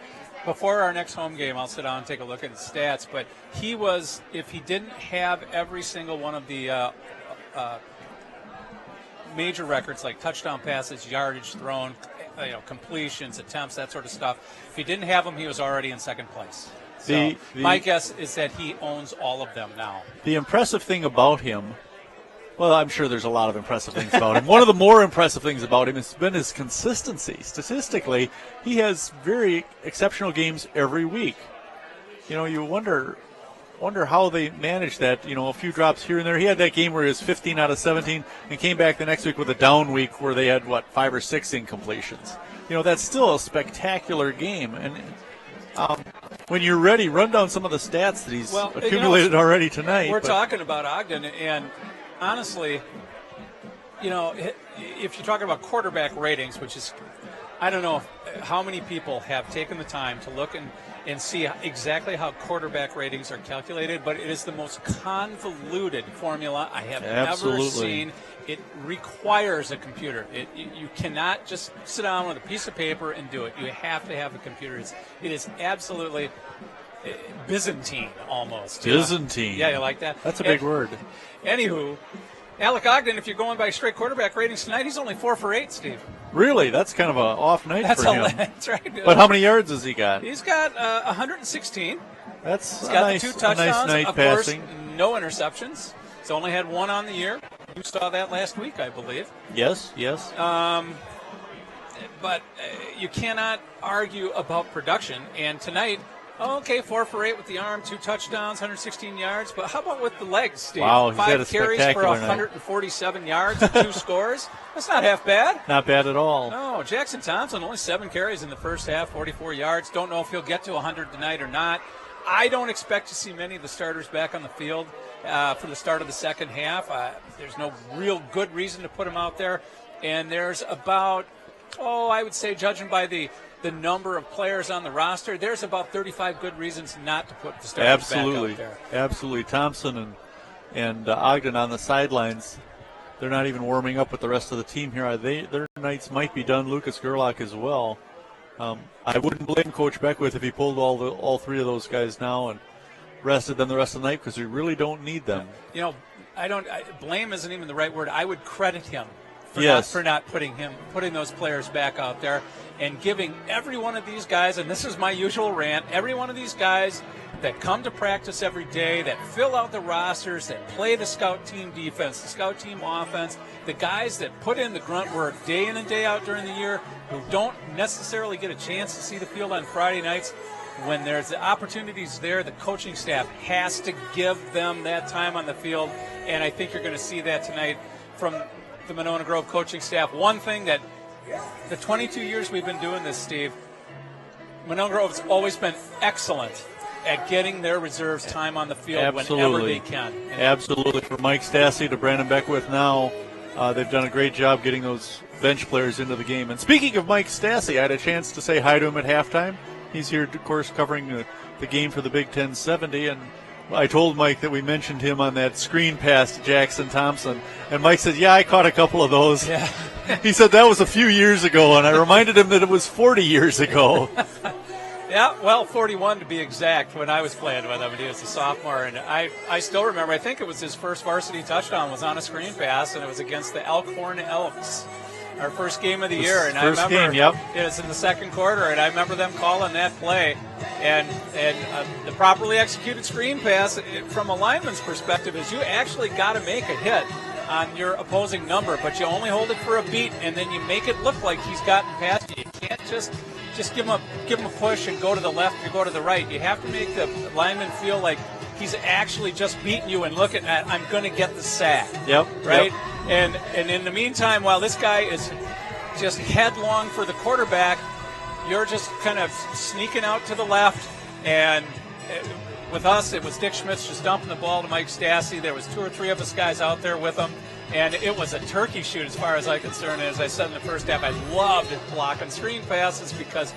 C: before our next home game, I'll sit down and take a look at his stats. But he was, if he didn't have every single one of the major records like touchdown passes, yardage thrown, completions, attempts, that sort of stuff, if he didn't have them, he was already in second place. So my guess is that he owns all of them now.
B: The impressive thing about him, well, I'm sure there's a lot of impressive things about him. One of the more impressive things about him has been his consistency. Statistically, he has very exceptional games every week. You wonder how they manage that. A few drops here and there. He had that game where he was 15 out of 17 and came back the next week with a down week where they had, 5 or 6 incompletions. That's still a spectacular game. And when you're ready, run down some of the stats that he's accumulated already tonight.
C: We're talking about Ogden, and honestly, if you're talking about quarterback ratings, which is, I don't know how many people have taken the time to look and see exactly how quarterback ratings are calculated, but it is the most convoluted formula I have ever seen. It requires a computer. You cannot just sit down with a piece of paper and do it. You have to have a computer. It is absolutely Byzantine almost.
B: Byzantine.
C: Yeah, you like that?
B: That's a big word.
C: Anywho, Alec Ogden, if you're going by straight quarterback ratings tonight, he's only 4 for 8, Steve.
B: Really? That's kind of an off night for him.
C: That's right.
B: But how many yards has he got?
C: He's got 116.
B: That's
C: He's
B: a
C: got
B: nice,
C: the 2 touchdowns.
B: a nice night
C: of
B: passing.
C: course, no interceptions. He's only had 1 on the year. You saw that last week, I believe.
B: Yes.
C: But you cannot argue about production. And tonight, 4 for 8 with the arm, 2 touchdowns, 116 yards. But how about with the legs, Steve?
B: Wow, he's
C: 5
B: had a
C: carries for
B: spectacular
C: 147 yards and 2 scores. That's not half bad.
B: Not bad at all.
C: No, Jackson Thompson, only 7 carries in the first half, 44 yards. Don't know if he'll get to 100 tonight or not. I don't expect to see many of the starters back on the field for the start of the second half. There's no real good reason to put them out there. And there's about, I would say, judging by the number of players on the roster, there's about 35 good reasons not to put the starters back out there.
B: Absolutely. Thompson and Ogden on the sidelines. They're not even warming up with the rest of the team here. Their nights might be done. Lucas Gerlach as well. I wouldn't blame Coach Beckwith if he pulled all 3 of those guys now and rested them the rest of the night because we really don't need them.
C: You know, blame isn't even the right word. I would credit him for not putting those players back out there and giving every one of these guys, and this is my usual rant, every one of these guys that come to practice every day, that fill out the rosters, that play the scout team defense, the scout team offense, the guys that put in the grunt work day in and day out during the year, who don't necessarily get a chance to see the field on Friday nights. When there's the opportunities there, the coaching staff has to give them that time on the field, and I think you're going to see that tonight from the Monona Grove coaching staff. One thing that the 22 years we've been doing this, Steve, Monona Grove's always been excellent at getting their reserves time on the field whenever they can.
B: Absolutely. From Mike Stassi to Brandon Beckwith now, they've done a great job getting those bench players into the game. And speaking of Mike Stassi, I had a chance to say hi to him at halftime. He's here, of course, covering the game for the Big Ten 70, and I told Mike that we mentioned him on that screen pass to Jackson Thompson, and Mike said, yeah, I caught a couple of those.
C: Yeah.
B: He said that was a few years ago, and I reminded him that it was 40 years ago.
C: Yeah, well, 41 to be exact, when I was playing with him, and he was a sophomore. And I still remember, I think it was his first varsity touchdown was on a screen pass, and it was against the Elkhorn Elks, our first game of the year. And
B: first
C: I remember
B: game, yep.
C: It was in the second quarter, and I remember them calling that play. And the properly executed screen pass, from a lineman's perspective, is you actually got to make a hit on your opposing number, but you only hold it for a beat, and then you make it look like he's gotten past you. You can't just give him a push and go to the left or go to the right. You have to make the lineman feel like he's actually just beating you and looking at, I'm going to get the sack.
B: Yep.
C: Right?
B: Yep.
C: And in the meantime, while this guy is just headlong for the quarterback, you're just kind of sneaking out to the left. And with us, it was Dick Schmitz just dumping the ball to Mike Stassi. There was 2 or 3 of us guys out there with him. And it was a turkey shoot as far as I'm concerned. And as I said in the first half, I loved blocking screen passes because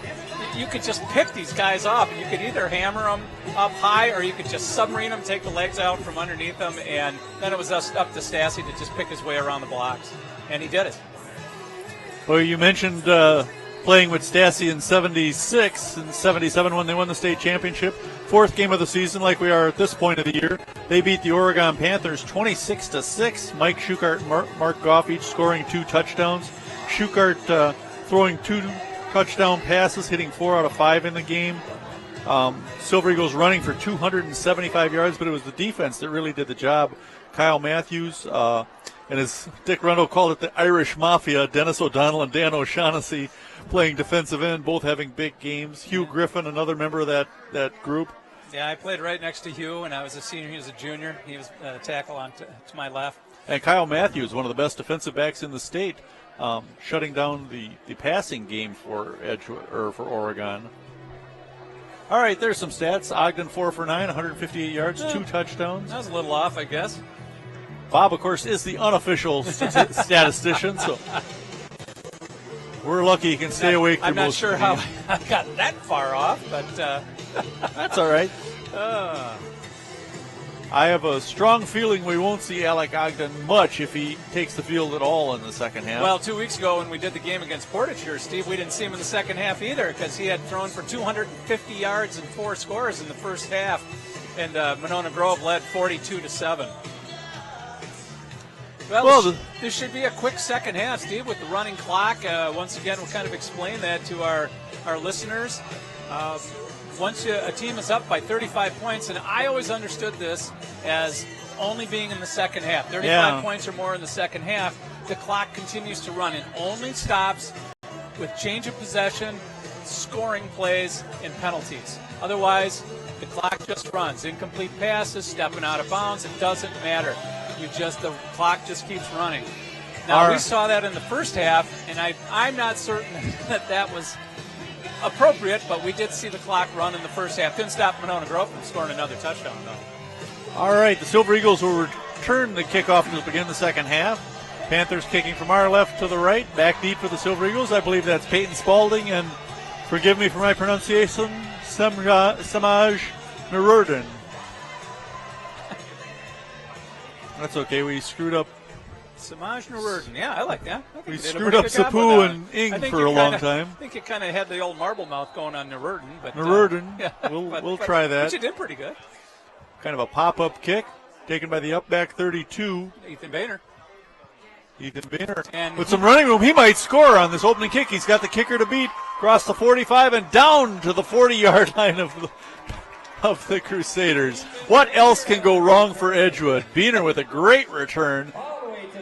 C: you could just pick these guys off. You could either hammer them up high or you could just submarine them, take the legs out from underneath them. And then it was up to Stassi to just pick his way around the blocks. And he did it.
B: Well, you mentioned playing with Stassi in 76 and 77 when they won the state championship. 4th game of the season, like we are at this point of the year. They beat the Oregon Panthers 26-6. Mike Schukart and Mark Goff each scoring 2 touchdowns. Schukart throwing 2 touchdown passes, hitting 4 out of 5 in the game. Silver Eagles running for 275 yards, but it was the defense that really did the job. Kyle Matthews, and as Dick Rundle called it, the Irish Mafia, Dennis O'Donnell and Dan O'Shaughnessy playing defensive end, both having big games. Hugh Griffin, another member of that group.
C: Yeah, I played right next to Hugh, and I was a senior. He was a junior. He was a tackle on to my left.
B: And Kyle Matthews, one of the best defensive backs in the state, shutting down the passing game for Edgewood or for Oregon. All right, there's some stats. Ogden 4 for 9, 158 yards, 2 touchdowns.
C: That was a little off, I guess.
B: Bob, of course, is the unofficial statistician, so we're lucky he can stay awake.
C: I'm not sure how I got that far off, but
B: that's all right. I have a strong feeling we won't see Alec Ogden much if he takes the field at all in the second half.
C: Well, 2 weeks ago when we did the game against Portage here, Steve, we didn't see him in the second half either because he had thrown for 250 yards and 4 scores in the first half, and Monona Grove led 42-7. Well, this should be a quick second half, Steve, with the running clock. Once again, we'll kind of explain that to our listeners. Once a team is up by 35 points, and I always understood this as only being in the second half. 35 points or more in the second half, the clock continues to run and only stops with change of possession, scoring plays, and penalties. Otherwise, the clock just runs. Incomplete passes, stepping out of bounds, it doesn't matter. The clock just keeps running. Now, we saw that in the first half, and I'm not certain that was appropriate, but we did see the clock run in the first half. Didn't stop Monona Grove from scoring another touchdown, though.
B: All right, the Silver Eagles will return the kickoff to begin the second half. Panthers kicking from our left to the right, back deep for the Silver Eagles. I believe that's Peyton Spalding, and forgive me for my pronunciation, Samaj Narurdin. That's okay, we screwed up.
C: Samaj Narurdin, yeah, I like that.
B: We screwed up Sapu and Ing for a long time.
C: I think you kind of had the old marble mouth going on Narurdin. But,
B: Narurdin, we'll try that.
C: But you did pretty good.
B: Kind of a pop-up kick, taken by the up-back 32.
C: Ethan Boehner.
B: And with some running room, he might score on this opening kick. He's got the kicker to beat, across the 45 and down to the 40-yard line of the Crusaders. What else can go wrong for Edgewood? Boehner with a great return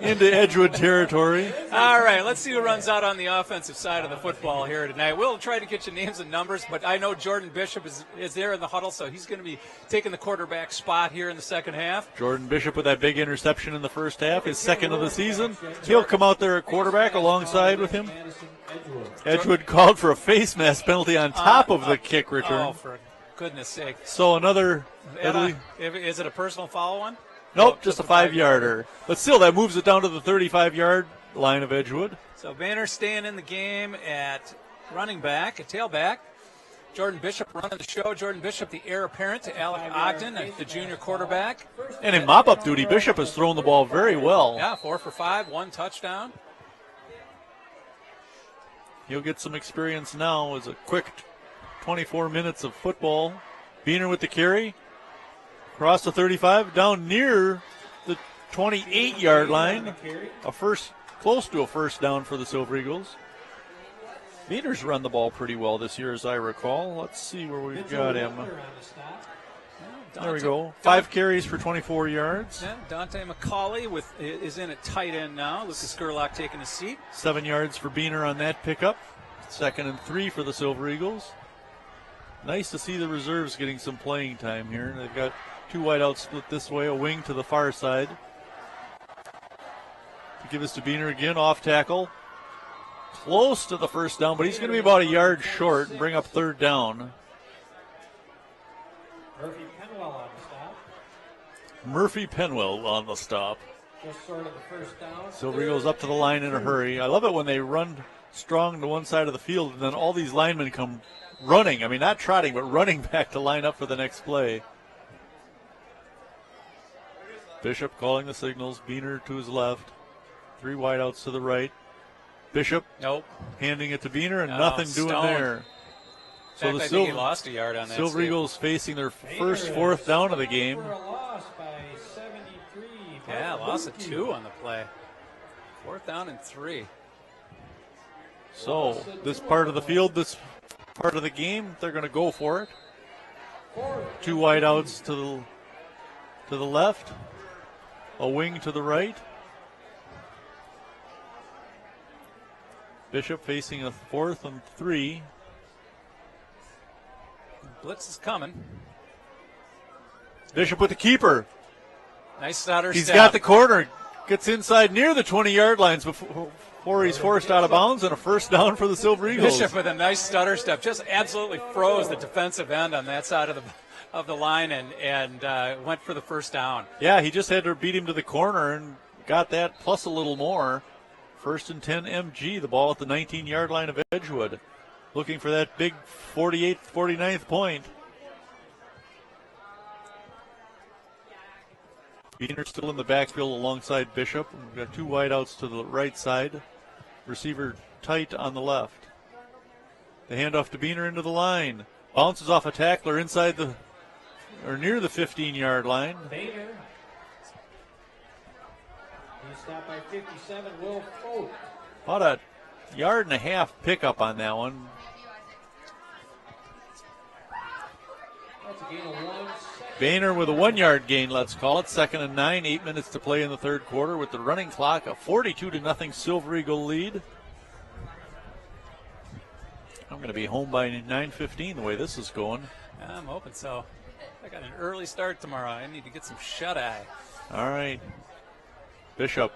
B: into Edgewood territory.
C: All right, let's see who runs out on the offensive side of the football here tonight. We'll try to get you names and numbers, but I know Jordan Bishop is there in the huddle, so he's going to be taking the quarterback spot here in the second half.
B: Jordan Bishop with that big interception in the first half, his second of the season. He'll come out there at quarterback alongside with him. Edgewood called for a face mask penalty on top of the kick return.
C: Oh, for goodness sake.
B: So another...
C: Is it a personal foul one?
B: Nope, just a 5-yarder. But still, that moves it down to the 35-yard line of Edgewood.
C: So Boehner staying in the game at running back, at tailback. Jordan Bishop running the show. Jordan Bishop, the heir apparent to Alec Ogden, the junior quarterback.
B: And in mop-up duty, Bishop has thrown the ball very well.
C: Yeah, 4 for 5, 1 touchdown.
B: He'll get some experience now as a quick 24 minutes of football. Boehner with the carry. Across the 35, down near the 28-yard line. Close to a first down for the Silver Eagles. Boehner's run the ball pretty well this year, as I recall. Let's see where we've got him. There we go. 5 carries for 24 yards.
C: Yeah, Dante McCauley is in at tight end now. Lucas Gerlach taking a seat.
B: 7 yards for Boehner on that pickup. 2nd and 3 for the Silver Eagles. Nice to see the reserves getting some playing time here. They've got 2 wideouts split this way, a wing to the far side. To give us to Boehner again, off tackle. Close to the first down, but he's going to be about a yard short and bring up 3rd down. Murphy Penwell on the stop.
D: Just sort of the first down.
B: Silver Eagles up to the line in a hurry. I love it when they run strong to one side of the field and then all these linemen come running. I mean, not trotting, but running back to line up for the next play. Bishop calling the signals. Boehner to his left. 3 wideouts to the right. Bishop handing it to Boehner and nothing doing there.
C: So the Silver, he lost a yard on that.
B: Silver Eagles facing their first 4th down of the game.
C: Yeah, loss of 2 on the play. 4th down and 3.
B: So this part of the field, this part of the game, they're going to go for it. 2 wideouts to the left. A wing to the right. Bishop facing a 4th and 3.
C: Blitz is coming.
B: Bishop with the keeper.
C: Nice stutter step.
B: He's got the corner. Gets inside near the 20-yard lines before he's forced out of bounds, and a first down for the Silver Eagles.
C: Bishop with a nice stutter step. Just absolutely froze the defensive end on that side of the line and went for the first down.
B: Yeah, he just had to beat him to the corner and got that plus a little more. 1st and 10 MG, the ball at the 19-yard line of Edgewood. Looking for that big 48th, 49th point. Boehner still in the backfield alongside Bishop. We've got 2 wideouts to the right side. Receiver tight on the left. The handoff to Boehner into the line. Bounces off a tackler inside near the 15-yard line.
D: He's stopped by 57, Will Foat.
B: About a yard and a half pickup on that one.
D: That's a gain of 1 second.
B: Boehner with a 1 yard gain, let's call it. 2nd and 9, 8 minutes to play in the third quarter with the running clock, a 42-0 Silver Eagle lead. I'm going to be home by 9:15 the way this is going.
C: I'm hoping so. I got an early start tomorrow. I need to get some shut-eye.
B: All right. Bishop.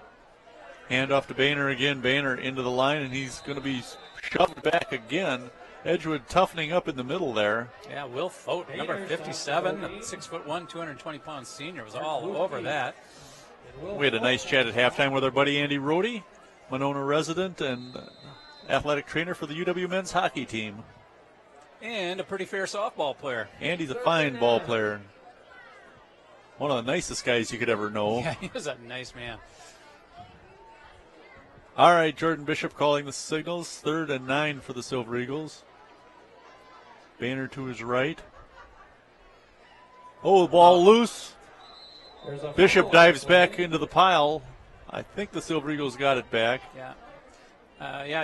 B: Hand off to Boehner again. Boehner into the line, and he's going to be shoved back again. Edgewood toughening up in the middle there.
C: Yeah, Will Foat, number 57, 6'1", 220-pound senior, was all over that.
B: We had a nice chat at halftime with our buddy Andy Rohde, Monona resident and athletic trainer for the UW men's hockey team.
C: And a pretty fair softball player.
B: Andy's a fine ball player. One of the nicest guys you could ever know.
C: Yeah, he was a nice man.
B: All right, Jordan Bishop calling the signals. 3rd and 9 for the Silver Eagles. Boehner to his right. Oh, the ball loose. Bishop dives back into the pile. I think the Silver Eagles got it back.
C: Yeah.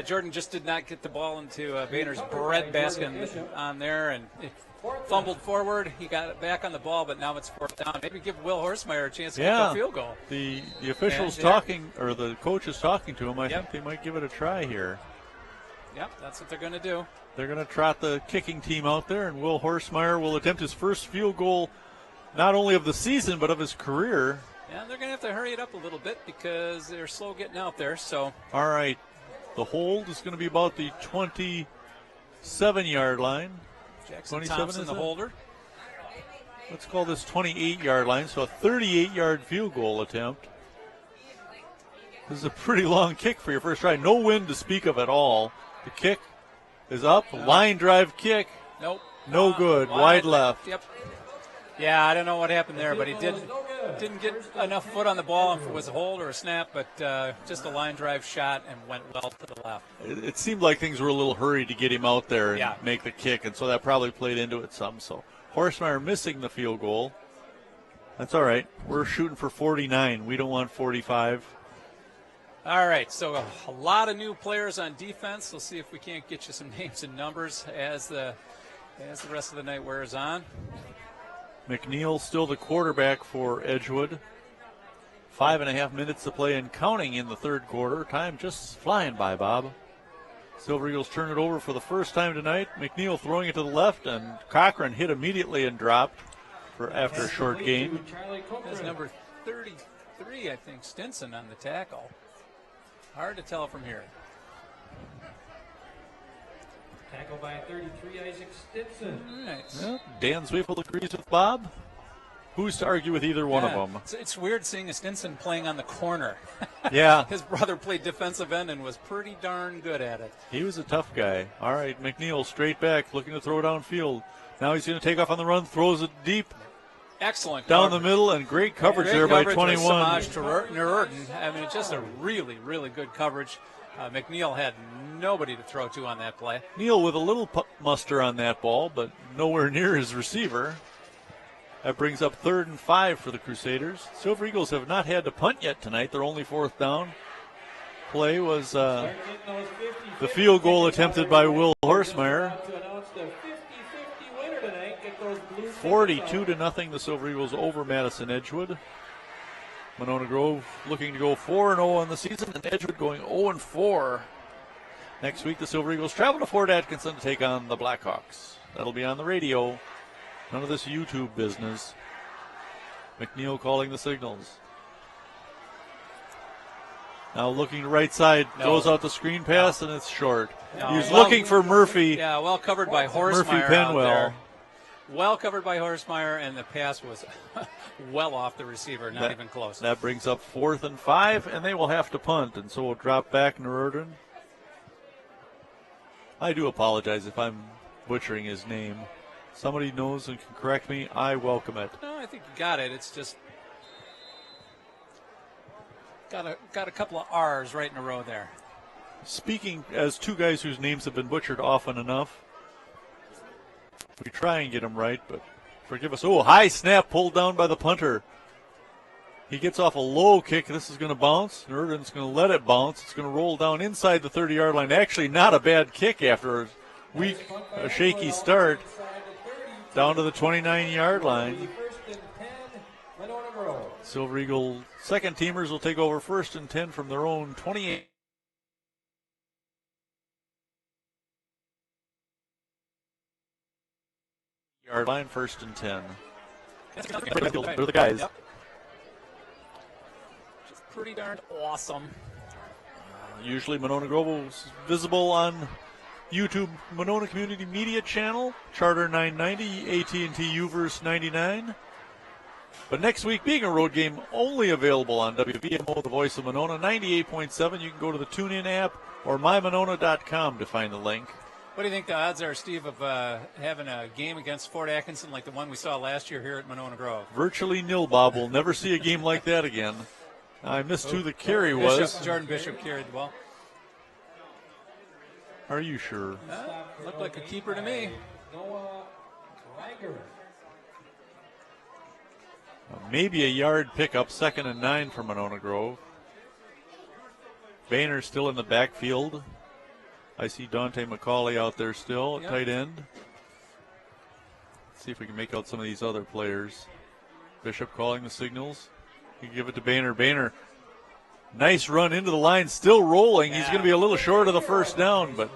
C: Jordan just did not get the ball into Boehner's bread basket on there, and it fumbled forward. He got it back on the ball, but now it's 4th down. Maybe give Will Horsemeyer a chance to get a field goal.
B: The official's talking, or the coach is talking to him. I think they might give it a try here.
C: Yep, that's what they're going to do.
B: They're going to trot the kicking team out there, and Will Horsemeyer will attempt his first field goal, not only of the season, but of his career.
C: Yeah, they're going to have to hurry it up a little bit because they're slow getting out there. So,
B: all right, the hold is going to be about the 27-yard line.
C: Jackson Thompson, the holder.
B: Let's call this 28-yard line, so a 38-yard field goal attempt. This is a pretty long kick for your first try. No wind to speak of at all. The kick is up. Line drive kick.
C: Nope.
B: No good. Wide left.
C: Yep. Yeah, I don't know what happened there, but he didn't get enough foot on the ball if it was a hold or a snap, but just a line drive shot and went well to the left.
B: It seemed like things were a little hurried to get him out there and make the kick, and so that probably played into it some. So Horsemeyer missing the field goal. That's all right. We're shooting for 49. We don't want 45.
C: All right, so a lot of new players on defense. We'll see if we can't get you some names and numbers as the rest of the night wears on.
B: McNeil still the quarterback for Edgewood. 5.5 minutes to play and counting in the third quarter. Time just flying by, Bob. Silver Eagles turn it over for the first time tonight. McNeil throwing it to the left, and Cochran hit immediately and dropped after a short gain.
C: That's number 33, I think, Stinson on the tackle. Hard to tell from here.
D: Tackled by 33, Isaac Stinson.
C: Nice.
B: Well, Dan Zweifel agrees with Bob. Who's to argue with either one of them?
C: It's weird seeing a Stinson playing on the corner.
B: Yeah.
C: His brother played defensive end and was pretty darn good at it.
B: He was a tough guy. All right, McNeil straight back, looking to throw downfield. Now he's going to take off on the run, throws it deep.
C: Excellent
B: down
C: coverage.
B: The middle, and great coverage there by 21.
C: Samaj Nururden. I mean, just a really, really good coverage. McNeil had nobody to throw to on that play.
B: Neal with a little muster on that ball, but nowhere near his receiver. That brings up 3rd and 5 for the Crusaders. Silver Eagles have not had to punt yet tonight. They're only 4th down. Play was the field goal attempted by Will Horsemeyer. 42-0 the Silver Eagles over Madison Edgewood. Monona Grove looking to go 4-0 on the season, and Edgewood going 0-4. Next week, the Silver Eagles travel to Fort Atkinson to take on the Blackhawks. That'll be on the radio. None of this YouTube business. McNeil calling the signals. Now looking to right side, throws out the screen pass, and it's short. He's looking for Murphy.
C: Yeah, well covered by Horsemeyer.
B: Murphy Penwell.
C: Well covered by Horsemeyer, and the pass was well off the receiver, not even close.
B: That brings up 4th and 5, and they will have to punt, and so we'll drop back Nururden. I do apologize if I'm butchering his name. Somebody knows and can correct me, I welcome it.
C: No, I think you got it. It's just got a couple of R's right in a row there.
B: Speaking as two guys whose names have been butchered often enough, we try and get them right, but forgive us. Oh, high snap pulled down by the punter. He gets off a low kick. This is going to bounce. Nurden's going to let it bounce. It's going to roll down inside the 30-yard line. Actually, not a bad kick after a shaky start. Down to the 29-yard line. Silver Eagle second teamers will take over 1st and 10 from their own 28. Yard line, 1st and 10. They're the guys.
C: Yep. Pretty darn awesome.
B: Usually Monona Grove is visible on YouTube Monona Community Media Channel, Charter 990, AT&T Uverse 99. But next week, being a road game, only available on WVMO, the voice of Monona, 98.7. You can go to the TuneIn app or mymonona.com to find the link.
C: What do you think the odds are, Steve, of having a game against Fort Atkinson like the one we saw last year here at Monona Grove?
B: Virtually nil, Bob. We'll never see a game like that again. I missed who the carry was.
C: Jordan Bishop carried the ball.
B: Are you sure?
C: Looked like a keeper to me.
B: Maybe a yard pickup, 2nd and 9 for Monona Grove. Boehner still in the backfield. I see Dante McCauley out there still at tight end. Let's see if we can make out some of these other players. Bishop calling the signals. You give it to Boehner. Boehner, nice run into the line, still rolling. He's going to be a little short of the 1st down, but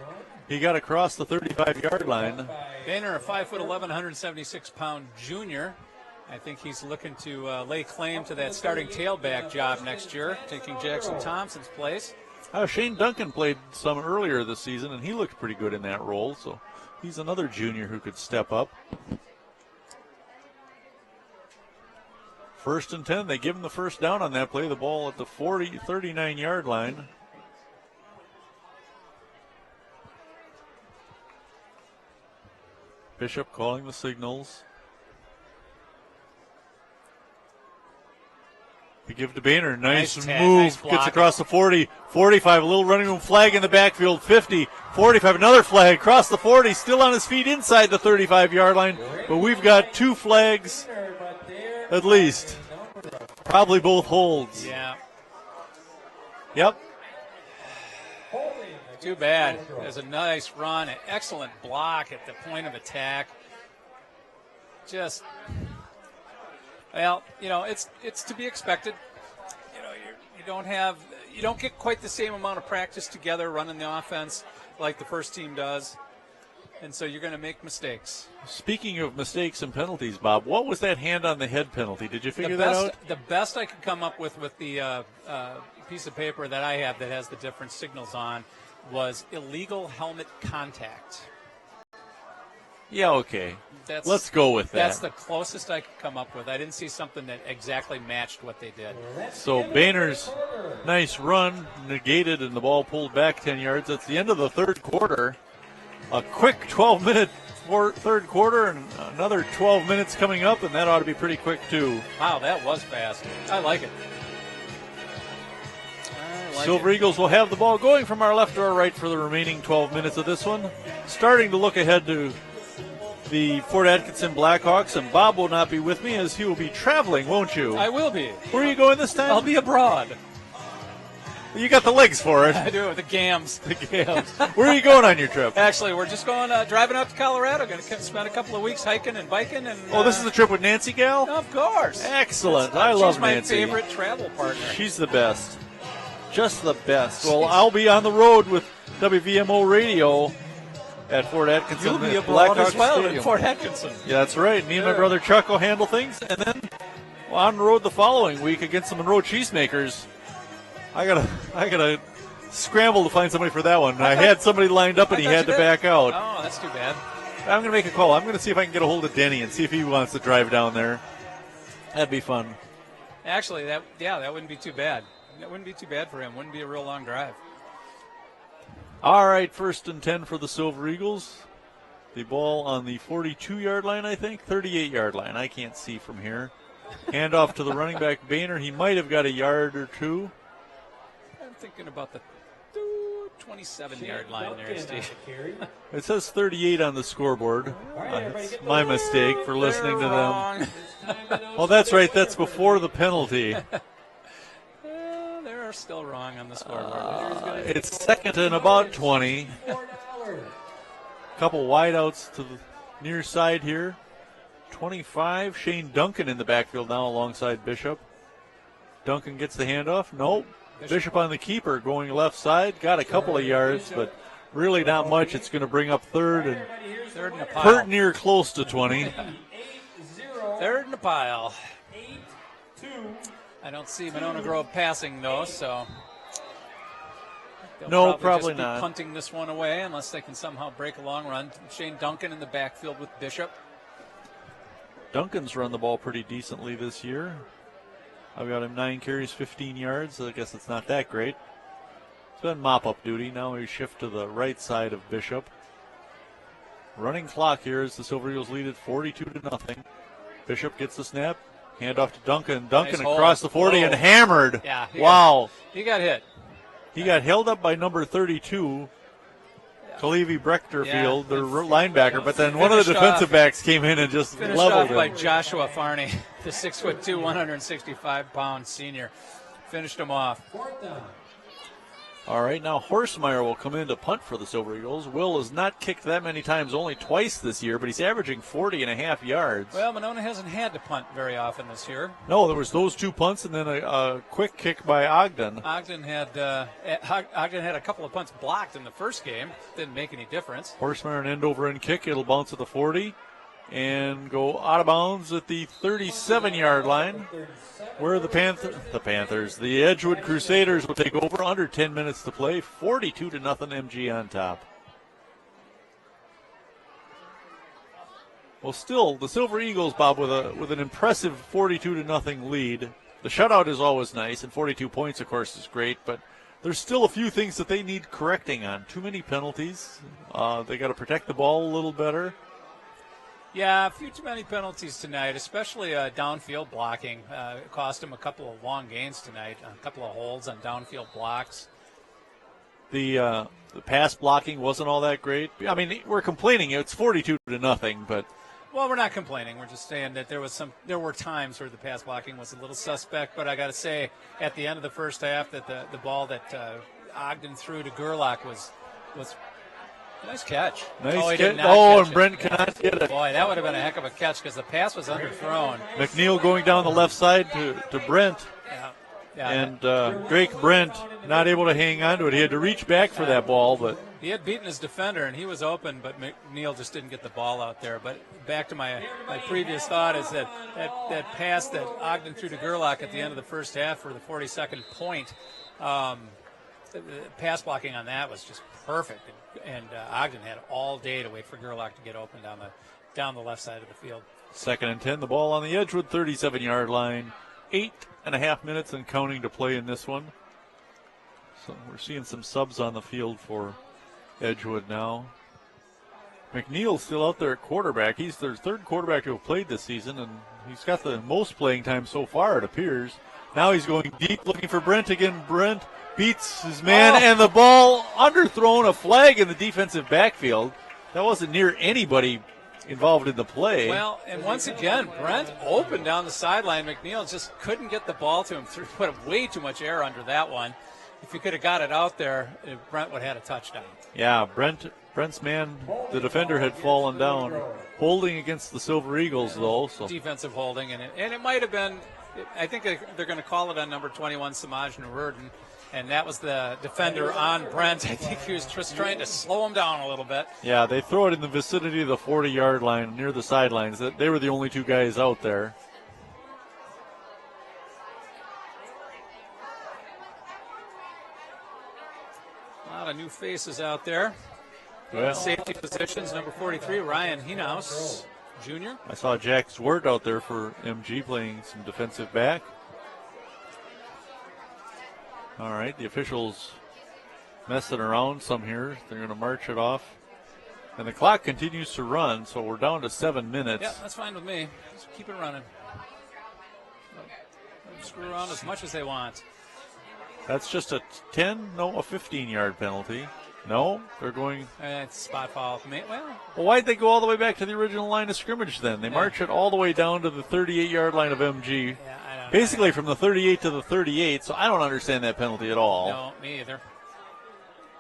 B: he got across the 35-yard line.
C: Boehner, a 5'11", 176-pound junior. I think he's looking to lay claim to that starting tailback job next year, taking Jackson Thompson's place.
B: Shane Duncan played some earlier this season, and he looked pretty good in that role, so he's another junior who could step up. 1st and 10. They give him the 1st down on that play. The ball at the 39-yard line. Bishop calling the signals. They give to Boehner. Nice move.
C: Nice
B: gets across the 40. 45. A little running room flag in the backfield. 50. 45. Another flag. Across the 40. Still on his feet inside the 35-yard line. But we've got 2 flags at least. Probably both holds.
C: Yeah.
B: Yep.
C: Too bad. There's a nice run. An excellent block at the point of attack. Just... Well, it's to be expected. You don't get quite the same amount of practice together running the offense like the first team does, and so you're going to make mistakes.
B: Speaking of mistakes and penalties, Bob, what was that hand on the head penalty? Did you figure that out?
C: The best I could come up with the piece of paper that I have that has the different signals on was illegal helmet contact.
B: Yeah, okay. Let's go with that.
C: That's the closest I could come up with. I didn't see something that exactly matched what they did.
B: So Boehner's nice run negated and the ball pulled back 10 yards. That's the end of the 3rd quarter. A quick 12-minute third quarter and another 12 minutes coming up, and that ought to be pretty quick too.
C: Wow, that was fast. I like it.
B: Silver Eagles will have the ball going from our left to our right for the remaining 12 minutes of this one. Starting to look ahead to the Fort Atkinson Blackhawks, and Bob will not be with me as he will be traveling, won't you?
C: I will be.
B: Where are you going this time?
C: I'll be abroad.
B: You got the legs for it.
C: I do, the gams.
B: The gams. Where are you going on your trip?
C: Actually, we're just going driving out to Colorado. Going to spend a couple of weeks hiking and biking. And
B: this is the trip with Nancy Gal?
C: Of course.
B: Excellent. I love Nancy.
C: She's my favorite travel partner.
B: She's the best. Just the best. Well, I'll be on the road with WVMO Radio at Fort Atkinson.
C: You'll be abroad as well at Fort Atkinson.
B: Yeah, that's right. Me and my brother Chuck will handle things. And then on the road the following week against the Monroe Cheesemakers. I gotta scramble to find somebody for that one. I had somebody lined up and he had to back out.
C: Oh, that's too bad.
B: I'm gonna make a call. I'm gonna see if I can get a hold of Denny and see if he wants to drive down there. That'd be fun.
C: Actually, that wouldn't be too bad. That wouldn't be too bad for him. Wouldn't be a real long drive.
B: All right, 1st and 10 for the Silver Eagles. The ball on the 42-yard line, I think. 38-yard line. I can't see from here. Handoff to the running back, Boehner. He might have got a yard or two.
C: I'm thinking about the 27-yard line there, Steve.
B: It says 38 on the scoreboard. It's my mistake for listening to them. Oh, that's right. That's before the penalty.
C: They're still wrong on the scoreboard.
B: It's second and about 20. Couple wideouts to the near side here. 25. Shane Duncan in the backfield now alongside Bishop. Duncan gets the handoff. Nope. Bishop on the keeper going left side. Got a couple of yards, but really not much. It's going to bring up third and
C: a pile.
B: pert near close to 20.
C: Third in the pile. I don't see Monona Grove passing, though, so they'll
B: probably
C: just be
B: not.
C: punting this one away unless they can somehow break a long run. Shane Duncan in the backfield with Bishop.
B: Duncan's run the ball pretty decently this year. I've got him 9 carries, 15 yards. So I guess it's not that great. It's been mop-up duty. Now we shift to the right side of Bishop. Running clock here as the Silver Eagles lead it 42-0. Bishop gets the snap. Handoff to Duncan. Duncan
C: Nice
B: across
C: hold.
B: the 40 and hammered.
C: Yeah. He got hit.
B: He got held up by number 32, Kalevi Brechterfield, the linebacker, but then one of the defensive backs came in and just
C: Finished
B: leveled
C: off
B: him.
C: by Joshua Farney, the 6'2", 165-pound senior. Finished him off.
B: All right, now Horsemeyer will come in to punt for the Silver Eagles. Will has not kicked that many times, only twice this year, but he's averaging 40.5 yards.
C: Well, Monona hasn't had to punt very often this year.
B: No, there was those 2 punts and then a quick kick by Ogden.
C: Ogden had a couple of punts blocked in the first game. Didn't make any difference.
B: Horsemeyer an end over end kick. It'll bounce at the 40 and go out of bounds at the 37-yard line, where the Edgewood Crusaders will take over. Under 10 minutes to play, 42-0 MG on top. Well, still the Silver Eagles, Bob, with an impressive 42-0 lead. The shutout is always nice, and 42 points, of course, is great. But there's still a few things that they need correcting on. Too many penalties. They got to protect the ball a little better.
C: Yeah, a few too many penalties tonight, especially downfield blocking. It cost him a couple of long gains tonight, a couple of holds on downfield blocks. The pass blocking wasn't all that great. I mean, we're complaining it's 42-0, but well, we're not complaining. We're just saying that there were times where the pass blocking was a little suspect. But I got to say, at the end of the first half, that the ball that Ogden threw to Gerlach was. Nice catch.
B: Nice catch. And Brent cannot get it.
C: Boy, that would have been a heck of a catch because the pass was underthrown.
B: McNeil going down the left side to Brent.
C: Yeah.
B: And Drake Brent not able to hang on to it. He had to reach back for that ball, but
C: he had beaten his defender, and he was open, but McNeil just didn't get the ball out there. But back to my previous thought is that pass that Ogden threw to Gerlach at the end of the first half for the 42nd point, the pass blocking on that was just perfect. And Ogden had all day to wait for Gerlach to get open down the left side of the field.
B: 2nd and 10, the ball on the Edgewood 37-yard line. 8.5 minutes and counting to play in this one. So we're seeing some subs on the field for Edgewood now. McNeil's still out there at quarterback. He's their 3rd quarterback to have played this season, and he's got the most playing time so far, it appears. Now he's going deep, looking for Brent again. Brent beats his man, and the ball underthrown, a flag in the defensive backfield. That wasn't near anybody involved in the play.
C: Well, and once again, Brent opened down the sideline. McNeil just couldn't get the ball to him. Put way too much air under that one. If he could have got it out there, Brent would have had a touchdown.
B: Yeah, Brent's man, the defender, had fallen down. Holding against the Silver Eagles, though. So
C: defensive holding, and it might have been, I think they're going to call it on number 21, Samaj Nuruddin. And that was the defender on Brent. I think he was just trying to slow him down a little bit.
B: Yeah, they throw it in the vicinity of the 40-yard line near the sidelines. They were the only 2 guys out there.
C: A lot of new faces out there.
B: Well,
C: safety positions, number 43, Ryan Hinaus, Jr.
B: I saw Jack Zwart out there for MG playing some defensive back. All right, the officials messing around some here. They're going to march it off. And the clock continues to run, so we're down to 7 minutes.
C: Yeah, that's fine with me. Just keep it running. Let them screw around as much as they want.
B: That's just a 15-yard penalty. No, they're going.
C: It's spot foul. Well,
B: Why'd they go all the way back to the original line of scrimmage then? They march it all the way down to the 38-yard line of MG.
C: yeah, I don't know.
B: Basically from the 38 to the 38, so I don't understand that penalty at all.
C: No, me either.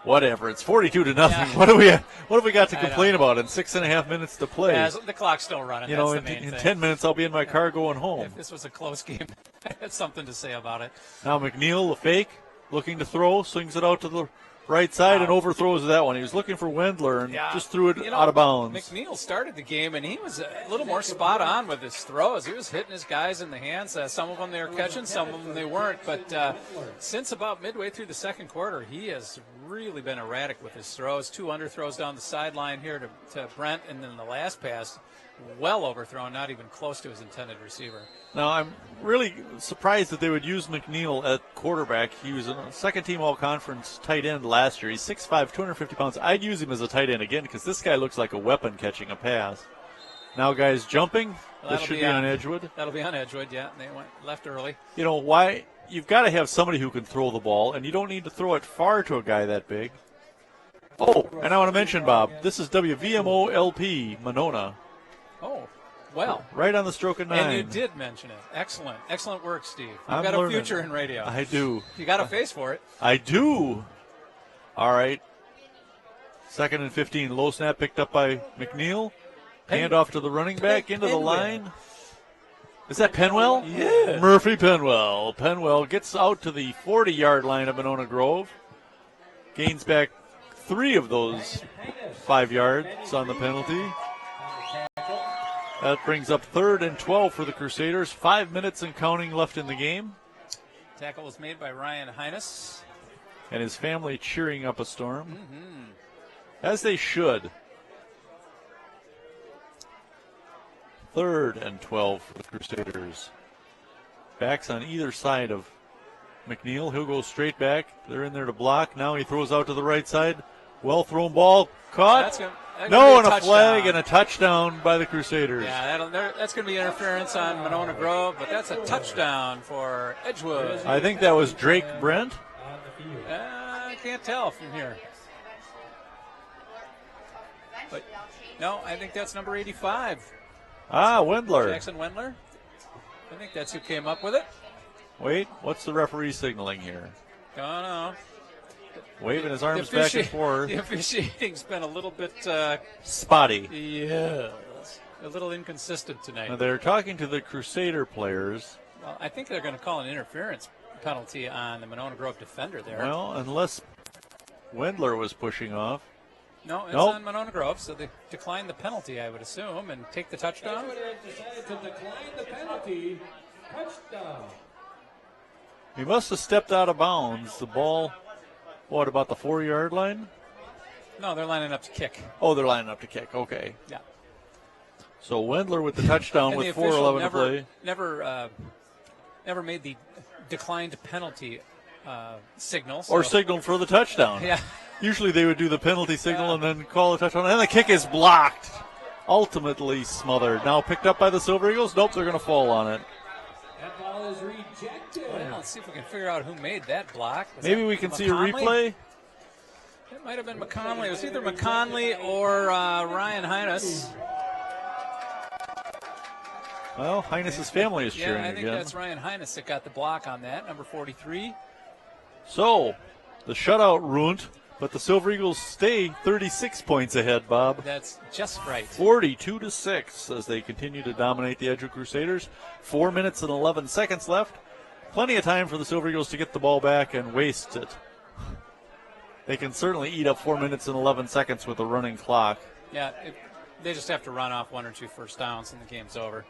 B: Whatever, it's 42-0.
C: Yeah.
B: What have we got to complain about in 6.5 minutes to play?
C: Yeah, the clock's still running.
B: You
C: That's
B: know,
C: the main
B: in
C: thing.
B: 10 minutes I'll be in my car going home.
C: If this was a close game, I had something to say about it.
B: Now McNeil, the fake, looking to throw, swings it out to the right side and overthrows that one. He was looking for Wendler and just threw it out of bounds.
C: McNeil started the game, and he was a little more spot on with his throws. He was hitting his guys in the hands. Some of them they were catching, some of them they weren't. But since about midway through the second quarter, he has really been erratic with his throws. 2 underthrows down the sideline here to Brent, and then the last pass, well overthrown, not even close to his intended receiver.
B: Now, I'm really surprised that they would use McNeil at quarterback. He was a second-team all-conference tight end last year. He's 6'5", 250 pounds. I'd use him as a tight end again because this guy looks like a weapon catching a pass. Now, guys jumping. This should be on Edgewood.
C: That'll be on Edgewood, yeah. They went left early.
B: You know, why? You've got to have somebody who can throw the ball, and you don't need to throw it far to a guy that big. Oh, and I want to mention, Bob, this is WVMO LP, Monona.
C: Oh, well.
B: Right on the stroke of 9.
C: And you did mention it. Excellent. Excellent work, Steve. You've
B: I'm
C: got
B: learning.
C: a future in radio.
B: I do.
C: You got a face for it.
B: I do. All right. 2nd and 15. Low snap picked up by McNeil. Hand off to the running back into the line. Is that Penwell?
C: Yeah.
B: Murphy Penwell. Penwell gets out to the 40-yard line of Monona Grove. Gains back 3 of those 5 yards on the penalty. That brings up 3rd and 12 for the Crusaders. 5 minutes and counting left in the game.
C: Tackle was made by Ryan Hines.
B: And his family cheering up a storm. As they should. 3rd and 12 for the Crusaders. Backs on either side of McNeil. He'll go straight back. They're in there to block. Now he throws out to the right side. Well thrown ball. Caught. No, and a flag and a touchdown by the Crusaders.
C: Yeah, that's going to be interference on Monona Grove, but that's a touchdown for Edgewood.
B: I think that was Drake Brent.
C: I can't tell from here. But no, I think that's number 85.
B: Wendler.
C: Jackson Wendler. I think that's who came up with it.
B: Wait, what's the referee signaling here?
C: Don't know.
B: Waving his arms back and forth.
C: The officiating's been a little bit
B: spotty.
C: Yes. A little inconsistent tonight.
B: Now they're talking to the Crusader players.
C: Well, I think they're going to call an interference penalty on the Monona Grove defender there.
B: Well, unless Wendler was pushing off.
C: No, it's on Monona Grove, so they decline the penalty, I would assume, and take the touchdown.
D: Decided to decline the penalty. Touchdown.
B: He must have stepped out of bounds. The ball, what, about the 4-yard line?
C: No, they're lining up to kick.
B: Oh, they're lining up to kick. Okay.
C: Yeah.
B: So Wendler with the touchdown with 4:11 to play.
C: Never made the declined penalty signal.
B: Or signaled for the touchdown.
C: Yeah.
B: Usually they would do the penalty signal and then call a touchdown. And the kick is blocked. Ultimately smothered. Now picked up by the Silver Eagles. Nope, they're going to fall on it.
D: That ball is rejected.
C: Well, let's see if we can figure out who made that block.
B: Maybe we can see a replay.
C: It might have been McConley. It was either McConley or Ryan Hines.
B: Well, Hines' family is cheering
C: again. Yeah, I think that's Ryan Hines that got the block on that, number 43.
B: So, the shutout ruined, but the Silver Eagles stay 36 points ahead, Bob.
C: That's just right.
B: 42-6 as they continue to dominate the Edgewood Crusaders. 4 minutes and 11 seconds left. Plenty of time for the Silver Eagles to get the ball back and waste it. They can certainly eat up 4 minutes and 11 seconds with a running clock.
C: Yeah, they just have to run off 1 or 2 first downs and the game's over.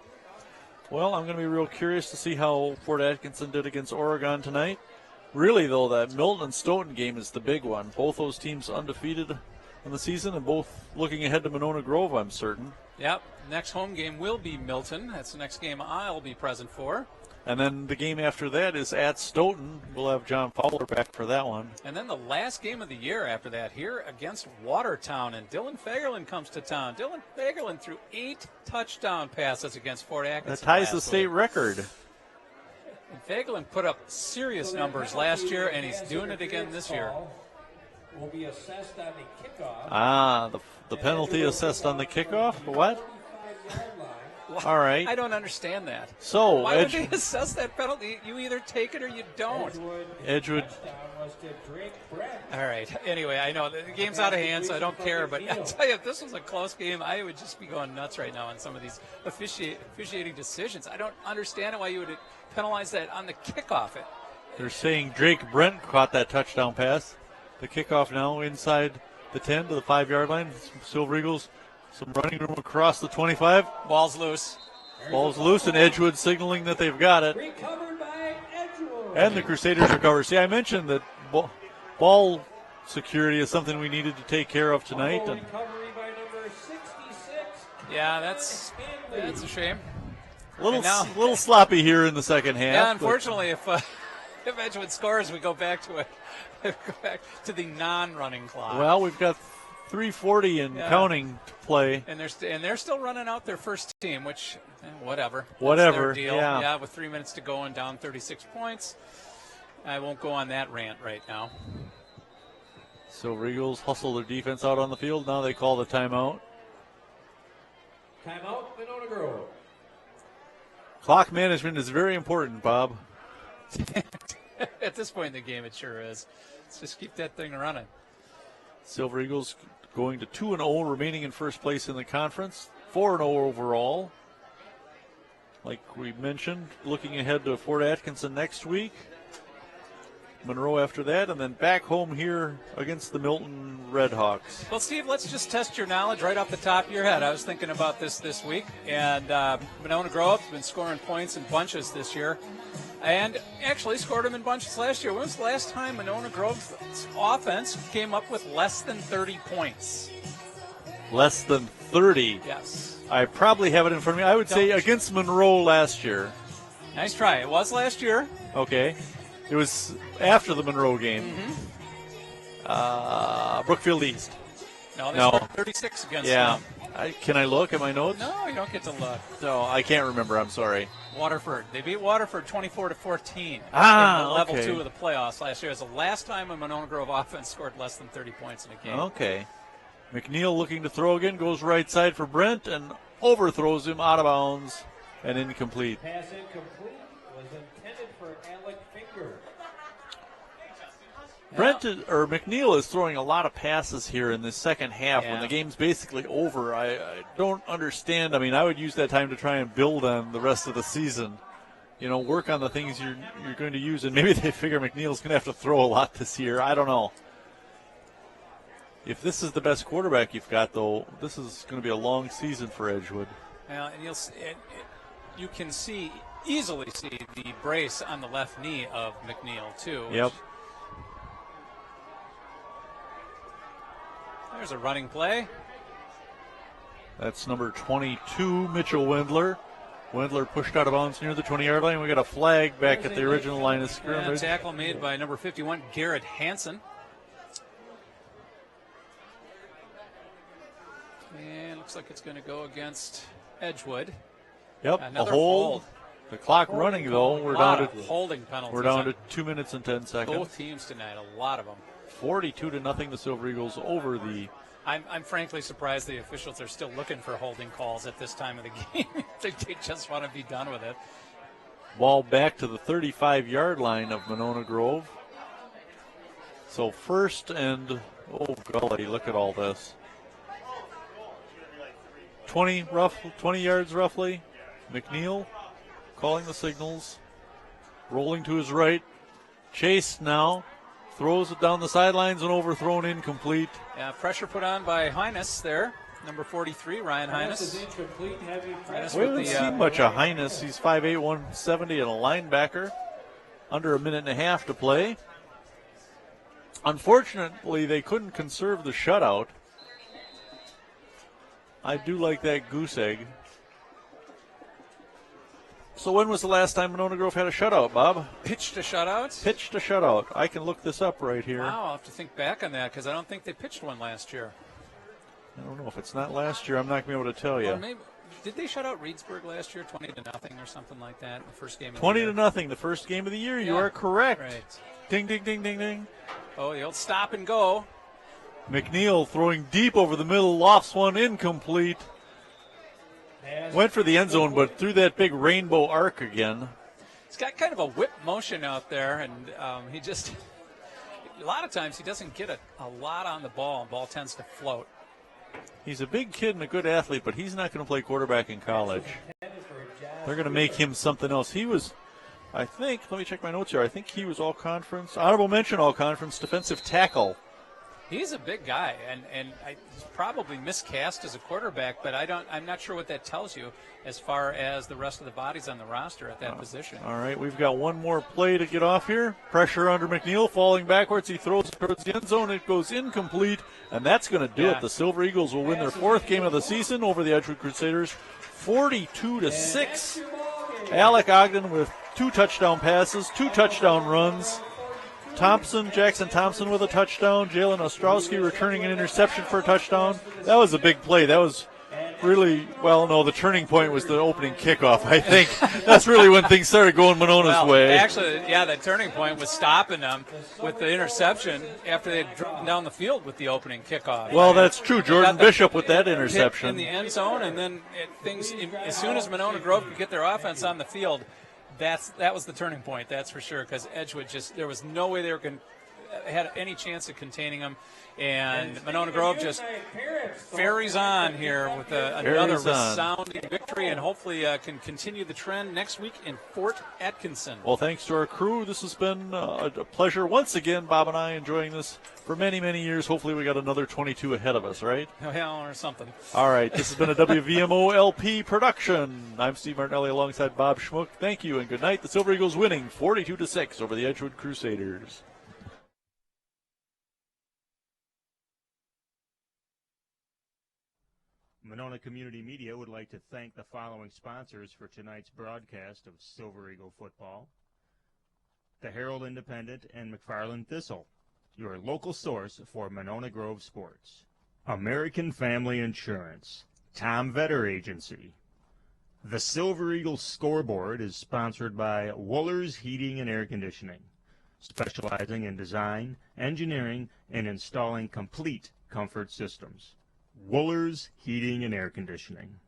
B: Well, I'm going to be real curious to see how Fort Atkinson did against Oregon tonight. Really, though, that Milton and Stoughton game is the big one. Both those teams undefeated in the season and both looking ahead to Monona Grove, I'm certain.
C: Yep. Next home game will be Milton. That's the next game I'll be present for.
B: And then the game after that is at Stoughton. We'll have John Fowler back for that one.
C: And then the last game of the year after that, here against Watertown, and Dylan Fagerlin comes to town. Dylan Fagerlin threw 8 touchdown passes against Fort Atkinson.
B: That ties the state record.
C: And Fagerlin put up serious numbers last year, and he's doing it again this year.
D: will be assessed on the kickoff.
B: Ah, the penalty assessed on the kickoff? What?
D: 45-yard line.
B: All right.
C: I don't understand that.
B: So,
C: Why would they assess that penalty? You either take it or you don't.
B: Edgewood.
D: Touchdown was to Drake Brett.
C: All right. Anyway, I know the game's out of hand, so I don't care. But I tell you, if this was a close game, I would just be going nuts right now on some of these officiating decisions. I don't understand why you would penalize that on the kickoff.
B: They're saying Drake Brent caught that touchdown pass. The kickoff now inside the 10 to the 5-yard line. Silver Eagles, some running room across the 25.
C: Ball's loose.
B: Ball's loose, and Edgewood signaling that they've got it.
D: Recovered by Edgewood.
B: And the Crusaders recover. See, I mentioned that ball security is something we needed to take care of tonight. And
D: Recovery by number 66.
C: Yeah, that's a shame.
B: a little sloppy here in the second half.
C: Yeah, unfortunately, if Edgewood scores, we go back to the non-running clock.
B: Well, we've got 3:40 and counting to play.
C: And they're still running out their first team, which whatever. That's
B: Whatever,
C: their deal.
B: yeah.
C: With 3 minutes to go and down 36 points. I won't go on that rant right now.
B: Silver Eagles hustle their defense out on the field. Now they call the timeout.
D: Timeout, Monona Grove.
B: Clock management is very important, Bob.
C: At this point in the game, it sure is. Let's just keep that thing running.
B: Silver Eagles going to 2-0, remaining in first place in the conference. 4-0 overall. Like we mentioned, looking ahead to Fort Atkinson next week. Monroe after that, and then back home here against the Milton Redhawks.
C: Well, Steve, let's just test your knowledge right off the top of your head. I was thinking about this week, and Monona Grove's been scoring points in bunches this year, and actually scored them in bunches last year. When was the last time Monona Grove's offense came up with less than 30 points?
B: Less than 30.
C: Yes.
B: I probably have it in front of me. I would say against Monroe last year.
C: Nice try. It was last year.
B: Okay. It was after the Monroe game. Brookfield East.
C: No, they scored 36 against them.
B: Can I look at my notes?
C: No, you don't get to look.
B: No, I can't remember. I'm sorry.
C: Waterford. They beat Waterford 24-14 in the level 2 of the playoffs last year. It was the last time a Monona Grove offense scored less than 30 points in a game.
B: Okay. McNeil looking to throw again, goes right side for Brent and overthrows him out of bounds and incomplete.
D: Pass incomplete was intended for Alec Finger.
B: McNeil is throwing a lot of passes here in the second half when the game's basically over. I don't understand. I mean, I would use that time to try and build on the rest of the season. You know, work on the things you're going to use, and maybe they figure McNeil's going to have to throw a lot this year. I don't know. If this is the best quarterback you've got, though, this is going to be a long season for Edgewood.
C: Well, and you can easily see the brace on the left knee of McNeil, too.
B: Yep.
C: There's a running play.
B: That's number 22, Mitchell Wendler. Wendler pushed out of bounds near the 20-yard line. We got a flag back at the original line of scrimmage.
C: Tackle made by number 51, Garrett Hansen. And looks like it's going to go against Edgewood.
B: Yep,
C: Another
B: a hold. The clock running, though. We're down to
C: holding penalties.
B: We're down to 2 minutes and 10 seconds.
C: Both teams tonight, a lot of them.
B: 42-0, the Silver Eagles over the.
C: I'm frankly surprised the officials are still looking for holding calls at this time of the game. They just want to be done with it.
B: Ball back to the 35-yard line of Monona Grove. So first and, oh golly, look at all this. 20 yards roughly. McNeil calling the signals. Rolling to his right. Chase now. Throws it down the sidelines and overthrown, incomplete.
C: Yeah, pressure put on by Highness there. Number 43, Ryan
D: Pass
C: Highness.
D: is incomplete. Heavy
B: We
D: pressure.
B: haven't seen much of Highness. He's 5'8", 170 and a linebacker. Under a minute and a half to play. Unfortunately, they couldn't conserve the shutout. I do like that goose egg. So when was the last time Monona Grove had a shutout, Bob?
C: Pitched a shutout?
B: Pitched a shutout. I can look this up right here.
C: Wow, I'll have to think back on that because I don't think they pitched one last year.
B: I don't know. If it's not last year, I'm not going to be able to tell you.
C: Well, maybe, did they shut out Reedsburg last year, 20-0 or something like that, in the first game of
B: 20-0, the first game of the year. You are correct.
C: Right.
B: Ding, ding, ding, ding, ding.
C: Oh, the old stop and go.
B: McNeil throwing deep over the middle, lofts one, incomplete. Went for the end zone, but threw that big rainbow arc again.
C: He's got kind of a whip motion out there, and he just, a lot of times he doesn't get a lot on the ball, and ball tends to float.
B: He's a big kid and a good athlete, but he's not going to play quarterback in college. They're going to make him something else. He was, I think, let me check my notes here. I think he was all-conference, honorable mention all-conference defensive tackle.
C: He's a big guy, and he's probably miscast as a quarterback, but I'm not sure what that tells you as far as the rest of the bodies on the roster at that position.
B: All right, we've got one more play to get off here. Pressure under McNeil, falling backwards. He throws towards the end zone. It goes incomplete, and that's going to do it. The Silver Eagles will win their 4th game of the season over the Edgewood Crusaders, 42-6. Alec Ogden with 2 touchdown passes, 2 touchdown runs. Jackson Thompson with a touchdown. Jalen Ostrowski returning an interception for a touchdown. That was a big play. That was really, well, no, the turning point was the opening kickoff, I think. That's really when things started going Monona's way.
C: Actually, yeah, the turning point was stopping them with the interception after they had driven down the field with the opening kickoff.
B: Well, that's true. Jordan Bishop with that interception.
C: In the end zone, and then things, as soon as Monona Grove could get their offense on the field, that was the turning point, that's for sure, because Edgewood there was no way they had any chance of containing them, and Monona Grove just ferries on here with another resounding victory, and hopefully can continue the trend next week in Fort Atkinson.
B: Well, thanks to our crew. This has been a pleasure once again, Bob and I enjoying this for many, many years. Hopefully we got another 22 ahead of us, right?
C: Well, or something.
B: All right, this has been a WVMO LP production. I'm Steve Martinelli alongside Bob Schmuck. Thank you and good night. The Silver Eagles winning 42-6 over the Edgewood Crusaders.
A: Monona Community Media would like to thank the following sponsors for tonight's broadcast of Silver Eagle football: the Herald Independent and McFarland Thistle, your local source for Monona Grove sports; American Family Insurance, Tom Vetter Agency. The Silver Eagle scoreboard is sponsored by Woolers Heating and Air Conditioning, specializing in design, engineering, and installing complete comfort systems. Woolers Heating and Air Conditioning.